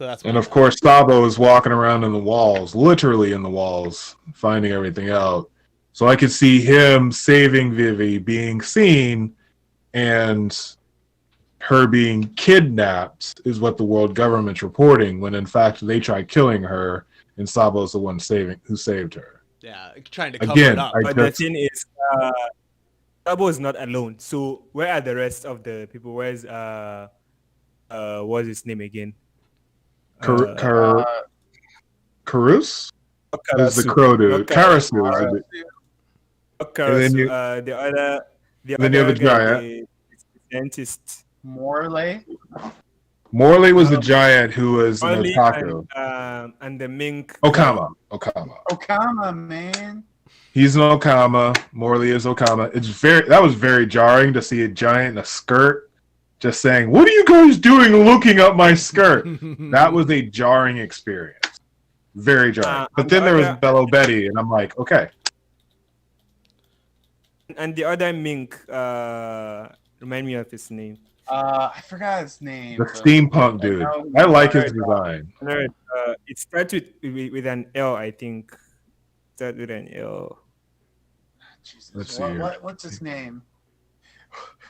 So that's And my of bet. course, Sabo is walking around in the walls, literally in the walls, finding everything out. So I could see him saving Vivi, being seen, and her being kidnapped is what the world government's reporting, when in fact they tried killing her, and Sabo's the one who saved her. Yeah, trying to cover it Again, up. But the thing is, Sabo is not alone. So where are the rest of the people? Where's what's his name again? Karus is the Karasu. crow Not dude. Karasu. Karasu is the dude. Not And then Karasu. you, The then you have other the guy, giant. the scientist. Morley. Morley was the giant who was an Only otaku. and the mink guy. Okama, man. He's an Okama. Morley is Okama. That was very jarring to see a giant in a skirt just saying, "What are you guys doing looking up my skirt?" That was a jarring experience. Very jarring. But then there was Bello Betty, and I'm like, okay. And the other mink, remind me of his name. I forgot his name. The steampunk dude. I like his design. It starts with an L, I think. Start with an L. Jesus. Let's see. What's his name?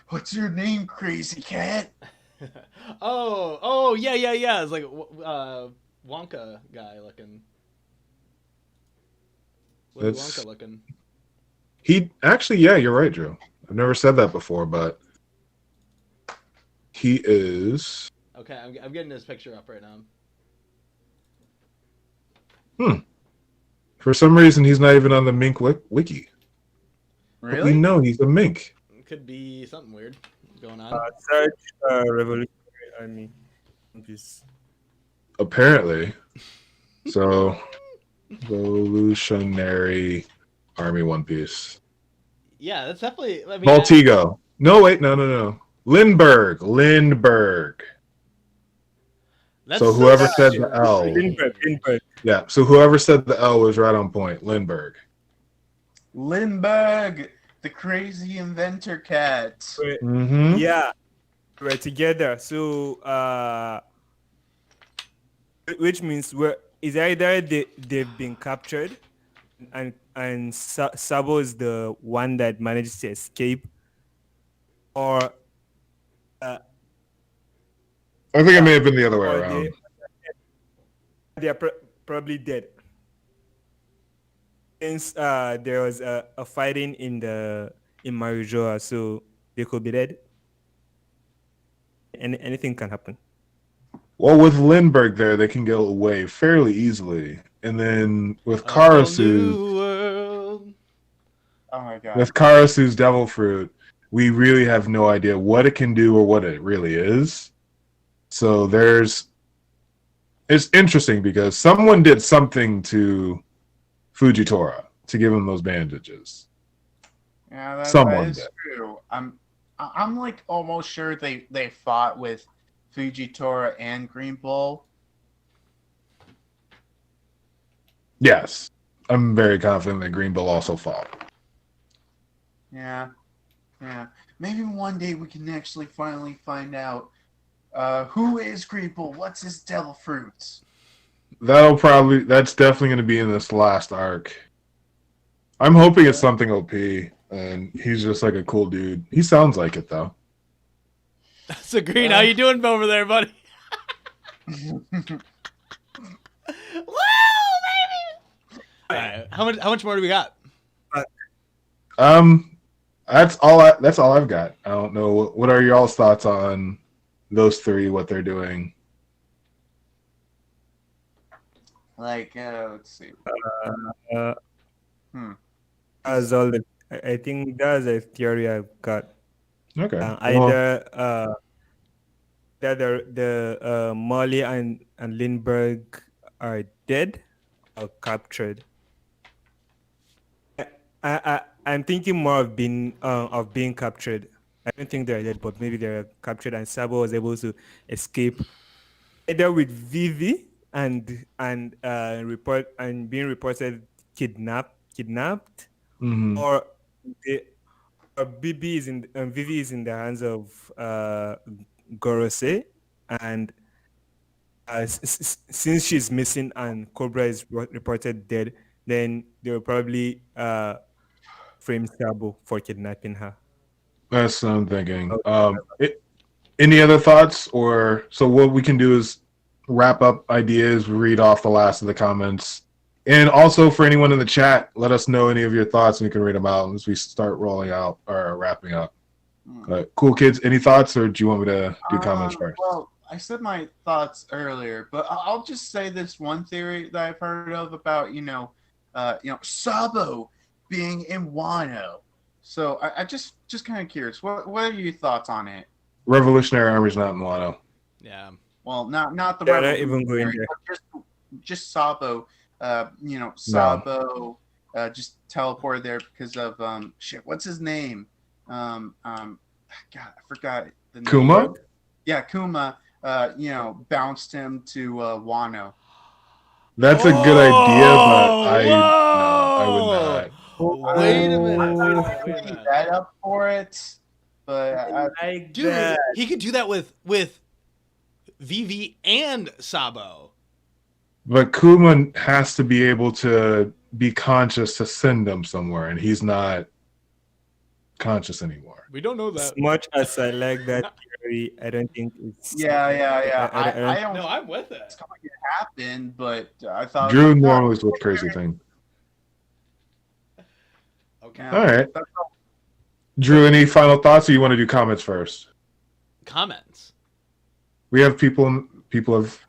What's your name, crazy cat? oh, yeah. It's like Wonka guy looking. Willy Wonka looking. He actually, yeah, you're right, Drew. I've never said that before, but he is. Okay, I'm getting his picture up right now. For some reason, he's not even on the Mink wiki. Really? But we know he's a Mink. Could be something weird going on. Search Revolutionary Army. Apparently. So, Revolutionary Army One Piece. Yeah, that's definitely. I mean, Baltigo. No, wait, no. Lindbergh. So whoever said the L. Lindbergh. Yeah, so whoever said the L was right on point. Lindbergh. The crazy inventor cat. Mm-hmm. Yeah, we're together. So, which means is either they've been captured, and Sabo is the one that managed to escape, or I think it may have been the other way around. They are probably dead. Since there was a fighting in Marijoa, so they could be dead. Anything can happen. Well, with Lindbergh there, they can get away fairly easily. And then with Karasu's Oh my god. with Karasu's Devil Fruit, we really have no idea what it can do or what it really is. So it's interesting because someone did something to Fujitora to give him those bandages. Yeah, that Someone is did. true. I'm like almost sure they fought with Fujitora and Green Bull. Yes. I'm very confident that Green Bull also fought. Yeah. Maybe one day we can actually finally find out who is Green Bull, what's his devil fruits. That's definitely going to be in this last arc. I'm hoping it's something OP, and he's just like a cool dude. He sounds like it though. So Green, how you doing over there, buddy? Woo, baby! All right, how much more do we got? That's all I've got. I don't know what are y'all's thoughts on those three, what they're doing. Like, let's see. That's all. I think that's a theory I've got. Okay. Either the Molly and Lindbergh are dead or captured. I'm thinking more of being captured. I don't think they're dead, but maybe they're captured, and Sabo was able to escape either with Vivi and being reported kidnapped, or Vivi is in the hands of Gorose, and since she's missing and Cobra is reported dead, then they will probably frame Sabo for kidnapping her. That's what I'm thinking. Any other thoughts? Or so what we can do is wrap up ideas, read off the last of the comments. And also for anyone in the chat, let us know any of your thoughts and we can read them out as we start rolling out or wrapping up. Cool kids, any thoughts or do you want me to do comments first? Well, I said my thoughts earlier, but I'll just say this one theory that I've heard of about, Sabo being in Wano. So I just kind of curious. What are your thoughts on it? Revolutionary Army's not in Wano. Yeah. Well, not the They're not even going Revolutionary, there. but just Sabo. Sabo just teleported there because of what's his name? God, I forgot the name. Kuma? Yeah, Kuma. Bounced him to Wano. That's a good idea, but I would not. Wait a minute. Keep that up for it, but Dude, he could do that with Vivi and Sabo. But Kuma has to be able to be conscious to send them somewhere, and he's not conscious anymore. We don't know that. As much as I like that theory, I don't think it's. Yeah. I don't. No, I'm with it. It's going to happen, but I thought Drew normally does crazy thing. Okay. All right. Drew, any final thoughts, or you want to do comments first? Comments. We have people have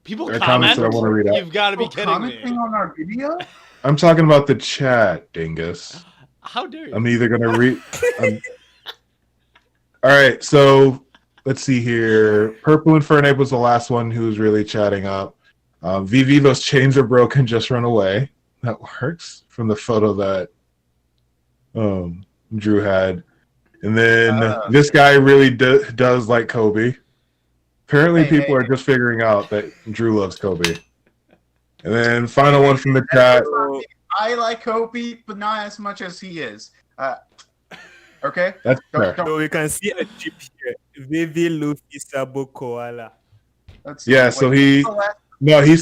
People there are comment. comments that I want to read out. You've got to be kidding me. Commenting on our video? I'm talking about the chat, dingus. How dare you? I'm either going to read. All right, so let's see here. Purple Infernape was the last one who was really chatting up. VV, those chains are broken, just run away. That works from the photo that Drew had. And then this guy really does like Kobe. Apparently people are just figuring out that Drew loves Kobe. And then final one from the chat. I like Kobe, but not as much as he is. Okay? That's fair. So we can see a chip here. Vivi, Luffy, Sabo, Koala. Yeah, so he's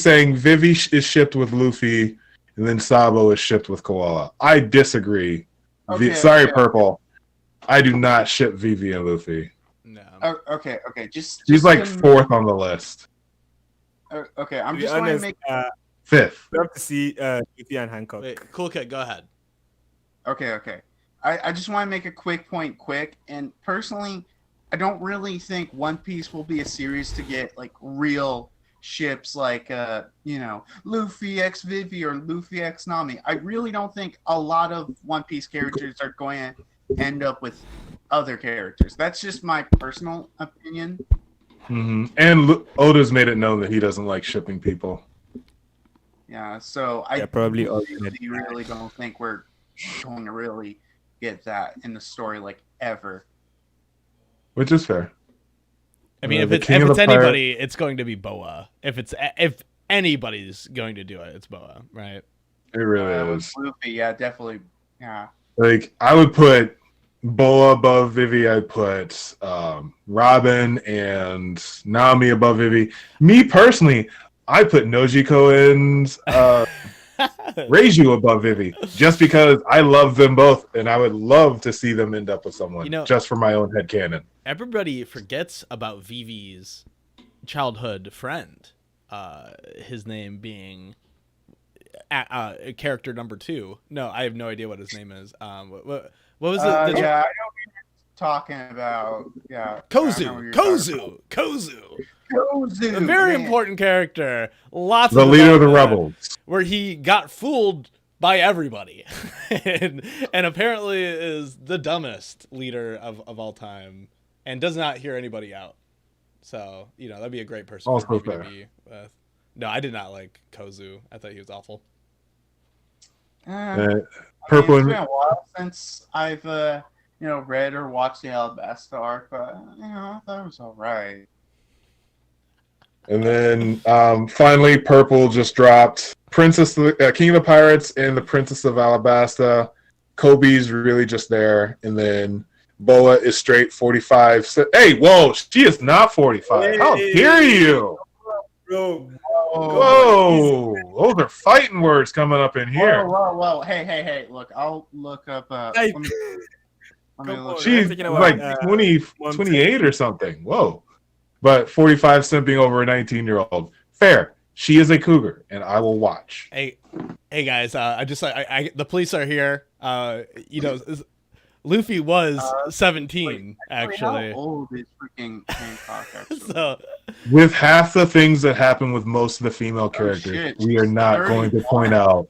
saying Vivi is shipped with Luffy, and then Sabo is shipped with Koala. I disagree. Sorry, Purple. I do not ship Vivi and Luffy. No. Okay. He's like fourth on the list. Okay, I'm To be just going to honest, make... Fifth. we have to see Luffy and Hancock. Wait, cool kid, go ahead. Okay. I just want to make a quick point quick. And personally, I don't really think One Piece will be a series to get like real ships like Luffy x Vivi or Luffy x Nami. I really don't think a lot of One Piece characters are going to end up with other characters. That's just my personal opinion. Mm-hmm. And Oda's made it known that he doesn't like shipping people. Yeah, so I probably really don't think we're going to really get that in the story like ever. Which is fair. I mean, if it's anybody, it's going to be Boa. If anybody's going to do it, it's Boa, right? It really is. Luffy, yeah, definitely. Yeah. Like, I would put Boa above Vivi. I'd put Robin and Nami above Vivi. Me personally, I put Nojiko and Reiju above Vivi, just because I love them both, and I would love to see them end up with someone, just for my own headcanon. Everybody forgets about Vivi's childhood friend, his name being character number 2. No, I have no idea what his name is. What was it? Yeah, I know what you're talking about. Yeah, Kozu. A very important character. Lots the of leader of the rebels, where he got fooled by everybody, and apparently is the dumbest leader of all time, and does not hear anybody out. So that'd be a great person for Vivi to be with. No, I did not like Kozu. I thought he was awful. Purple. It's been a while since I've read or watched the Alabasta arc, but I thought it was all right. And then finally, Purple just dropped King of the Pirates and the Princess of Alabasta. Kobe's really just there, and then Boa is straight 45. Hey, whoa, she is not 45. How dare you? Bro, Whoa, those are fighting words coming up in here. Whoa. Hey. Look, I'll look up. Hey. Let me Come look. on. She's Thinking about, like 20, 28 or something. Whoa. But 45 simping over a 19-year-old. Fair. She is a cougar, and I will watch. Hey guys, the police are here. Luffy was 17 actually. How old is freaking Hancock? Actually, So With half the things that happen with most of the female characters, shit. we are not 31. going to point out.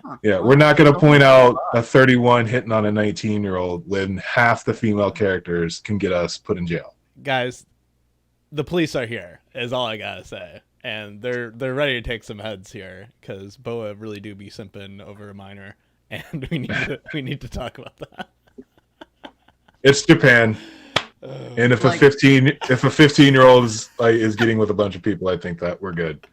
Huh. Yeah, we're not going to point out a 31 hitting on a 19-year-old when half the female characters can get us put in jail. guys, the police are here. Is all I gotta say, and they're ready to take some heads here because Boa really do be simping over a minor, and we need to talk about that. It's Japan, and if Like- a 15-year-old is getting with a bunch of people, I think that we're good.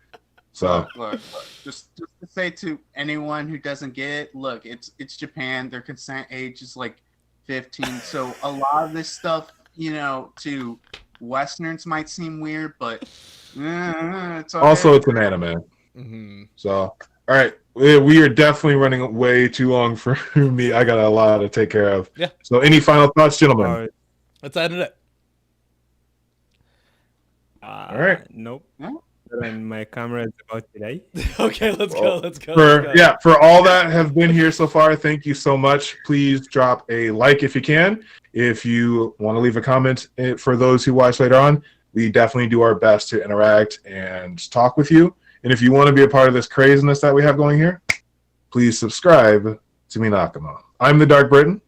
So Look. Just to say to anyone who doesn't get it, look, it's Japan. Their consent age is like 15. So a lot of this stuff, to Westerners might seem weird, but it's okay. also it's an anime. Mm-hmm. So all right, we are definitely running way too long for me. I got a lot to take care of. Yeah. So any final thoughts, gentlemen? Let's edit it. All right. Nope. Yeah. And my camera is about to die. Okay, let's go. Let's go. For all that have been here so far, thank you so much. Please drop a like if you can. If you want to leave a comment for those who watch later on, we definitely do our best to interact and talk with you. And if you want to be a part of this craziness that we have going here, please subscribe to Minakama. I'm the DarkBriton.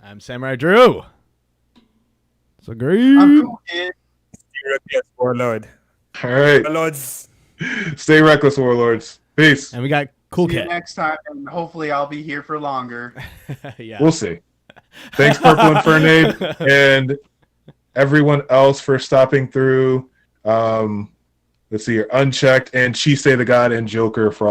I'm Samurai Drew. It's a great. I'm cool, kid. Yes, Warlord. All right. Warlords. Stay reckless, Warlords. Peace. And we got Cool See you Kid. next time, and hopefully I'll be here for longer. Yeah. We'll see. Thanks, Purple Infernade, and everyone else for stopping through. Let's see here. Unchecked and Chisei the God and Joker for all.